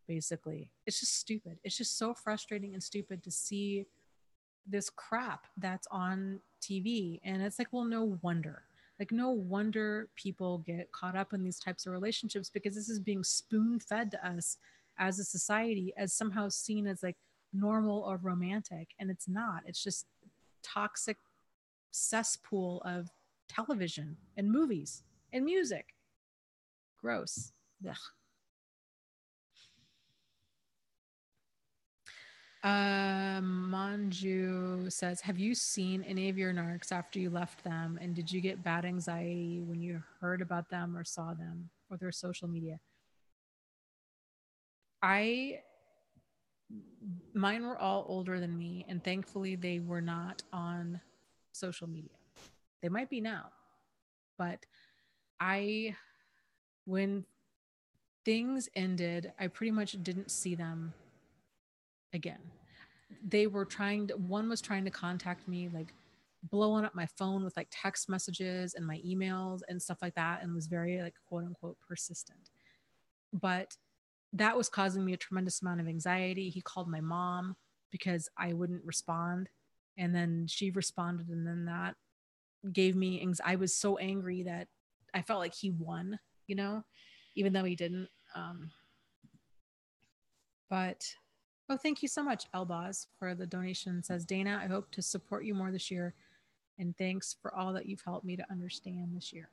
basically. It's just stupid. It's just so frustrating and stupid to see this crap that's on TV. And it's like, well, no wonder. Like, no wonder people get caught up in these types of relationships, because this is being spoon fed to us as a society as somehow seen as like normal or romantic. And it's not. It's just toxic cesspool of television and movies and music. Gross. Ugh. Manju says, have you seen any of your narcs after you left them? And did you get bad anxiety when you heard about them or saw them or their social media? I, mine were all older than me, and thankfully they were not on social media. They might be now, but I, when things ended, I pretty much didn't see them again. They were trying to, one was trying to contact me, like blowing up my phone with like text messages and my emails and stuff like that, and was very like quote unquote persistent. But that was causing me a tremendous amount of anxiety. He called my mom because I wouldn't respond, and then she responded, and then that gave me I was so angry that I felt like he won, even though he didn't. But oh, thank you so much, Elbaz, for the donation. It says, Dana, I hope to support you more this year, and thanks for all that you've helped me to understand this year.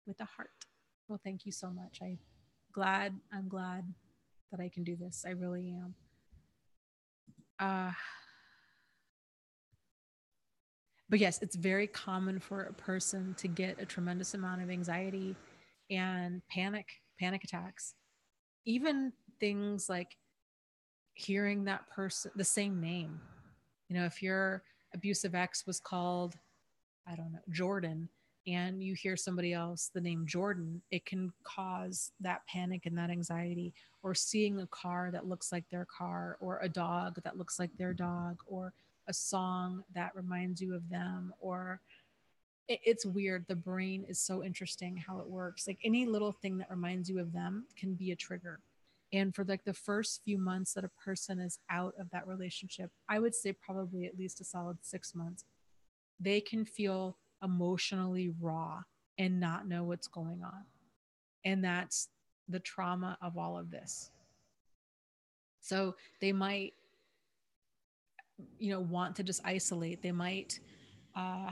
With a heart. Well, thank you so much. I'm glad that I can do this. I really am. But yes, it's very common for a person to get a tremendous amount of anxiety and panic attacks. Even things like hearing that person, the same name. If your abusive ex was called, I don't know, Jordan, and you hear somebody else the name Jordan, it can cause that panic and that anxiety. Or seeing a car that looks like their car, or a dog that looks like their dog, or a song that reminds you of them, or it's weird. The brain is so interesting how it works. Like, any little thing that reminds you of them can be a trigger. And for like the first few months that a person is out of that relationship, I would say probably at least a solid 6 months, they can feel emotionally raw and not know what's going on. And that's the trauma of all of this. So they might, want to just isolate. They might uh,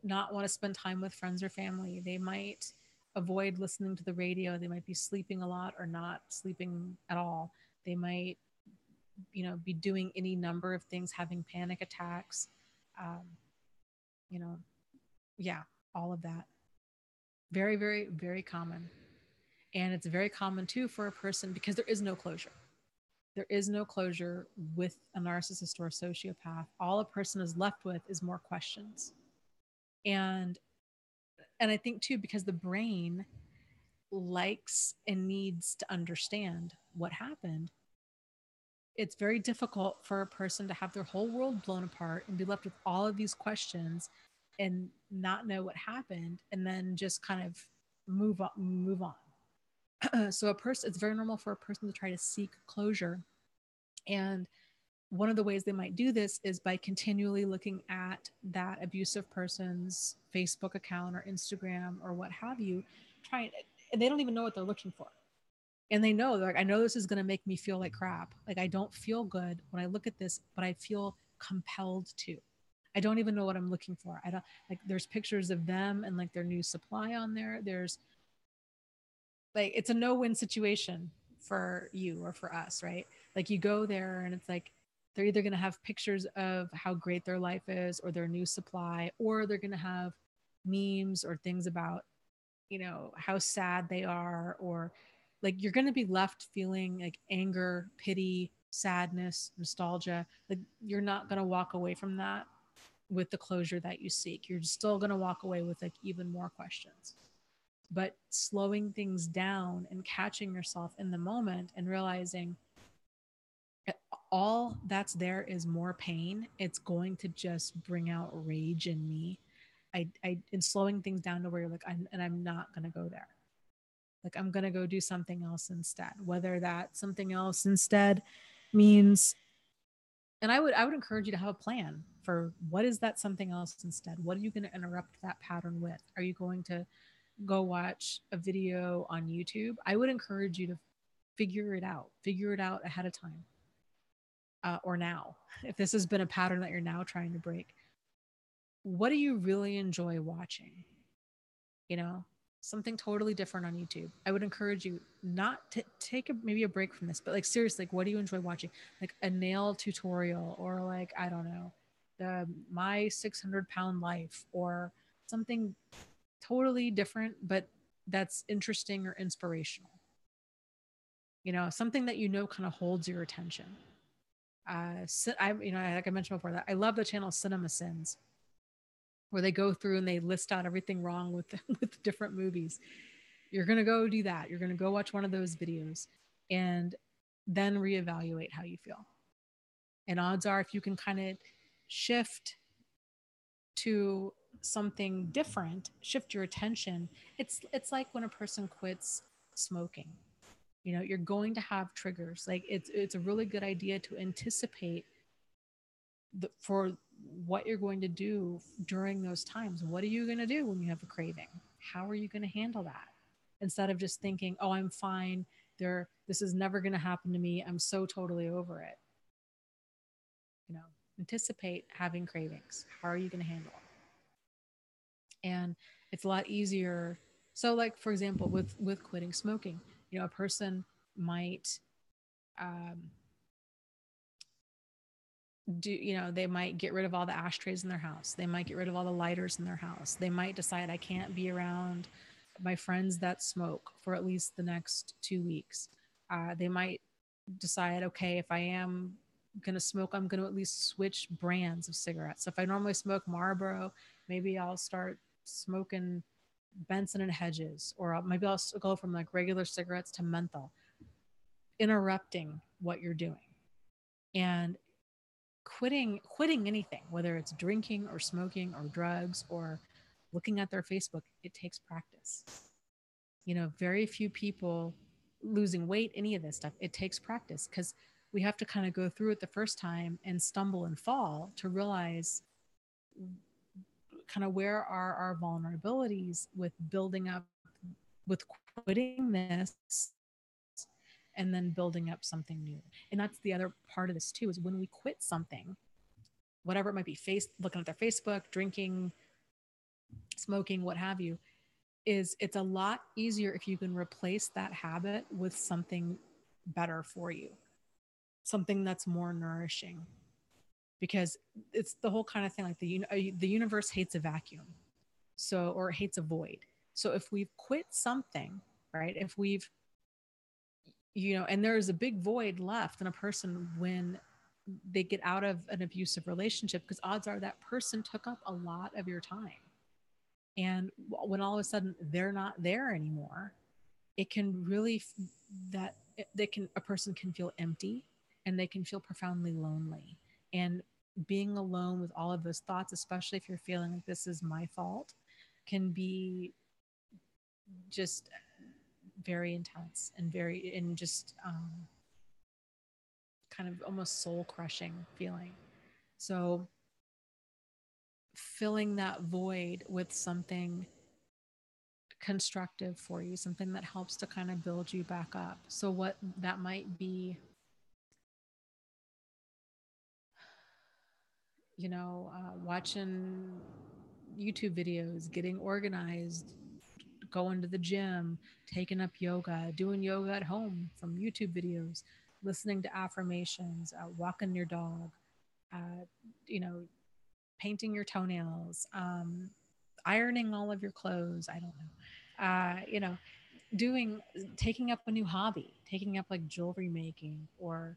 not want to spend time with friends or family. They might avoid listening to the radio. They might be sleeping a lot or not sleeping at all. They might, be doing any number of things, having panic attacks, um, you know, yeah, all of that. Very, very, very common. And it's very common too for a person because there is no closure. There is no closure with a narcissist or a sociopath. All a person is left with is more questions. And I think too, because the brain likes and needs to understand what happened, it's very difficult for a person to have their whole world blown apart and be left with all of these questions and not know what happened and then just kind of move on. So a person, it's very normal for a person to try to seek closure. And one of the ways they might do this is by continually looking at that abusive person's Facebook account or Instagram or what have you, trying, and they don't even know what they're looking for. And they know, like, I know this is going to make me feel like crap. Like, I don't feel good when I look at this, but I feel compelled to. I don't even know what I'm looking for. I don't, like, there's pictures of them and like their new supply on there. There's like, it's a no-win situation for you or for us, right? Like, you go there and it's like they're either going to have pictures of how great their life is or their new supply, or they're going to have memes or things about, how sad they are, or like you're going to be left feeling like anger, pity, sadness, nostalgia. Like, you're not going to walk away from that with the closure that you seek. You're still going to walk away with like even more questions. But slowing things down and catching yourself in the moment and realizing all that's there is more pain, it's going to just bring out rage in me. And slowing things down to where you're like, I'm not going to go there. Like, I'm going to go do something else instead, whether that something else instead means, and I would encourage you to have a plan for what is that something else instead. What are you going to interrupt that pattern with? Are you going to go watch a video on YouTube? I would encourage you to figure it out ahead of time, or now. If this has been a pattern that you're now trying to break, what do you really enjoy watching? You know, something totally different on YouTube. I would encourage you not to take maybe a break from this, but like, seriously, like, what do you enjoy watching? Like a nail tutorial, or like, I don't know, the My 600-Pound Life, or something totally different, but that's interesting or inspirational. Something that kind of holds your attention. Like I mentioned before, that I love the channel Cinema Sins, where they go through and they list out everything wrong with with different movies. You're gonna go do that. You're gonna go watch one of those videos, and then reevaluate how you feel. And odds are, if you can kind of shift to something different, shift your attention. It's like when a person quits smoking. You're going to have triggers. Like, it's a really good idea to anticipate for what you're going to do during those times. What are you going to do when you have a craving? How are you going to handle that? Instead of just thinking, oh, I'm fine. This is never going to happen to me. I'm so totally over it. Anticipate having cravings. How are you going to handle it? And it's a lot easier. So, like, for example, with quitting smoking, a person might um, they might get rid of all the ashtrays in their house. They might get rid of all the lighters in their house. They might decide, I can't be around my friends that smoke for at least the next 2 weeks. They might decide, okay, if I am going to smoke, I'm going to at least switch brands of cigarettes. So if I normally smoke Marlboro, maybe I'll start smoking Benson and Hedges, or maybe I'll go from like regular cigarettes to menthol, interrupting what you're doing. And quitting anything, whether it's drinking or smoking or drugs or looking at their Facebook, it takes practice. Very few people losing weight, any of this stuff, it takes practice because we have to kind of go through it the first time and stumble and fall to realize kind of where are our vulnerabilities with building up, with quitting this and then building up something new. And that's the other part of this too, is when we quit something, whatever it might be, looking at their Facebook, drinking, smoking, what have you, is it's a lot easier if you can replace that habit with something better for you, something that's more nourishing. Because it's the whole kind of thing, like the universe hates a vacuum, so, or hates a void. So if we've quit something, right, if we've, and there's a big void left in a person when they get out of an abusive relationship, because odds are that person took up a lot of your time. And when all of a sudden they're not there anymore, it can really, that they can, a person can feel empty and they can feel profoundly lonely. And being alone with all of those thoughts, especially if you're feeling like this is my fault, can be just very intense and very, and just kind of almost soul crushing feeling. So filling that void with something constructive for you, something that helps to kind of build you back up. So what that might be, watching YouTube videos, getting organized, going to the gym, taking up yoga, doing yoga at home from YouTube videos, listening to affirmations, walking your dog, uh, you know, painting your toenails, ironing all of your clothes. I don't know. Doing, taking up a new hobby, taking up like jewelry making or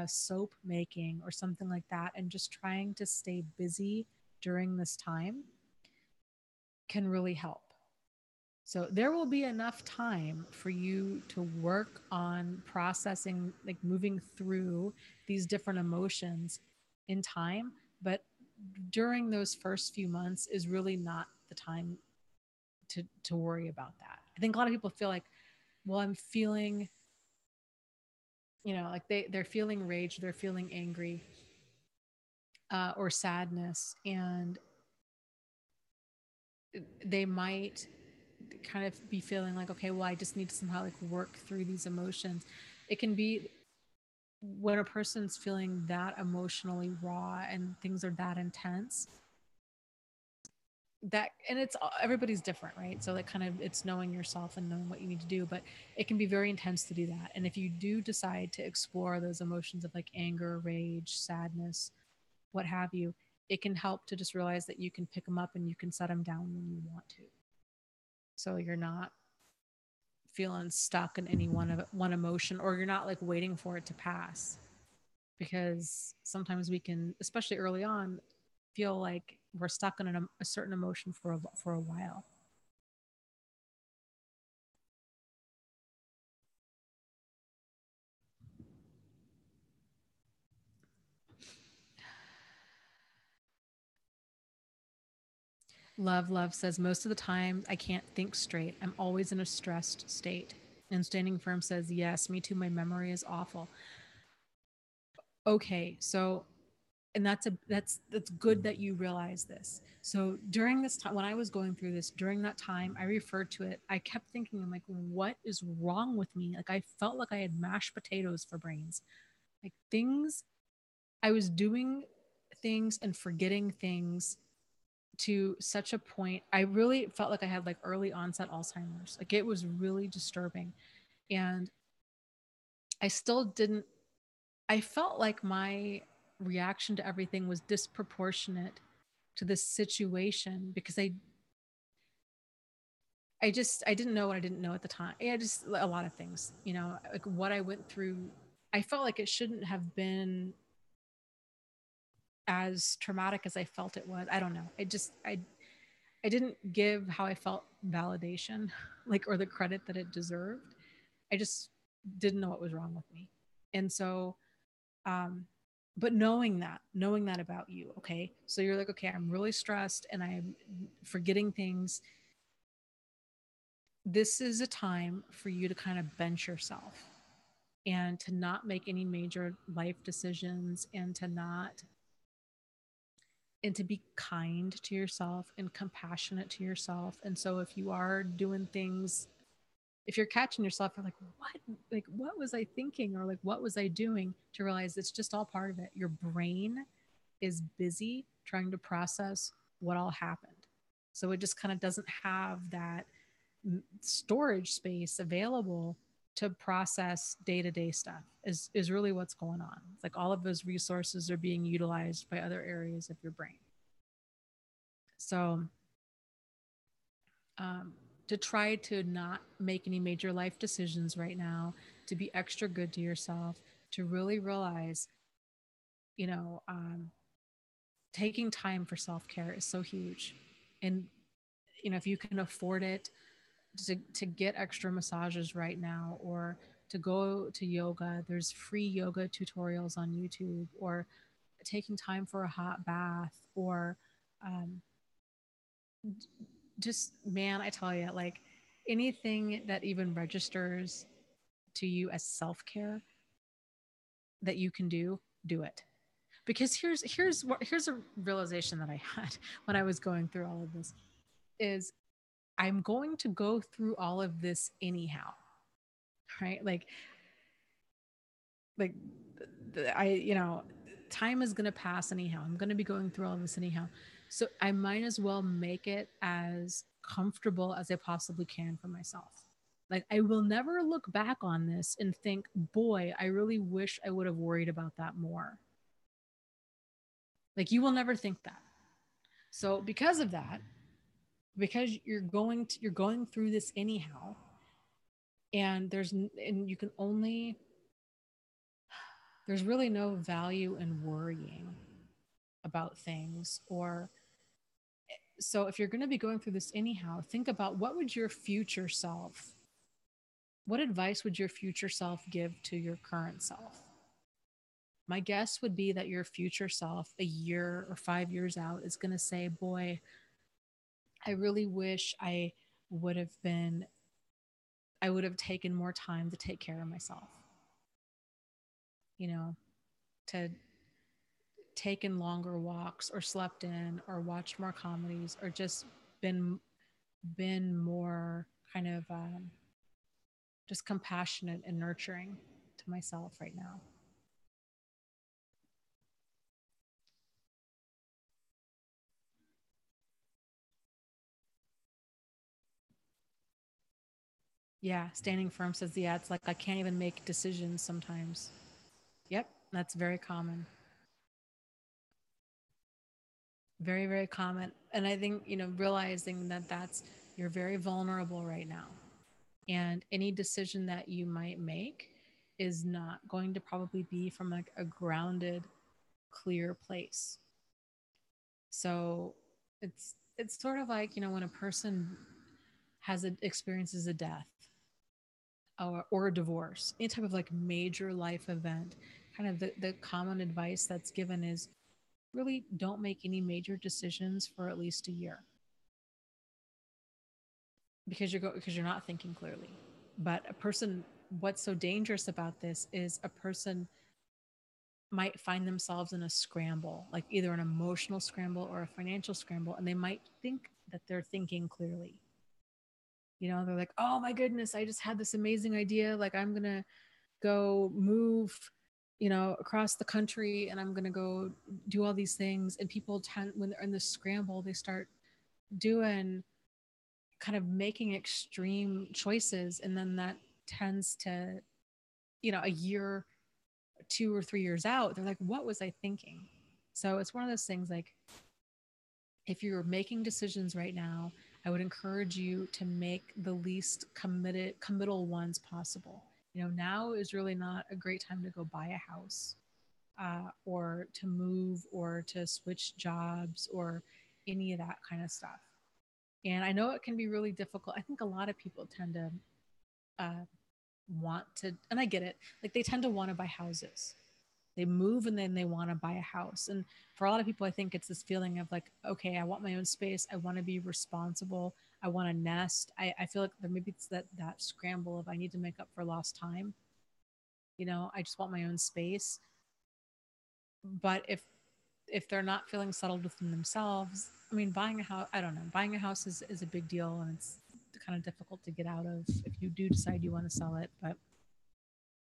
soap making or something like that, and just trying to stay busy during this time can really help. So there will be enough time for you to work on processing, like moving through these different emotions in time. But during those first few months is really not the time to worry about that. I think a lot of people feel like, well, I'm feeling, like they're feeling rage, they're feeling angry, or sadness, and they might kind of be feeling like, okay, well, I just need to somehow like work through these emotions. It can be when a person's feeling that emotionally raw and things are that intense, that, and it's, everybody's different, right? So like kind of, it's knowing yourself and knowing what you need to do, but it can be very intense to do that. And if you do decide to explore those emotions of like anger, rage, sadness, what have you, it can help to just realize that you can pick them up and you can set them down when you want to, so you're not feeling stuck in any one emotion, or you're not like waiting for it to pass. Because sometimes we can, especially early on, feel like we're stuck in a certain emotion for a while. Love says, most of the time I can't think straight. I'm always in a stressed state. And Standing Firm says, yes, me too. My memory is awful. Okay, so, and that's good that you realize this. So during this time, when I was going through this, during that time, I referred to it. I kept thinking, I'm like, what is wrong with me? Like I felt like I had mashed potatoes for brains. Like things, I was doing things and forgetting things to such a point. I really felt like I had like early onset Alzheimer's. Like it was really disturbing. And I still didn't, I felt like my reaction to everything was disproportionate to this situation, because I didn't know what I didn't know at the time. Yeah, just a lot of things, like what I went through. I felt like it shouldn't have been as traumatic as I felt it was. I don't know. I didn't give how I felt validation, like, or the credit that it deserved. I just didn't know what was wrong with me. And so, um, but knowing that about you, okay, so you're like, okay, I'm really stressed and I'm forgetting things. this is a time for you to kind of bench yourself and to not make any major life decisions, and to be kind to yourself and compassionate to yourself. And so if you are doing things, if you're catching yourself, you're what was I thinking? Or like, what was I doing? To realize it's just all part of it. Your brain is busy trying to process what all happened. So it just kind of doesn't have that storage space available to process day-to-day stuff is really what's going on. It's like all of those resources are being utilized by other areas of your brain. So um, to try to not make any major life decisions right now, to be extra good to yourself, to really realize, you know, taking time for self-care is so huge. And, you know, if you can afford it, to get extra massages right now, or to go to yoga, there's free yoga tutorials on YouTube, or taking time for a hot bath, or um, just, man, I tell you, like anything that even registers to you as self-care that you can do it. Because here's a realization that I had when I was going through all of this is I'm going to go through all of this anyhow, right? Like I, time is going to pass anyhow. I'm going to be going through all of this anyhow. So I might as well make it as comfortable as I possibly can for myself. Like I will never look back on this and think, boy, I really wish I would have worried about that more. Like you will never think that. So because of that, because you're going through this anyhow, and you can only, there's really no value in worrying about things. Or so if you're going to be going through this anyhow, think about what advice would your future self give to your current self? My guess would be that your future self, a year or 5 years out, is going to say, boy, I really wish would have been I would have taken more time to take care of myself, you know, to taken longer walks, or slept in, or watched more comedies, or just been more kind of just compassionate and nurturing to myself right now. Yeah, standing firm says, yeah, it's like I can't even make decisions sometimes. Yep, that's very common. Very, very common. And I think, realizing that you're very vulnerable right now. And any decision that you might make is not going to probably be from like a grounded, clear place. So it's sort of like, when a person experiences a death, or a divorce, any type of like major life event, kind of the common advice that's given is really don't make any major decisions for at least a year, because you're not thinking clearly. But what's so dangerous about this is a person might find themselves in a scramble, like either an emotional scramble or a financial scramble, and they might think that they're thinking clearly. They're like, oh my goodness, I just had this amazing idea. Like, I'm going to go move, across the country, and I'm going to go do all these things. And people tend, when they're in the scramble, they start doing kind of making extreme choices. And then that tends to, a year, 2 or 3 years out, they're like, what was I thinking? So it's one of those things, like, if you're making decisions right now, I would encourage you to make the least committal ones possible. Now is really not a great time to go buy a house, or to move, or to switch jobs, or any of that kind of stuff. And I know it can be really difficult. I think a lot of people tend to uh, want to, and I get it, like they tend to want to buy houses. They move and then they want to buy a house. And for a lot of people, I think it's this feeling of like, okay, I want my own space. I want to be responsible. I want to nest. I feel like there maybe it's that scramble of I need to make up for lost time. I just want my own space. But if they're not feeling settled within themselves, I mean, buying a house, I don't know, buying a house is a big deal, and it's kind of difficult to get out of if you do decide you want to sell it. But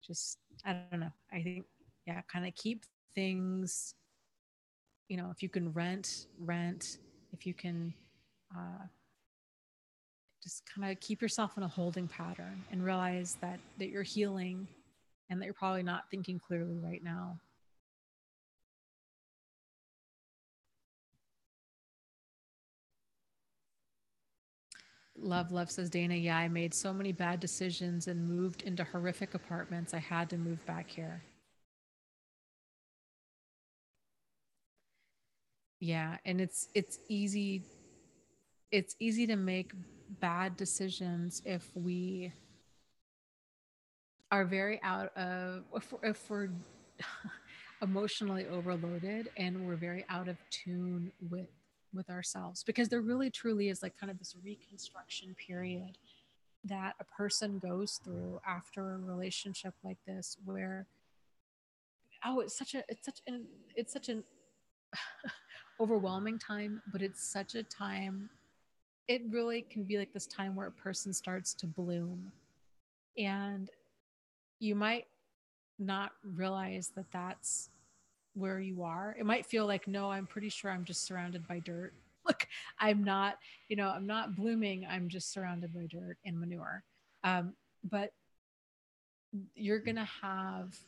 just, I don't know. I think, yeah, kind of keep things, if you can rent, if you can uh, just kind of keep yourself in a holding pattern and realize that you're healing and that you're probably not thinking clearly right now. Love says, Dana, yeah, I made so many bad decisions and moved into horrific apartments. I had to move back here. Yeah, and it's easy to make bad decisions if we are very out of if we're emotionally overloaded and we're very out of tune with ourselves, because there really truly is like kind of this reconstruction period that a person goes through after a relationship like this, where it's such an overwhelming time, but it's such a time. It really can be like this time where a person starts to bloom, and you might not realize that that's where you are. It might feel like, no, I'm pretty sure I'm just surrounded by dirt. Look, I'm not blooming. I'm just surrounded by dirt and manure. But you're going to have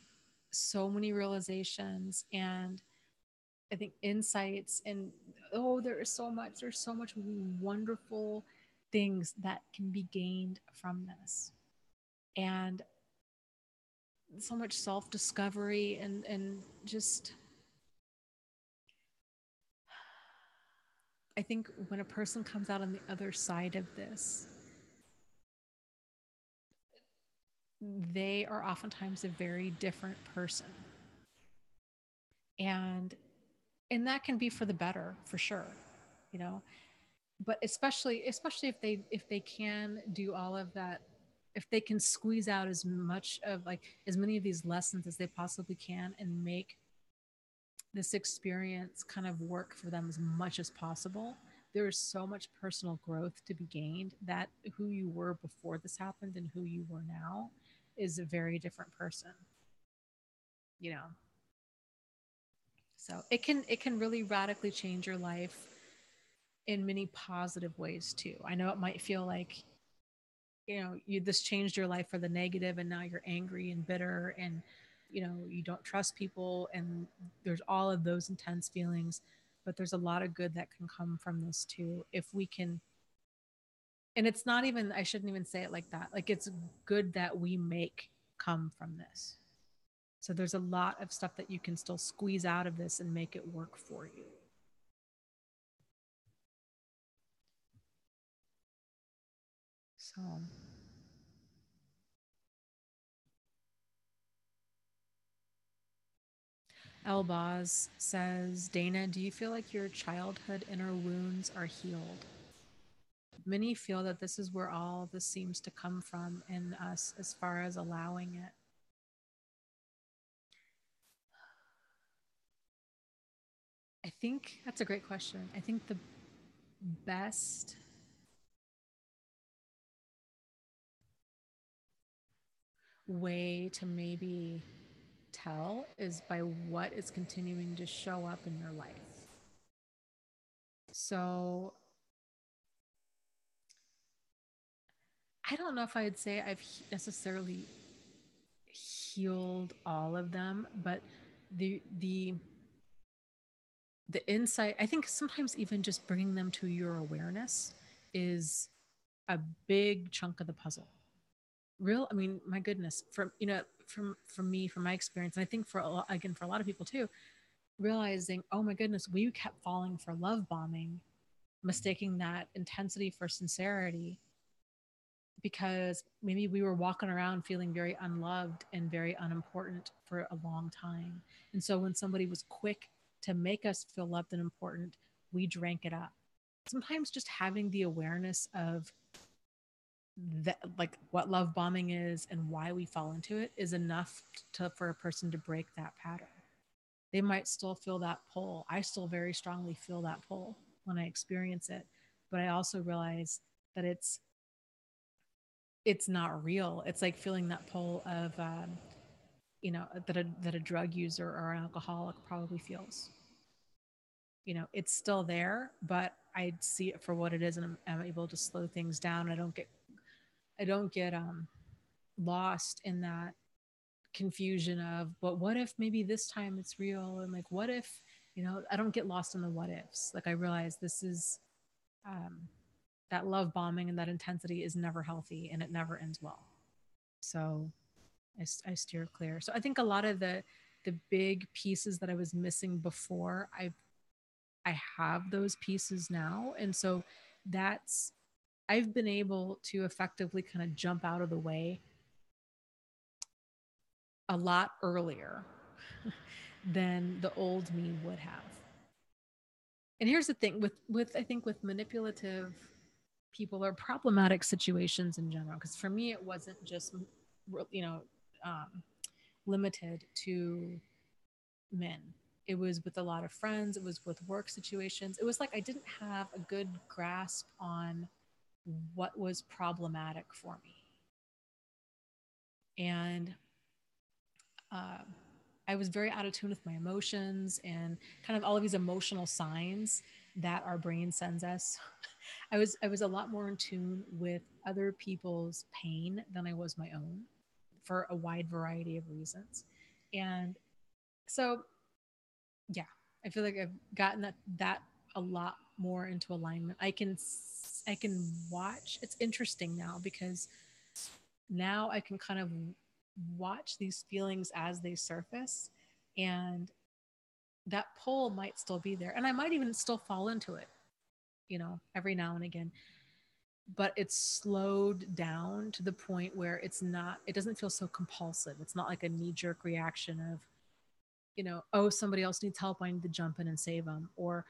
so many realizations and I think insights, and oh, there's so much wonderful things that can be gained from this. And so much self-discovery and just, I think when a person comes out on the other side of this, they are oftentimes a very different person. And that can be for the better, for sure, you know. But especially if they can do all of that, if they can squeeze out as much of like as many of these lessons as they possibly can and make this experience kind of work for them as much as possible, there is so much personal growth to be gained that who you were before this happened and who you were now is a very different person, you know. So it can really radically change your life in many positive ways too. I know it might feel like, you this changed your life for the negative and now you're angry and bitter and you don't trust people, and there's all of those intense feelings, but there's a lot of good that can come from this too if we can. And it's not even, I shouldn't even say it like that, like it's good that we make come from this. So there's a lot of stuff that you can still squeeze out of this and make it work for you. So Elbaz says, Dana, do you feel like your childhood inner wounds are healed? Many feel that this is where all this seems to come from in us as far as allowing it. I think that's a great question. I think the best way to maybe tell is by what is continuing to show up in your life. So I don't know if I'd say I've necessarily healed all of them, but the insight, I think sometimes even just bringing them to your awareness is a big chunk of the puzzle. I mean, my goodness, from me, from my experience, and I think for a lot, again, for a lot of people too, realizing, oh my goodness, we kept falling for love bombing, mistaking that intensity for sincerity, because maybe we were walking around feeling very unloved and very unimportant for a long time. And so when somebody was quick to make us feel loved and important, we drank it up. sometimes just having the awareness of that, like what love bombing is and why we fall into it, is enough to for a person to break that pattern. They might still feel that pull. I still very strongly feel that pull when I experience it, but I also realize that it's not real. It's like feeling that pull of that a drug user or an alcoholic probably feels. It's still there, but I see it for what it is, and I'm able to slow things down. I don't get lost in that confusion of, but what if maybe this time it's real, and like what if, I don't get lost in the what ifs. Like I realize this is um, that love bombing and that intensity is never healthy and it never ends well. So I steer clear. So I think a lot of the big pieces that I was missing before, I have those pieces now, and so that's I've been able to effectively kind of jump out of the way a lot earlier than the old me would have. And here's the thing with I think with manipulative people or problematic situations in general, because for me it wasn't just you know um, limited to men. It was with a lot of friends. It was with work situations. It was like I didn't have a good grasp on what was problematic for me, and uh, I was very out of tune with my emotions and kind of all of these emotional signs that our brain sends us. I was a lot more in tune with other people's pain than I was my own, for a wide variety of reasons. And so yeah, I feel like I've gotten that a lot more into alignment. I can watch. It's interesting now because now I can kind of watch these feelings as they surface, and that pull might still be there, and I might even still fall into it, every now and again. But it's slowed down to the point where it doesn't feel so compulsive. It's not like a knee jerk reaction of, oh, somebody else needs help, I need to jump in and save them, or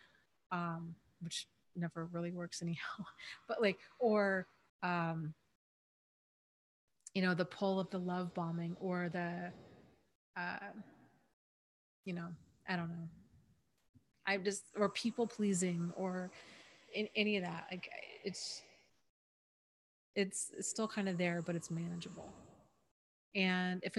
which never really works anyhow. But like, or um the pull of the love bombing, or the uh you know I don't know, I just, or people pleasing, or in any of that. Like it's still kind of there, but it's manageable. And if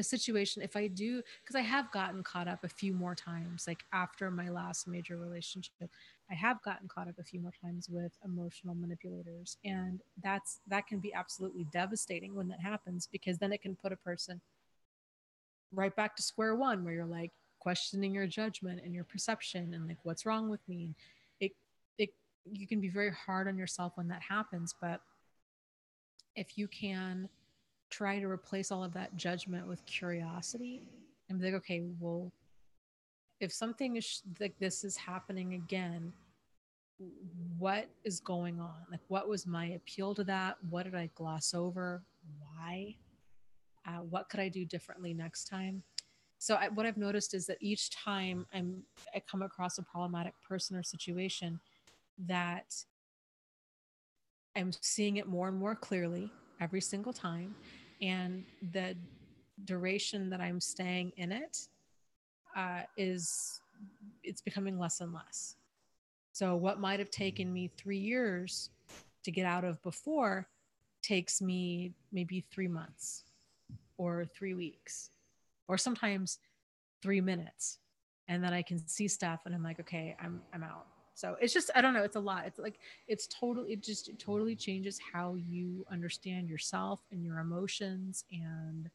I do, because I have gotten caught up a few more times, like after my last major relationship, I have gotten caught up a few more times with emotional manipulators. And that can be absolutely devastating when that happens, because then it can put a person right back to square one, where you're like questioning your judgment and your perception and like, what's wrong with me? It, it, you can be very hard on yourself when that happens. But if you can try to replace all of that judgment with curiosity and be like, okay, well, if something is like this is happening again, what is going on? Like, what was my appeal to that? What did I gloss over? Why? What could I do differently next time? So what I've noticed is that each time I come across a problematic person or situation, that I'm seeing it more and more clearly every single time, and the duration that I'm staying in it is it's becoming less and less. So what might have taken me 3 years to get out of before takes me maybe 3 months or 3 weeks, or sometimes 3 minutes, and then I can see stuff and I'm like, okay, I'm out. So it's just, I don't know, it's a lot. It's like it totally changes how you understand yourself and your emotions and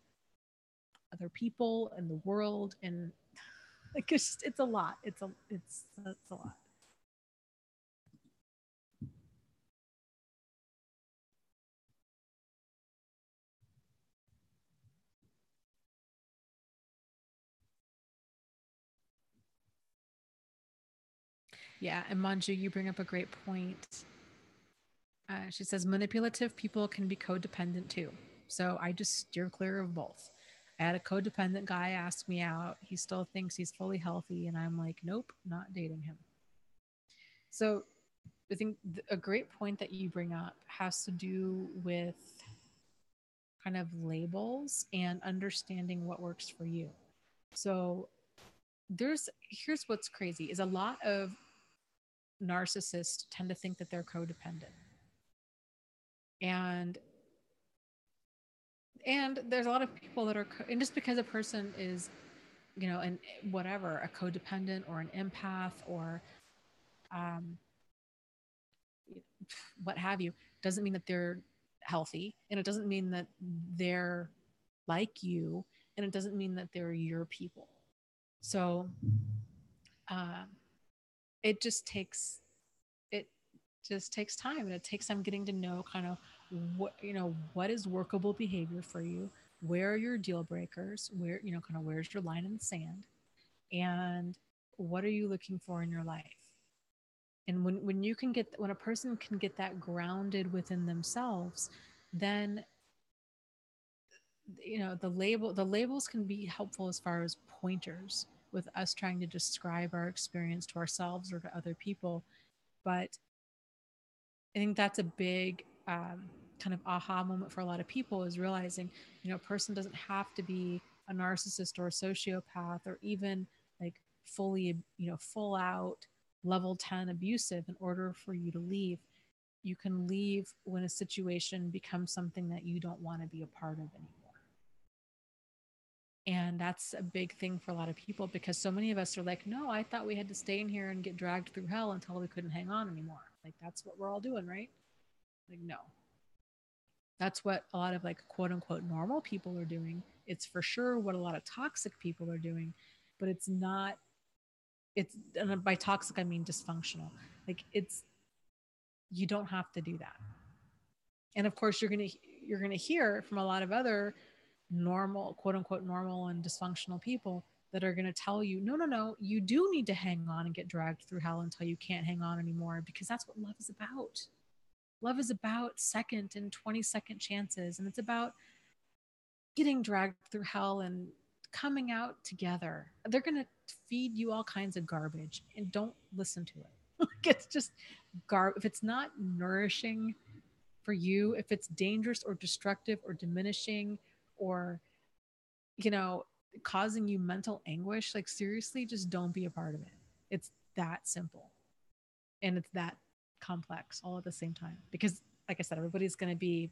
other people and the world, and like it's a lot. It's a lot. Yeah, and Manju, you bring up a great point. She says manipulative people can be codependent too. So I just steer clear of both. I had a codependent guy ask me out. He still thinks he's fully healthy, and I'm like, nope, not dating him. So I think a great point that you bring up has to do with kind of labels and understanding what works for you. So here's what's crazy is a lot of narcissists tend to think that they're codependent. And there's a lot of people that are and just because a person is, and whatever, a codependent or an empath or um, what have you, doesn't mean that they're healthy, and it doesn't mean that they're like you, and it doesn't mean that they're your people. So uh, it just takes it just takes time, and it takes time getting to know kind of what is workable behavior for you, where are your deal breakers, where kind of where's your line in the sand, and what are you looking for in your life. And when a person can get that grounded within themselves, then the labels can be helpful as far as pointers with us trying to describe our experience to ourselves or to other people. But I think that's a big kind of aha moment for a lot of people, is realizing, a person doesn't have to be a narcissist or a sociopath or even like fully, full out level 10 abusive in order for you to leave. You can leave when a situation becomes something that you don't want to be a part of anymore. And that's a big thing for a lot of people, because so many of us are like, no, I thought we had to stay in here and get dragged through hell until we couldn't hang on anymore. Like, that's what we're all doing, right? Like, no. That's what a lot of like quote unquote normal people are doing. It's for sure what a lot of toxic people are doing, but it's not, and by toxic, I mean dysfunctional. Like, you don't have to do that. And of course, you're gonna hear from a lot of other normal, quote unquote, normal and dysfunctional people that are going to tell you, no, no, no, you do need to hang on and get dragged through hell until you can't hang on anymore, because that's what love is about. Love is about second and 20-second chances, and it's about getting dragged through hell and coming out together. They're going to feed you all kinds of garbage, and don't listen to it. It's just if it's not nourishing for you, if it's dangerous or destructive or diminishing or you know, causing you mental anguish, like seriously, just don't be a part of it. It's that simple. And it's that complex all at the same time. Because like I said, everybody's going to be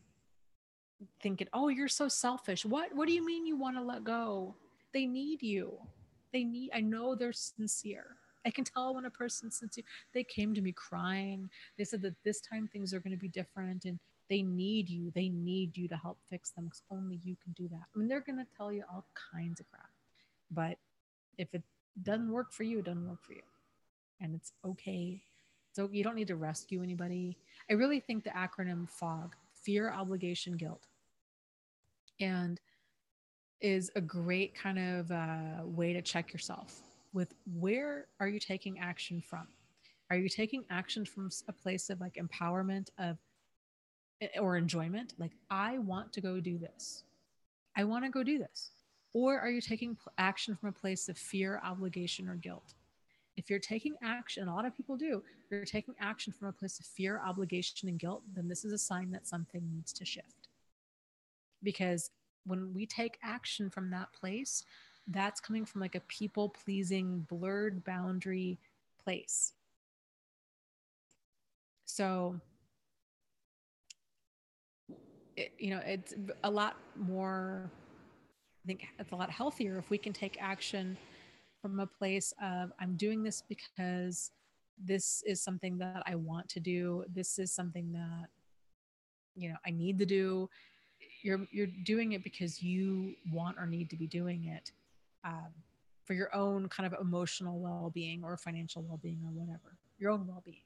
thinking, "Oh, you're so selfish. What do you mean you want to let go? They need you. I know they're sincere. I can tell when a person's sincere. They came to me crying. They said that this time things are going to be different and they need you. They need you to help fix them, because only you can do that." I mean, they're going to tell you all kinds of crap. But if it doesn't work for you, it doesn't work for you. And it's okay. So you don't need to rescue anybody. I really think the acronym FOG, fear, obligation, guilt, and is a great kind of way to check yourself with, where are you taking action from? Are you taking action from a place of like empowerment of or enjoyment? Like, I want to go do this. I want to go do this. Or are you taking action from a place of fear, obligation, or guilt? If you're taking action, a lot of people do, you're taking action from a place of fear, obligation, and guilt, then this is a sign that something needs to shift. Because when we take action from that place, that's coming from like a people pleasing, blurred boundary place. So, it's a lot more, I think it's a lot healthier if we can take action from a place of, I'm doing this because this is something that I want to do. This is something that, I need to do. You're doing it because you want or need to be doing it, um, for your own kind of emotional well-being or financial well-being or whatever, your own well-being.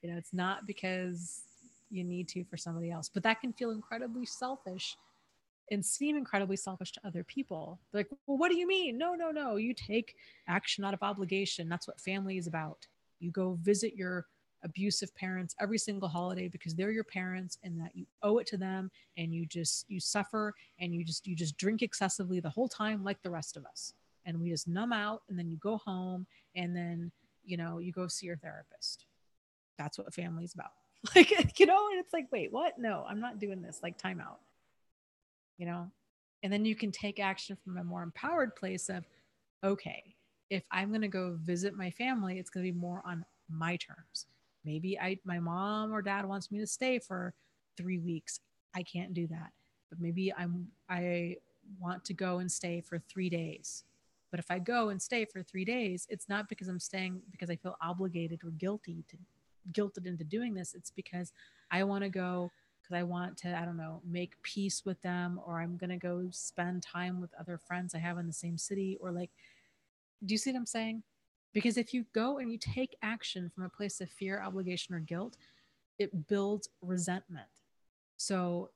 It's not because you need to for somebody else, but that can feel incredibly selfish and seem incredibly selfish to other people. They're like, well, what do you mean? No, no, no. You take action out of obligation. That's what family is about. You go visit your abusive parents every single holiday because they're your parents, and that you owe it to them, and you suffer, and you just drink excessively the whole time like the rest of us. And we just numb out, and then you go home, and then you go see your therapist. That's what family's about. Like, you know, and it's like, wait, what? No, I'm not doing this. Like, time out, you know? And then you can take action from a more empowered place of, okay, if I'm going to go visit my family, it's going to be more on my terms. Maybe my mom or dad wants me to stay for 3 weeks. I can't do that. But maybe I want to go and stay for 3 days. But if I go and stay for 3 days, it's not because I'm staying because I feel obligated or guilted into doing this. It's because I want to go because I want to, I don't know, make peace with them, or I'm going to go spend time with other friends I have in the same city, or like, do you see what I'm saying? Because if you go and you take action from a place of fear, obligation, or guilt, it builds resentment. So,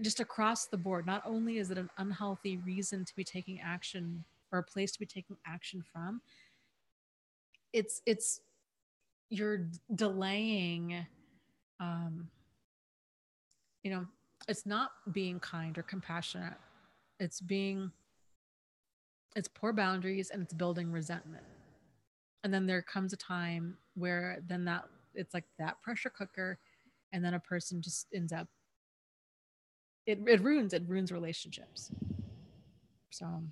just across the board, not only is it an unhealthy reason to be taking action or a place to be taking action from, it's you're delaying, um, you know, it's not being kind or compassionate. It's being, it's poor boundaries and it's building resentment. And then there comes a time where then that it's like that pressure cooker, and then a person just ends up, it ruins relationships. So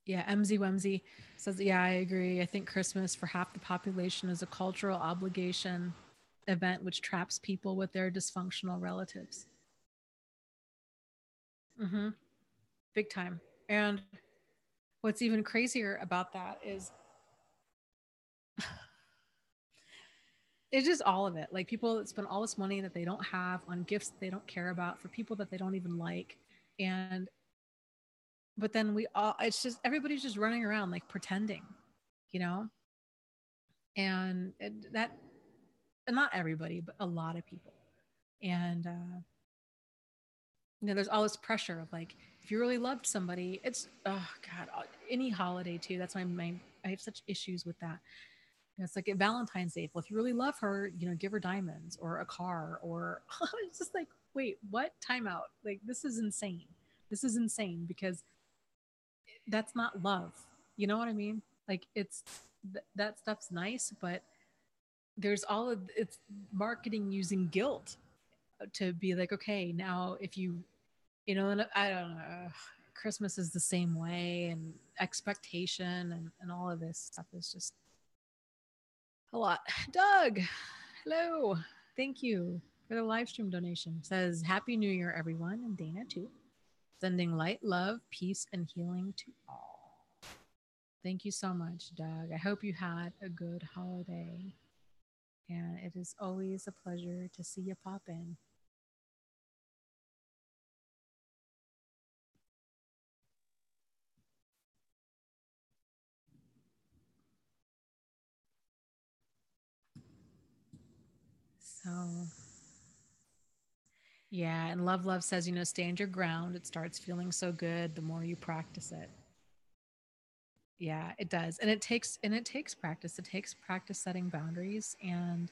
yeah, MZ Wemzy says, yeah, I agree. I think Christmas for half the population is a cultural obligation event which traps people with their dysfunctional relatives. Mm-hmm. Big time. And what's even crazier about that is it's just all of it. Like, people that spend all this money that they don't have on gifts that they don't care about for people that they don't even like. And but then we all, it's just everybody's just running around like pretending, you know. And that, and not everybody, but a lot of people. And there's all this pressure of like, if you really loved somebody, it's, oh god, any holiday too. That's why I have such issues with that. It's like at Valentine's Day, well, if you really love her, give her diamonds or a car, or it's just like, wait, what? Time out. Like, this is insane. This is insane because that's not love. You know what I mean? Like, it's that stuff's nice, but there's all of it's marketing using guilt to be like, okay, now if and I don't know, Christmas is the same way, and expectation and all of this stuff is just a lot. Doug, hello. Thank you for the live stream donation. Says Happy New Year, everyone, and Dana too. Sending light, love, peace, and healing to all. Thank you so much, Doug. I hope you had a good holiday. And it is always a pleasure to see you pop in. So, yeah, and Love says, stand your ground. It starts feeling so good the more you practice it. Yeah, it does. And it takes practice. It takes practice setting boundaries and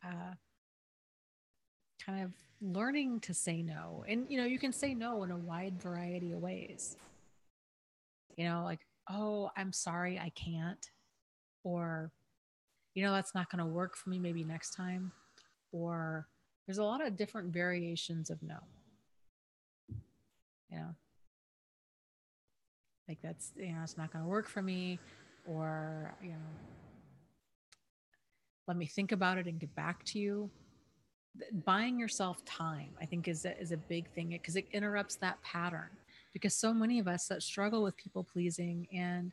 uh kind of learning to say no. And you can say no in a wide variety of ways. Like, oh, I'm sorry, I can't, or that's not going to work for me, maybe next time, or there's a lot of different variations of no. You know, like, that's, it's not going to work for me, or let me think about it and get back to you. Buying yourself time, I think, is a big thing, because it interrupts that pattern. Because so many of us that struggle with people pleasing and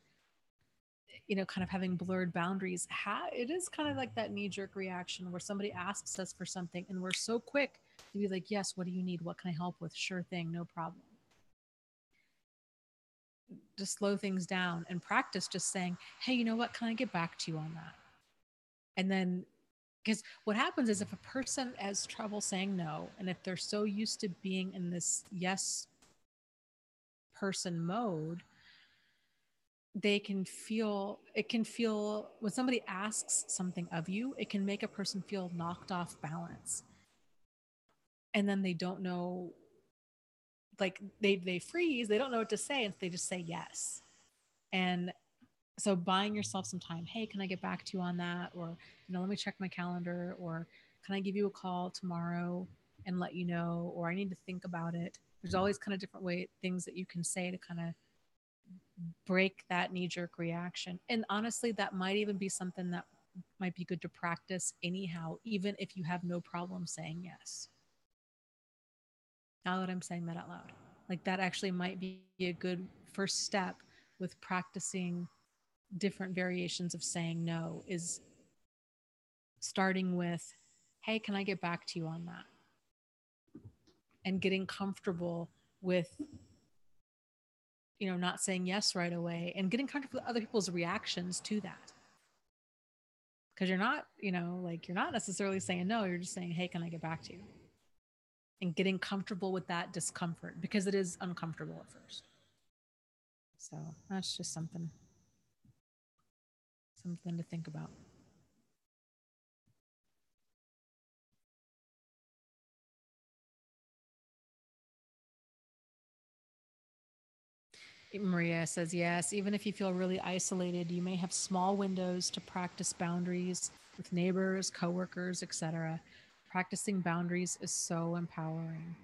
kind of having blurred boundaries, it is kind of like that knee-jerk reaction where somebody asks us for something and we're so quick to be like, yes, what do you need, what can I help with, sure thing, no problem. Just slow things down and practice just saying, hey, you know what, can I get back to you on that? And then, because what happens is, if a person has trouble saying no, and if they're so used to being in this yes person mode, it can feel, when somebody asks something of you, it can make a person feel knocked off balance, and then they don't know like they freeze, they don't know what to say, and they just say yes. And so buying yourself some time, hey, can I get back to you on that? Or, let me check my calendar, or can I give you a call tomorrow and let you know, or I need to think about it. There's always kind of different things that you can say to kind of break that knee-jerk reaction. And honestly, that might even be something that might be good to practice anyhow, even if you have no problem saying yes. Now that I'm saying that out loud, like that actually might be a good first step with practicing different variations of saying no, is starting with, hey, can I get back to you on that? And getting comfortable with, not saying yes right away, and getting comfortable with other people's reactions to that. Because you're not, you're not necessarily saying no, you're just saying, hey, can I get back to you? And getting comfortable with that discomfort, because it is uncomfortable at first. So that's just something to think about. Maria says, yes, even if you feel really isolated, you may have small windows to practice boundaries with neighbors, coworkers, etc. Practicing boundaries is so empowering.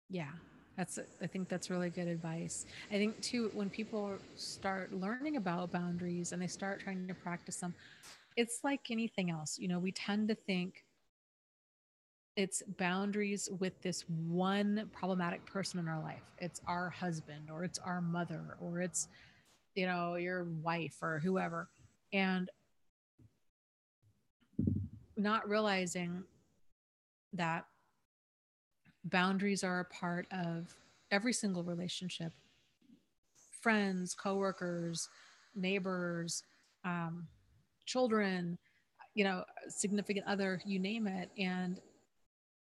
Yeah, I think that's really good advice. I think too, when people start learning about boundaries and they start trying to practice them, it's like anything else. We tend to think it's boundaries with this one problematic person in our life. It's our husband, or it's our mother, or it's, your wife or whoever. And not realizing that boundaries are a part of every single relationship, friends, coworkers, neighbors, um, children, significant other, you name it. And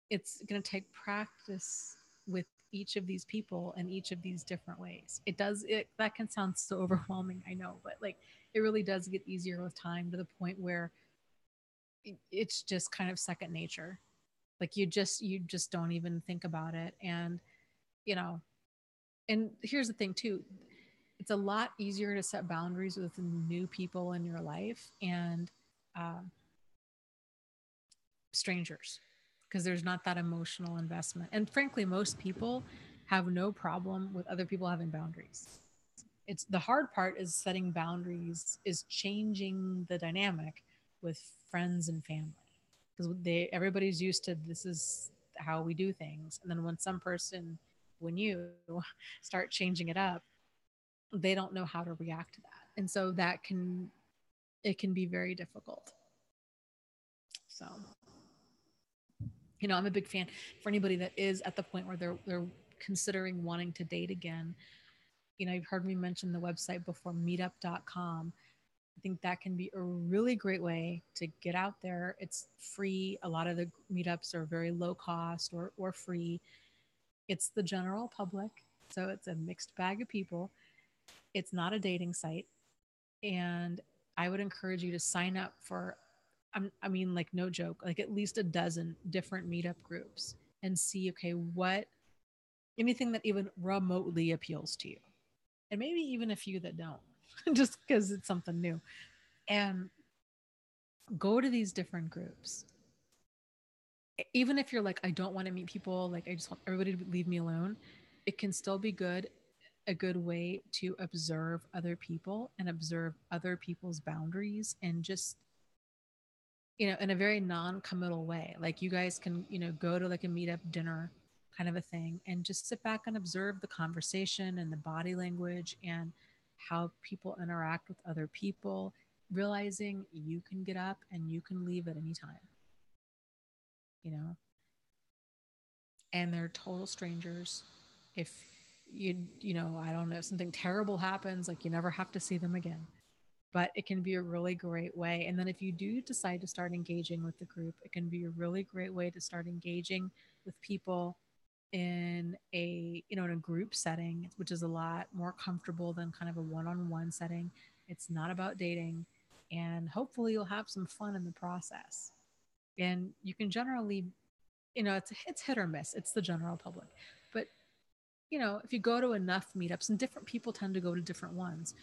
it's going to take practice with each of these people in each of these different ways. That can sound so overwhelming, I know, but like it really does get easier with time, to the point where it's just kind of second nature. Like you just don't even think about it. And, you know, and here's the thing too, it's a lot easier to set boundaries with new people in your life and um, strangers, because there's not that emotional investment. And frankly, most people have no problem with other people having boundaries. It's the hard part is setting boundaries, is changing the dynamic with friends and family, because everybody's used to, this is how we do things. And then when you start changing it up, they don't know how to react to that. And so it can be very difficult. So, I'm a big fan for anybody that is at the point where they're considering wanting to date again. You've heard me mention the website before, meetup.com. I think that can be a really great way to get out there. It's free. A lot of the meetups are very low cost or free. It's the general public, so it's a mixed bag of people. It's not a dating site. And I would encourage you to sign up for, I mean, like, no joke, like at least a dozen different meetup groups, and see, okay, anything that even remotely appeals to you. And maybe even a few that don't, just because it's something new. And go to these different groups. Even if you're like, I don't want to meet people, like I just want everybody to leave me alone, it can still be a good way to observe other people and observe other people's boundaries, and just, in a very non-committal way. Like you guys can, go to like a meetup dinner kind of a thing, and just sit back and observe the conversation and the body language and how people interact with other people, realizing you can get up and you can leave at any time, you know, and they're total strangers. If I don't know, something terrible happens, like you never have to see them again. But it can be a really great way. And then if you do decide to start engaging with the group, it can be a really great way to start engaging with people in a group setting, which is a lot more comfortable than kind of a one-on-one setting. It's not about dating, and hopefully you'll have some fun in the process. And you can generally, it's hit or miss. It's the general public. But, if you go to enough meetups, and different people tend to go to different ones,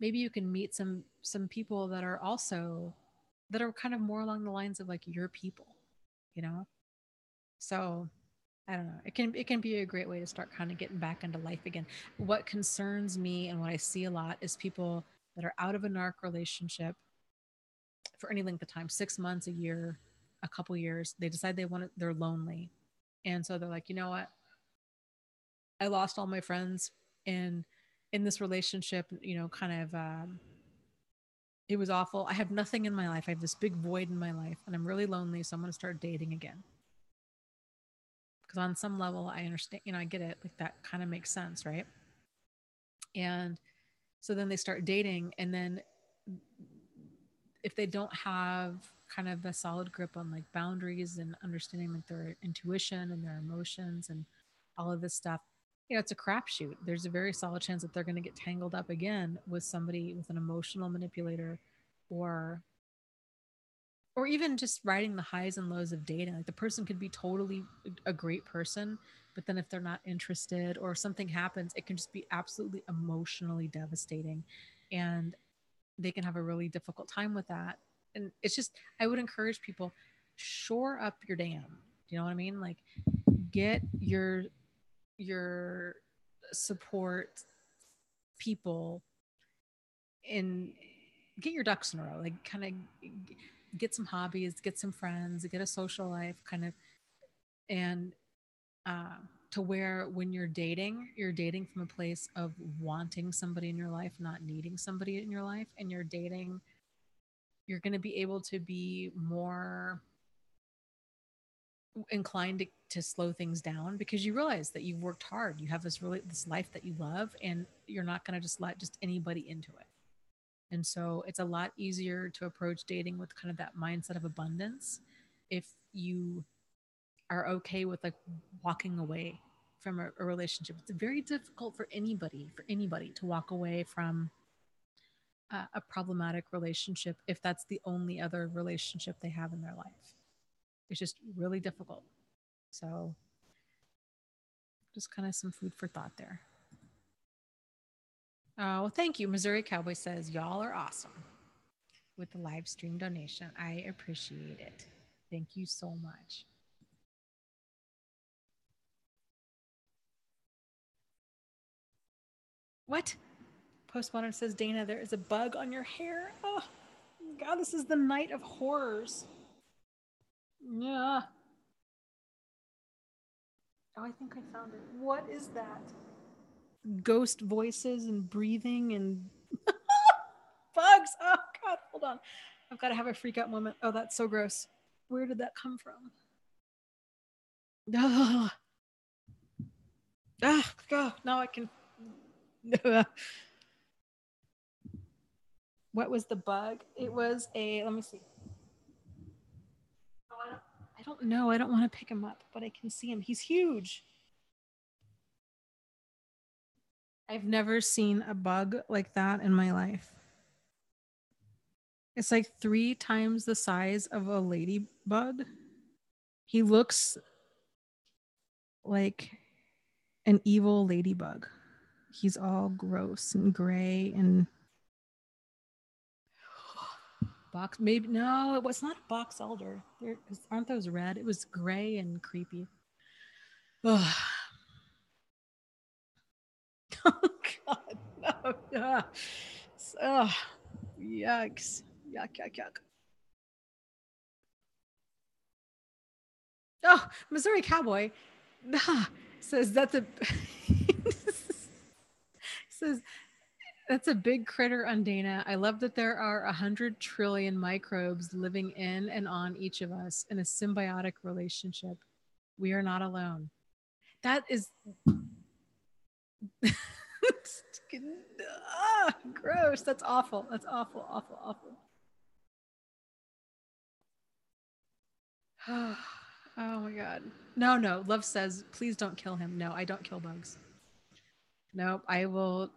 maybe you can meet some people that are also that are kind of more along the lines of like your people, you know? So I don't know. It can be a great way to start kind of getting back into life again. What concerns me and what I see a lot is people that are out of a narc relationship for any length of time, 6 months, a year, a couple years. They decide they're lonely. And so they're like, you know what? I lost all my friends in this relationship, kind of it was awful. I have nothing in my life. I have this big void in my life and I'm really lonely. So I'm going to start dating again. Because on some level, I understand, I get it. Like that kind of makes sense, right? And so then they start dating. And then if they don't have kind of a solid grip on like boundaries and understanding like their intuition and their emotions and all of this stuff, it's a crapshoot. There's a very solid chance that they're going to get tangled up again with somebody, with an emotional manipulator, or even just riding the highs and lows of dating. Like the person could be totally a great person, but then if they're not interested or something happens, it can just be absolutely emotionally devastating. And they can have a really difficult time with that. And it's just, I would encourage people, shore up your dam. You know what I mean? Like get your support people in, get your ducks in a row, like kind of get some hobbies, get some friends, get a social life kind of, and to where when you're dating from a place of wanting somebody in your life, not needing somebody in your life. And you're going to be able to be more inclined to slow things down because you realize that you've worked hard. You have this life that you love, and you're not going to just let just anybody into it. And so it's a lot easier to approach dating with kind of that mindset of abundance if you are okay with like walking away from a relationship. It's very difficult for anybody to walk away from a problematic relationship if that's the only other relationship they have in their life. It's just really difficult. So just kind of some food for thought there. Oh, well, thank you. Missouri Cowboy says, y'all are awesome with the live stream donation. I appreciate it. Thank you so much. What? Postmodern says, Dana, there is a bug on your hair. Oh, God, this is the night of horrors. Yeah. Oh, I think I found it. What is that? Ghost voices and breathing and bugs. Oh, God, hold on. I've got to have a freak out moment. Oh, that's so gross. Where did that come from? Oh, God. Now I can. What was the bug? It was let me see. Oh, I don't know. I don't want to pick him up, but I can see him. He's huge. I've never seen a bug like that in my life. It's like 3 times the size of a ladybug. He looks like an evil ladybug. He's all gross and gray and box. Maybe no, it was not a box elder. Aren't those red? It was gray and creepy. Ugh. Oh God, no, no. Oh, yikes! Yuck, yuck, yuck. Oh, Missouri Cowboy says that's a says that's a big critter on Dana. I love that there are 100 trillion microbes living in and on each of us in a symbiotic relationship. We are not alone. That is gross. That's awful. That's awful, awful, awful. Oh my God. No, no. Love says, please don't kill him. No, I don't kill bugs. Nope. I will.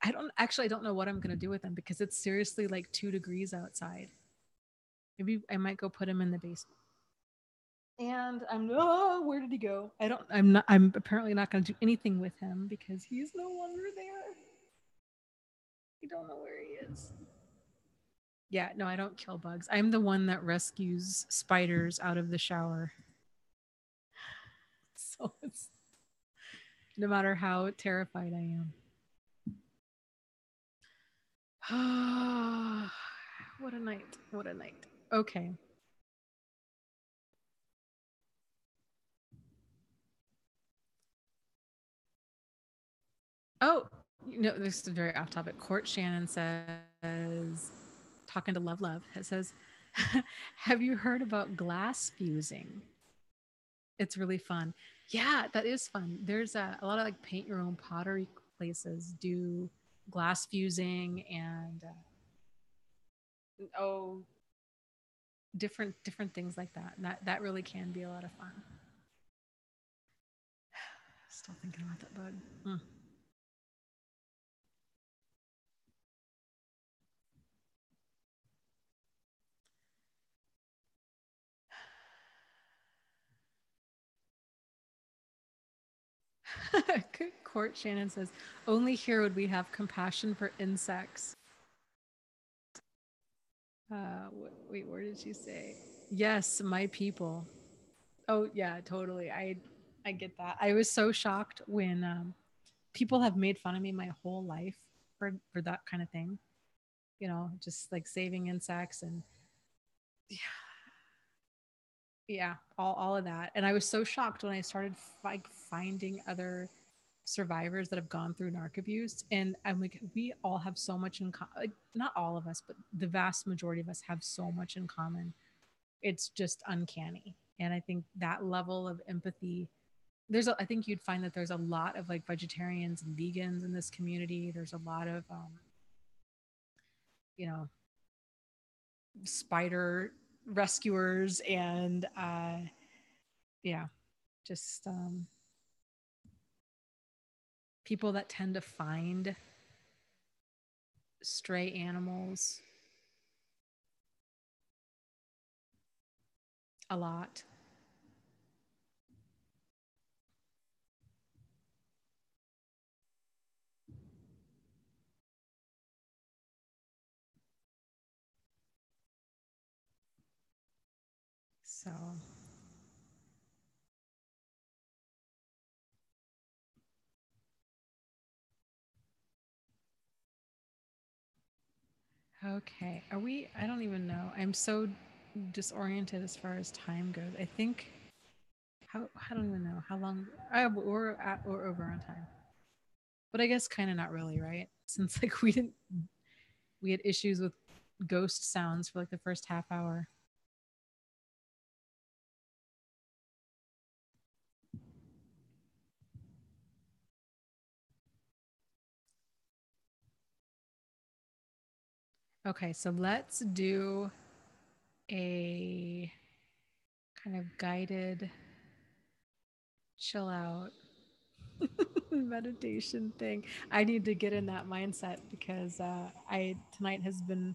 I don't know what I'm going to do with him because it's seriously like 2 degrees outside. Maybe I might go put him in the basement. And where did he go? I'm apparently not going to do anything with him because he's no longer there. I don't know where he is. Yeah, no, I don't kill bugs. I'm the one that rescues spiders out of the shower. So it's no matter how terrified I am. What a night. What a night. Okay. Oh, this is very off topic. Court Shannon says, talking to Love, it says, have you heard about glass fusing? It's really fun. Yeah, that is fun. There's a lot of like paint your own pottery places do glass fusing and oh, different things like that. And that really can be a lot of fun. Still thinking about that bug. Mm. Court Shannon says, only here would we have compassion for insects. Wait, where did she say? Yes, my people. Oh yeah, totally. I get that. I was so shocked when people have made fun of me my whole life for that kind of thing. Just like saving insects and yeah, all of that. And I was so shocked when I started like finding other survivors that have gone through narc abuse, and I'm like, we all have so much in common. Like, not all of us, but the vast majority of us have so much in common. It's just uncanny. And I think that level of empathy, I think you'd find that there's a lot of like vegetarians and vegans in this community. There's a lot of you know spider rescuers and yeah, just people that tend to find stray animals a lot. So okay, are we? I don't even know. I'm so disoriented as far as time goes. I think how I don't even know how long we're over on time. But I guess kind of not really, right? Since like we had issues with ghost sounds for like the first half hour. Okay, so let's do a kind of guided chill out meditation thing. I need to get in that mindset because I tonight has been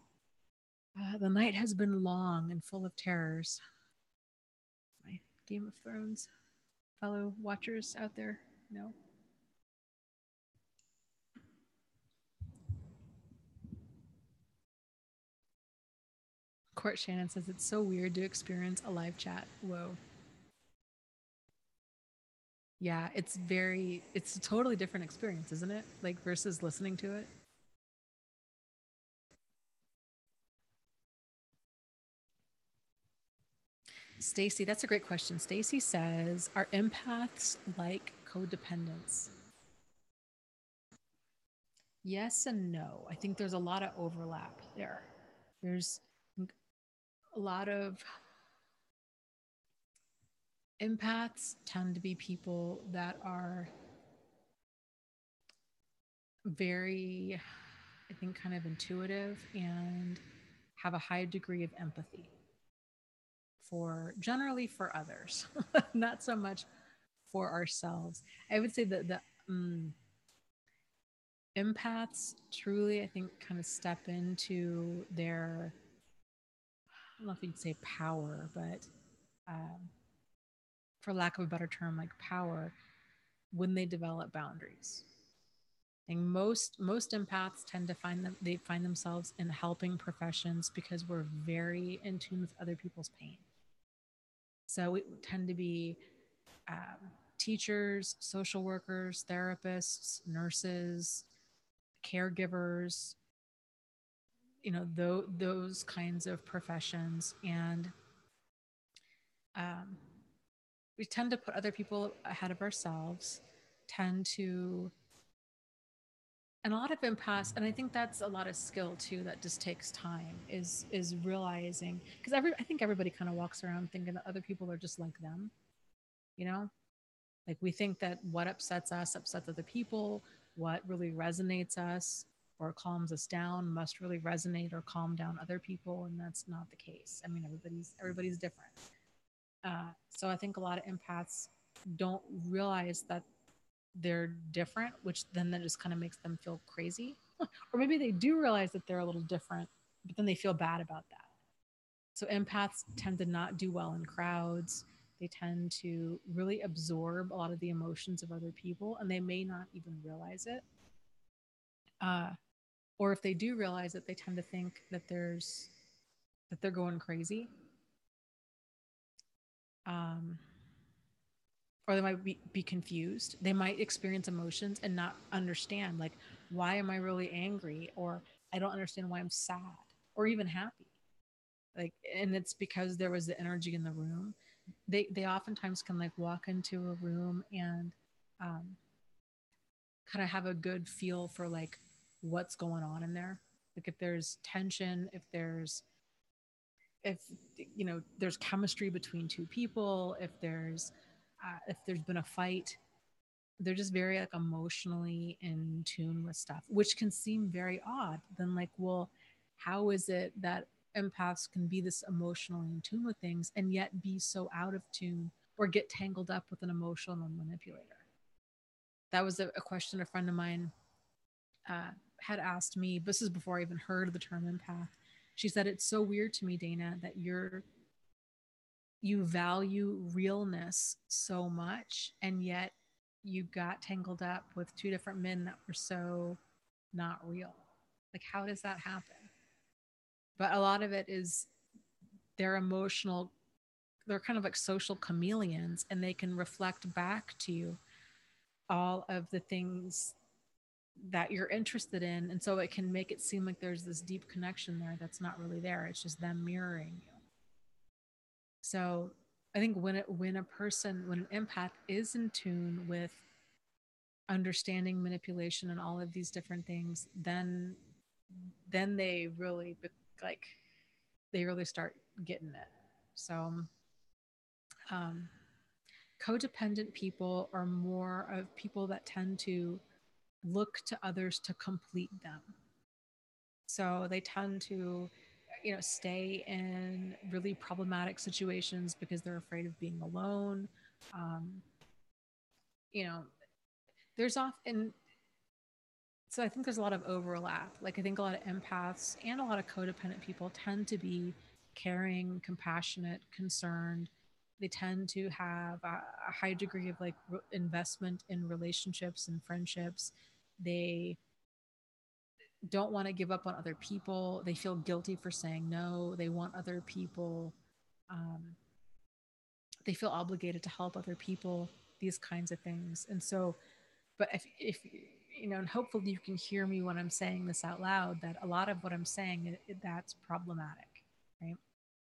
the night has been long and full of terrors. My Game of Thrones fellow watchers out there, no. Court Shannon says it's so weird to experience a live chat. Whoa. Yeah, it's a totally different experience, isn't it? Like versus listening to it. Stacy, that's a great question. Stacy says, are empaths like codependents? Yes and no. I think there's a lot of overlap there. There's a lot of empaths tend to be people that are very, I think, kind of intuitive and have a high degree of empathy for generally for others, not so much for ourselves. I would say that the empaths truly, I think, kind of step into their, I don't know if you'd say power, but for lack of a better term, like power when they develop boundaries. And most empaths tend to find themselves in helping professions because we're very in tune with other people's pain. So we tend to be teachers, social workers, therapists, nurses, caregivers, those kinds of professions. And um, we tend to put other people ahead of ourselves, tend to, and a lot of empaths, and I think that's a lot of skill too, that just takes time, is realizing, because I think everybody kind of walks around thinking that other people are just like them, you know? Like we think that what upsets us upsets other people, what really resonates us or calms us down must really resonate or calm down other people, and that's not the case. I mean, everybody's different. So I think a lot of empaths don't realize that they're different, which then that just kind of makes them feel crazy. Or maybe they do realize that they're a little different, but then they feel bad about that. So empaths tend to not do well in crowds. They tend to really absorb a lot of the emotions of other people, and they may not even realize it. Uh, or if they do realize it, they tend to think that they're going crazy. Um, or they might be confused. They might experience emotions and not understand, like, why am I really angry? Or I don't understand why I'm sad or even happy. Like, and it's because there was the energy in the room. They oftentimes can like walk into a room and kind of have a good feel for like what's going on in there. Like if there's tension, if there's chemistry between two people, if there's been a fight, they're just very like emotionally in tune with stuff, which can seem very odd. Then like, well, how is it that empaths can be this emotionally in tune with things and yet be so out of tune or get tangled up with an emotional manipulator? That was a question a friend of mine had asked me. This is before I even heard of the term empath. She said, it's so weird to me, Dana, that you value realness so much, and yet you got tangled up with two different men that were so not real. Like, how does that happen? But a lot of it is they're emotional, they're kind of like social chameleons, and they can reflect back to you all of the things that you're interested in. And so it can make it seem like there's this deep connection there that's not really there. It's just them mirroring you. So I think when an empath is in tune with understanding manipulation and all of these different things, then like they really start getting it. So um, codependent people are more of people that tend to look to others to complete them. So they tend to, stay in really problematic situations because they're afraid of being alone. Um, you know, there's often, so I think there's a lot of overlap. Like I think a lot of empaths and a lot of codependent people tend to be caring, compassionate, concerned. They tend to have a high degree of like investment in relationships and friendships. They don't want to give up on other people. They feel guilty for saying no. They want other people. Um, they feel obligated to help other people. These kinds of things. And so, but if and hopefully you can hear me when I'm saying this out loud, that a lot of what I'm saying that's problematic, right?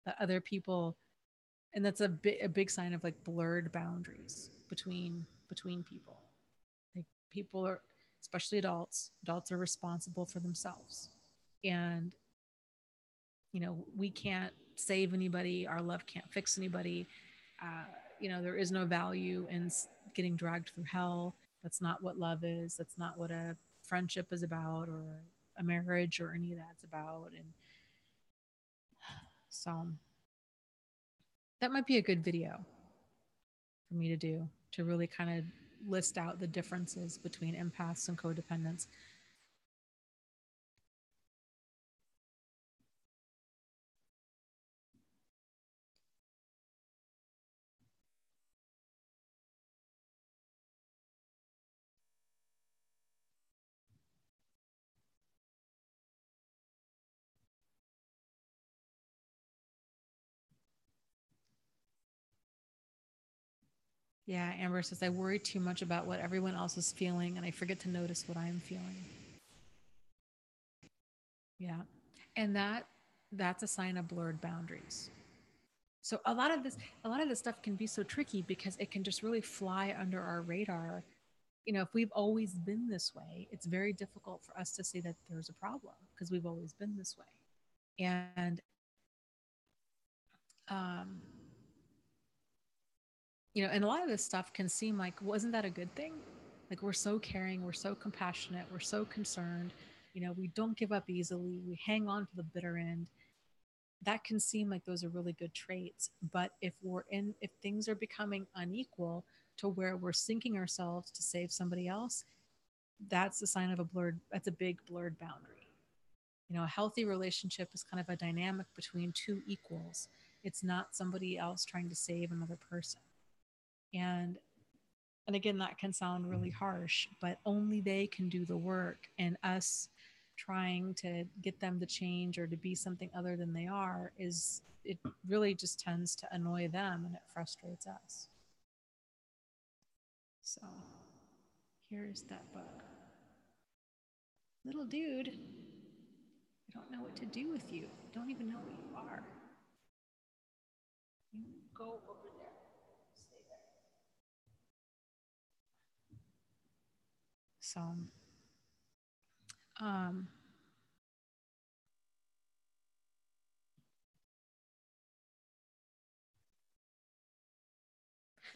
That other people, and that's a big sign of like blurred boundaries between people. Like people are, especially adults are responsible for themselves, and we can't save anybody. Our love can't fix anybody. uh, there is no value in getting dragged through hell. That's not what love is. That's not what a friendship is about, or a marriage, or any of that's about. And so that might be a good video for me to do, to really kind of list out the differences between empaths and codependents. Yeah, Amber says, I worry too much about what everyone else is feeling and I forget to notice what I'm feeling. Yeah. And that's a sign of blurred boundaries. So a lot of this stuff can be so tricky because it can just really fly under our radar. You know, if we've always been this way, it's very difficult for us to say that there's a problem because we've always been this way. And um, you know, and a lot of this stuff can seem like, wasn't that a good thing? Like we're so caring, we're so compassionate, we're so concerned. You know, we don't give up easily. We hang on to the bitter end. That can seem like those are really good traits. But if things are becoming unequal to where we're sinking ourselves to save somebody else, that's a sign of that's a big blurred boundary. You know, a healthy relationship is kind of a dynamic between two equals. It's not somebody else trying to save another person. And and again, that can sound really harsh, but only they can do the work. And us trying to get them to change or to be something other than they are is it really just tends to annoy them and it frustrates us. So here's that book. Little dude, I don't know what to do with you. I don't even know what you are. You go over there. Stay there. So, um,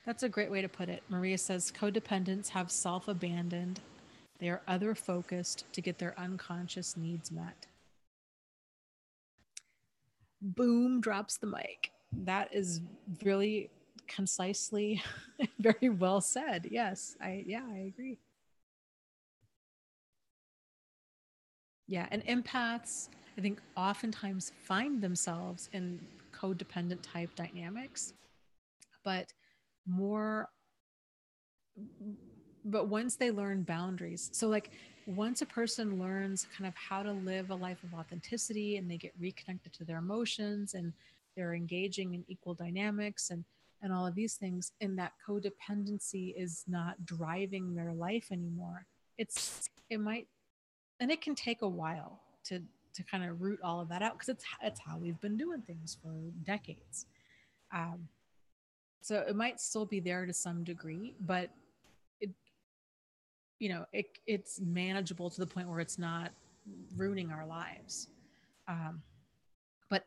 that's a great way to put it. Maria says codependents have self abandoned. They are other focused to get their unconscious needs met. Boom, drops the mic. That is really concisely very well said. Yes, I agree. Yeah, and empaths I think oftentimes find themselves in codependent type dynamics, but more but once they learn boundaries, so like once a person learns kind of how to live a life of authenticity and they get reconnected to their emotions and they're engaging in equal dynamics and all of these things, and that codependency is not driving their life anymore, it might, and it can take a while to kind of root all of that out because it's how we've been doing things for decades. um, so it might still be there to some degree, but it, you know, it's manageable to the point where it's not ruining our lives. Um, but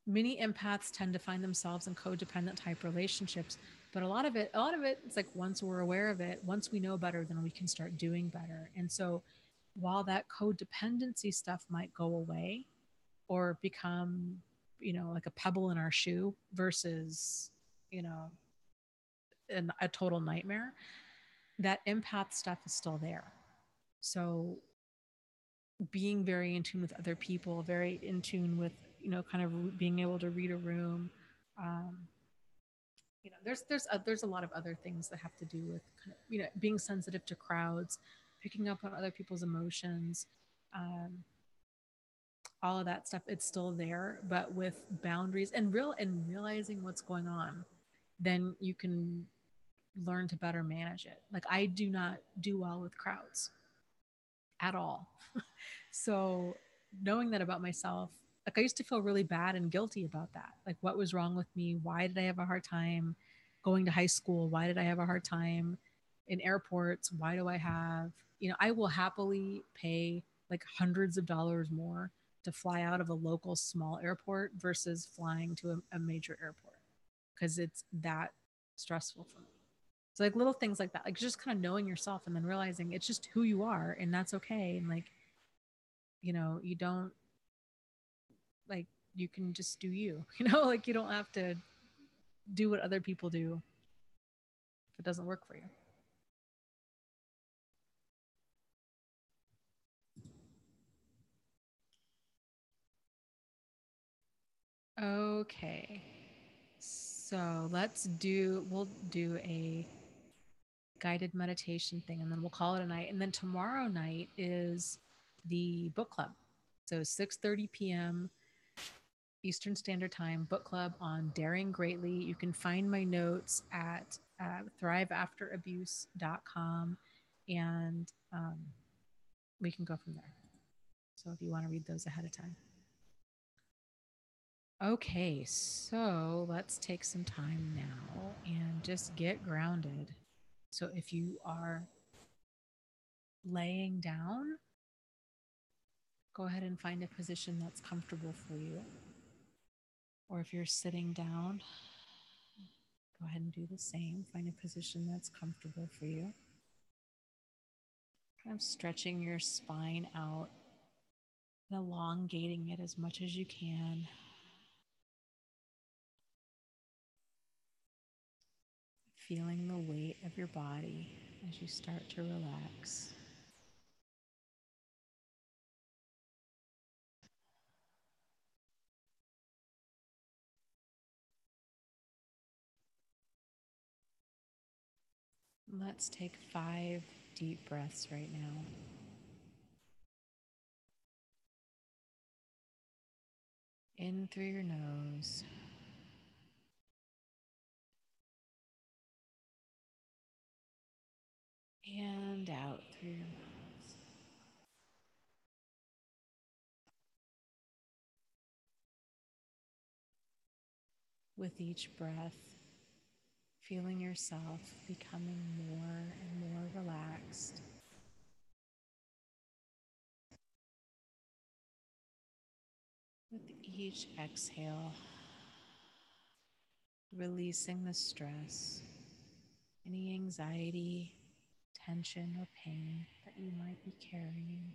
many empaths tend to find themselves in codependent type relationships. But a lot of it, it's like once we're aware of it, once we know better, then we can start doing better. And so, while that codependency stuff might go away or become, you know, like a pebble in our shoe versus, you know, a total nightmare, that empath stuff is still there. So being very in tune with other people, very in tune with, you know, kind of being able to read a room. Um, you know, there's a lot of other things that have to do with kind of, you know, being sensitive to crowds, picking up on other people's emotions, um, all of that stuff. It's still there, but with boundaries and realizing what's going on, then you can learn to better manage it. Like I do not do well with crowds at all. So knowing that about myself, like I used to feel really bad and guilty about that. Like what was wrong with me? Why did I have a hard time going to high school? Why did I have a hard time in airports? Why do I have, you know, I will happily pay like hundreds of dollars more to fly out of a local small airport versus flying to a major airport because it's that stressful for me. So like little things like that, like just kind of knowing yourself and then realizing it's just who you are and that's okay. And like, you know, you don't, like, you can just do you, you know, like you don't have to do what other people do if it doesn't work for you. Okay. So we'll do a guided meditation thing and then we'll call it a night. And then tomorrow night is the book club. So 6:30 p.m. Eastern Standard Time book club on Daring Greatly. You can find my notes at thriveafterabuse.com, and we can go from there. So if you want to read those ahead of time. Okay, so let's take some time now and just get grounded. So if you are laying down, go ahead and find a position that's comfortable for you. Or if you're sitting down, go ahead and do the same. Find a position that's comfortable for you. Kind of stretching your spine out and elongating it as much as you can. Feeling the weight of your body as you start to relax. Let's take 5 deep breaths right now. In through your nose. And out through your mouth. With each breath, feeling yourself becoming more and more relaxed. With each exhale, releasing the stress, any anxiety, tension, or pain that you might be carrying.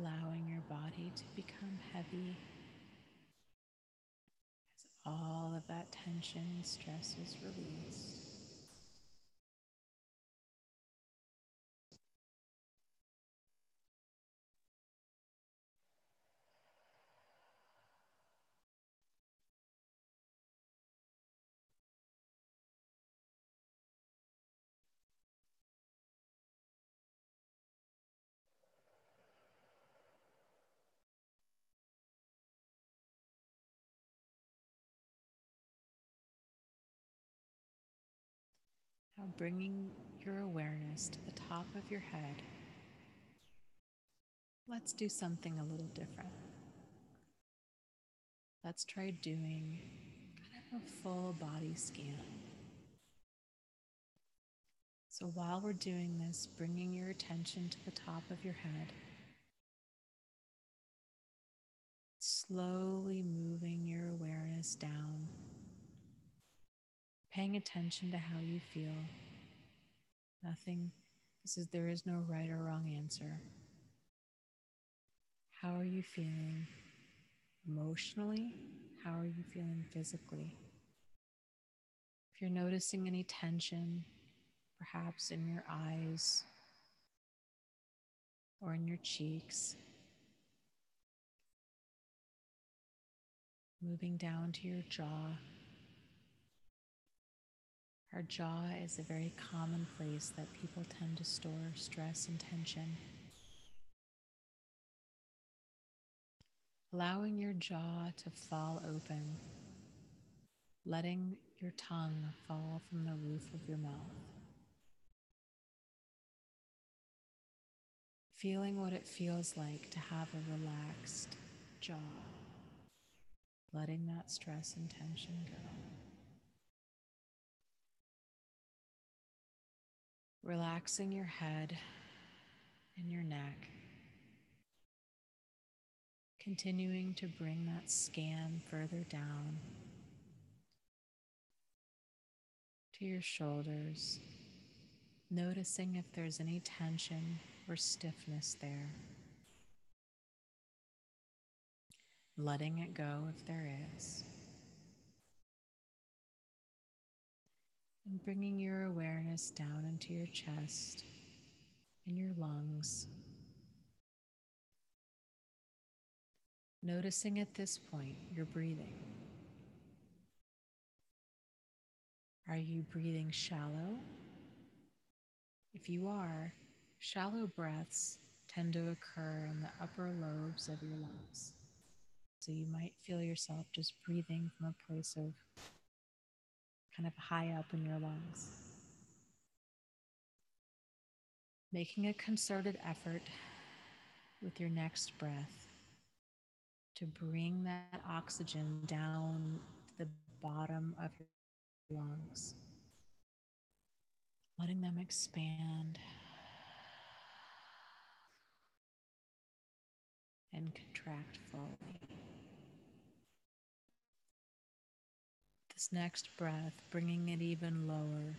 Allowing your body to become heavy as all of that tension and stress is released. Now bringing your awareness to the top of your head, let's do something a little different. Let's try doing kind of a full body scan. So while we're doing this, bringing your attention to the top of your head, slowly moving your awareness down, paying attention to how you feel. There is no right or wrong answer. How are you feeling emotionally? How are you feeling physically? If you're noticing any tension, perhaps in your eyes or in your cheeks, moving down to your jaw. Our jaw is a very common place that people tend to store stress and tension. Allowing your jaw to fall open, letting your tongue fall from the roof of your mouth. Feeling what it feels like to have a relaxed jaw, letting that stress and tension go. Relaxing your head and your neck. Continuing to bring that scan further down to your shoulders, noticing if there's any tension or stiffness there. Letting it go if there is. And bringing your awareness down into your chest and your lungs. Noticing at this point your breathing. Are you breathing shallow? If you are, shallow breaths tend to occur in the upper lobes of your lungs. So you might feel yourself just breathing from a place of kind of high up in your lungs. Making a concerted effort with your next breath to bring that oxygen down to the bottom of your lungs, letting them expand and contract fully. This next breath, bringing it even lower,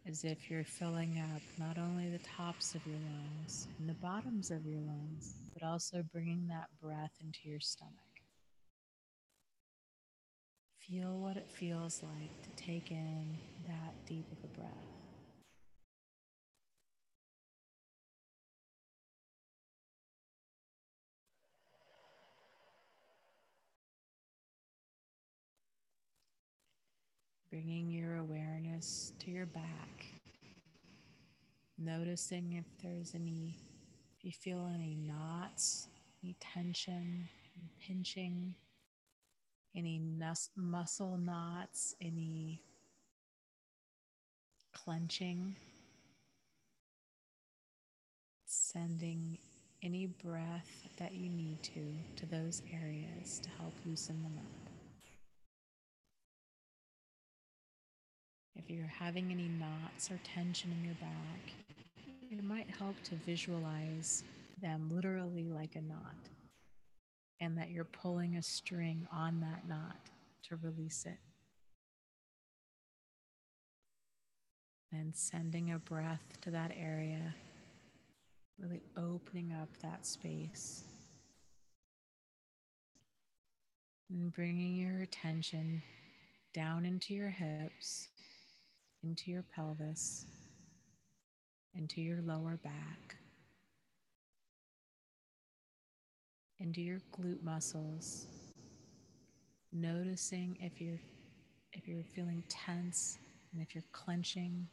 as if you're filling up not only the tops of your lungs and the bottoms of your lungs, but also bringing that breath into your stomach. Feel what it feels like to take in that deep of a breath. Bringing your awareness to your back, noticing if you feel any knots, any tension, any pinching, any muscle knots, any clenching, sending any breath that you need to those areas to help loosen them up. If you're having any knots or tension in your back, it might help to visualize them literally like a knot, and that you're pulling a string on that knot to release it. And sending a breath to that area, really opening up that space. And bringing your attention down into your hips, into your pelvis, into your lower back, into your glute muscles, noticing if you're feeling tense and if you're clenching,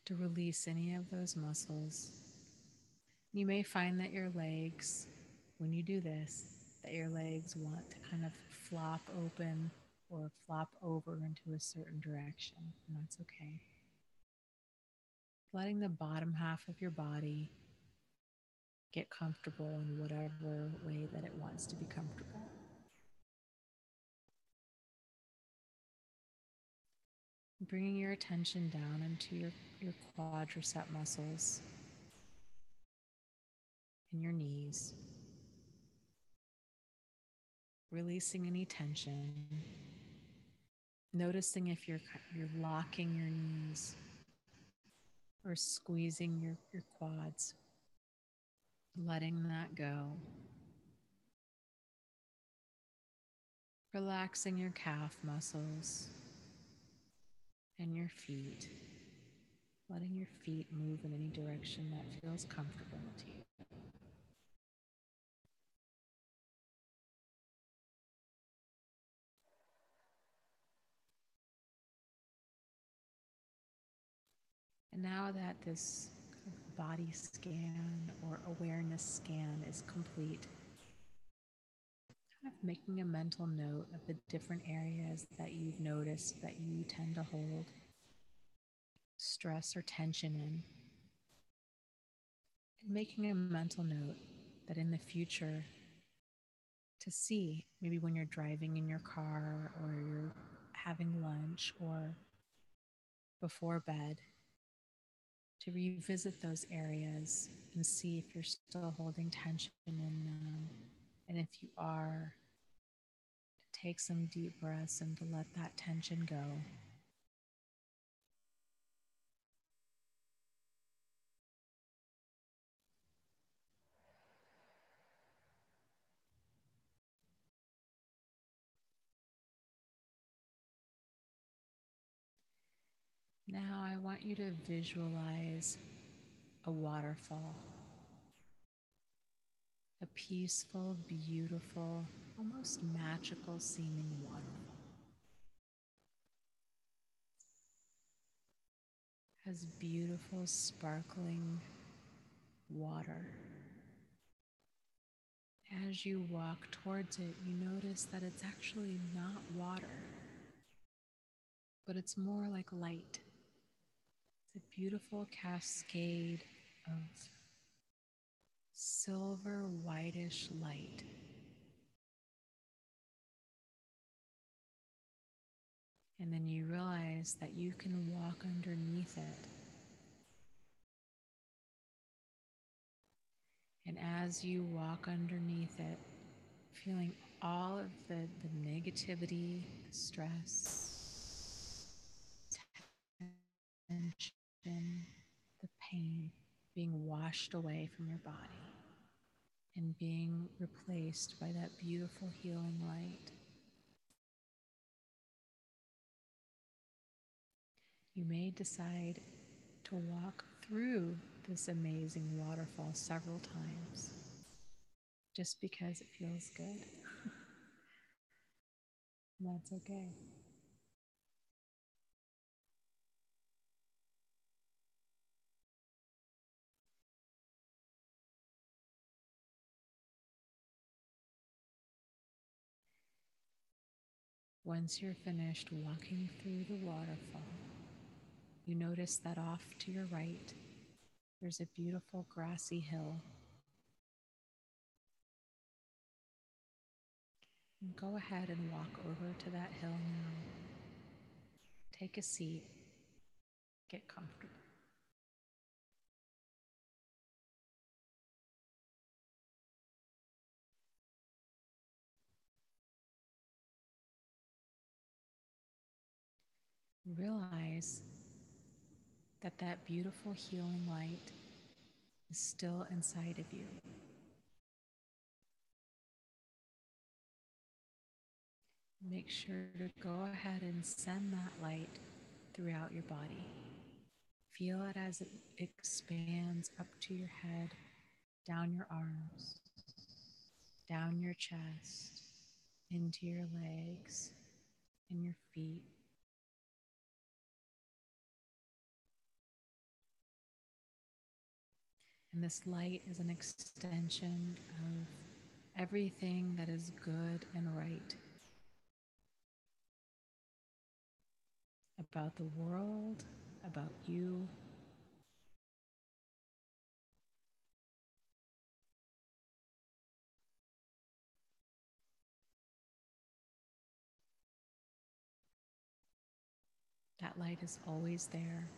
to release any of those muscles. You may find that your legs, when you do this, that your legs want to kind of flop open or flop over into a certain direction, and that's okay. Letting the bottom half of your body get comfortable in whatever way that it wants to be comfortable. Bringing your attention down into your quadricep muscles and your knees. Releasing any tension. Noticing if you're locking your knees or squeezing your quads. Letting that go. Relaxing your calf muscles and your feet. Letting your feet move in any direction that feels comfortable to you. And now that this body scan or awareness scan is complete, kind of making a mental note of the different areas that you've noticed that you tend to hold stress or tension in. And making a mental note that in the future, to see maybe when you're driving in your car or you're having lunch or before bed, to revisit those areas and see if you're still holding tension in them. And if you are, to take some deep breaths and to let that tension go. Now I want you to visualize a waterfall. a peaceful, beautiful, almost magical seeming waterfall. Has beautiful, sparkling water. As you walk towards it, you notice that it's actually not water, but it's more like light. It's a beautiful cascade of silver whitish light. And then you realize that you can walk underneath it. And as you walk underneath it, feeling all of the negativity, the stress, tension, the pain being washed away from your body and being replaced by that beautiful healing light. You may decide to walk through this amazing waterfall several times just because it feels good. And that's okay. Once you're finished walking through the waterfall, you notice that off to your right, there's a beautiful grassy hill. And go ahead and walk over to that hill now. Take a seat, get comfortable. Realize that that beautiful healing light is still inside of you. Make sure to go ahead and send that light throughout your body. Feel it as it expands up to your head, down your arms, down your chest, into your legs and your feet. And this light is an extension of everything that is good and right about the world, about you. That light is always there.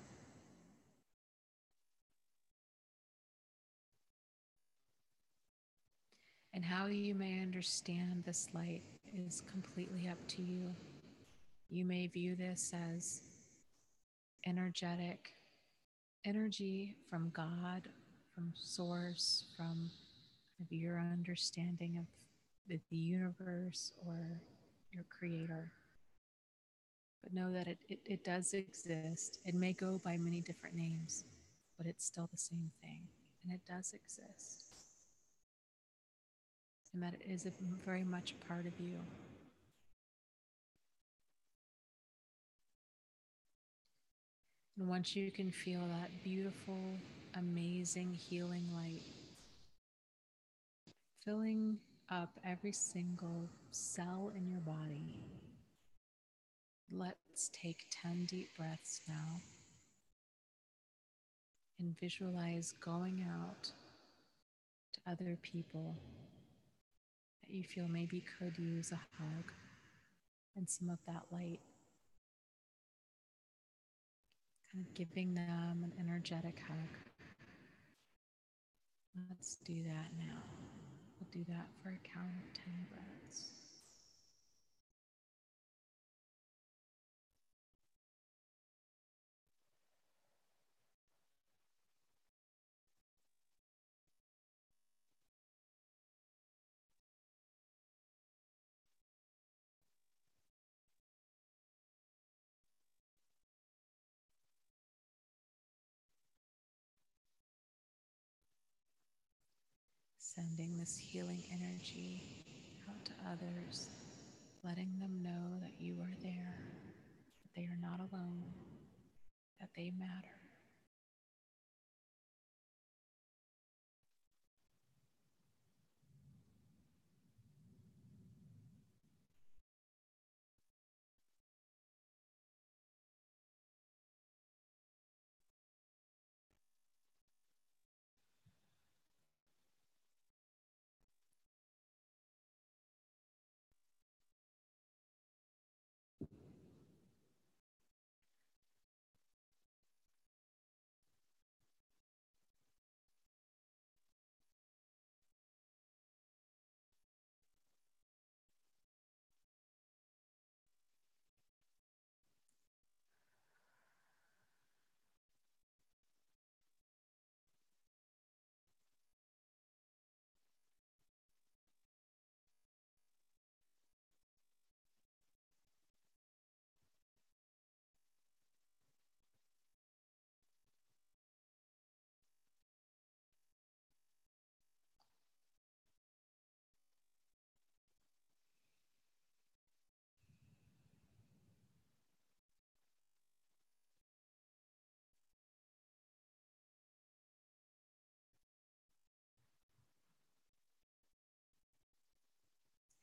And how you may understand this light is completely up to you. You may view this as energetic energy from God, from Source, from your understanding of the universe or your Creator. But know that it does exist. It may go by many different names, but it's still the same thing, and it does exist. And that it is very much a part of you. And once you can feel that beautiful, amazing healing light filling up every single cell in your body, let's take 10 deep breaths now and visualize going out to other people that you feel maybe could use a hug and some of that light. Kind of giving them an energetic hug. Let's do that now. We'll do that for a count of 10 breaths. sending this healing energy out to others, letting them know that you are there, that they are not alone, that they matter.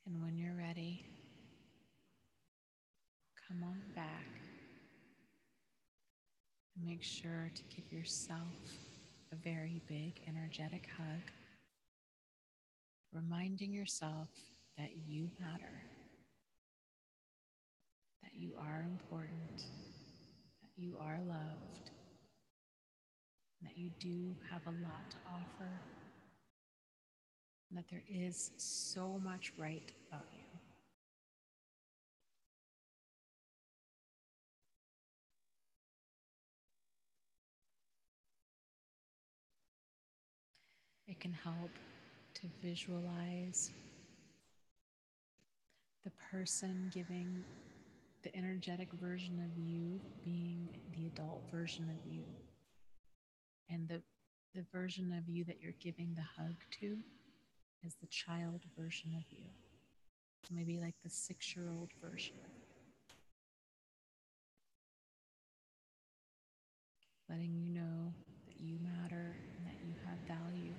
And when you're ready, come on back and make sure to give yourself a very big energetic hug, reminding yourself that you matter, that you are important, that you are loved, that you do have a lot to offer, and that there is so much right about you. It can help to visualize the person giving the energetic version of you being the adult version of you, and the version of you that you're giving the hug to is the child version of you. So maybe like the 6-year-old version of you, letting you know that you matter and that you have value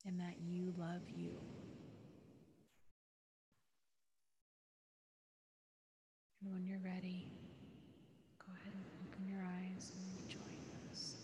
and that you love you. And when you're ready, go ahead and open your eyes and join us.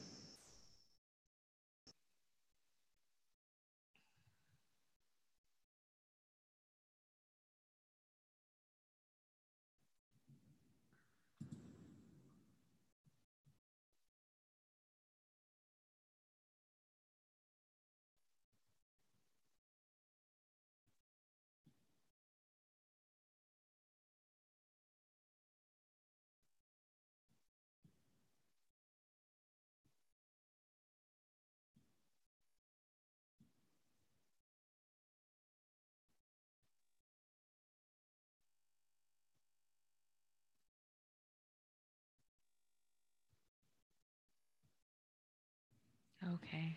Okay.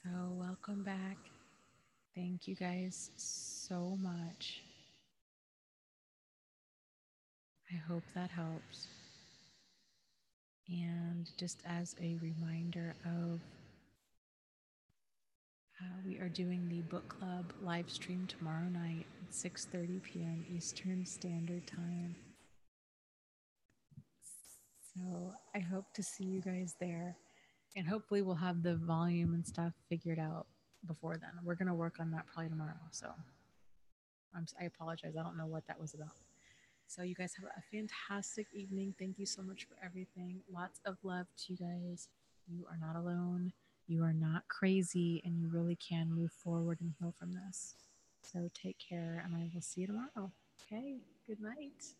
So, welcome back. Thank you guys so much. I hope that helps. And just as a reminder of we are doing the book club live stream tomorrow night at 6:30 p.m. Eastern Standard Time. So I hope to see you guys there. And hopefully we'll have the volume and stuff figured out before then. We're going to work on that probably tomorrow. So I apologize. I don't know what that was about. So you guys have a fantastic evening. Thank you so much for everything. Lots of love to you guys. You are not alone. You are not crazy, and you really can move forward and heal from this. So take care, and I will see you tomorrow. Okay, good night.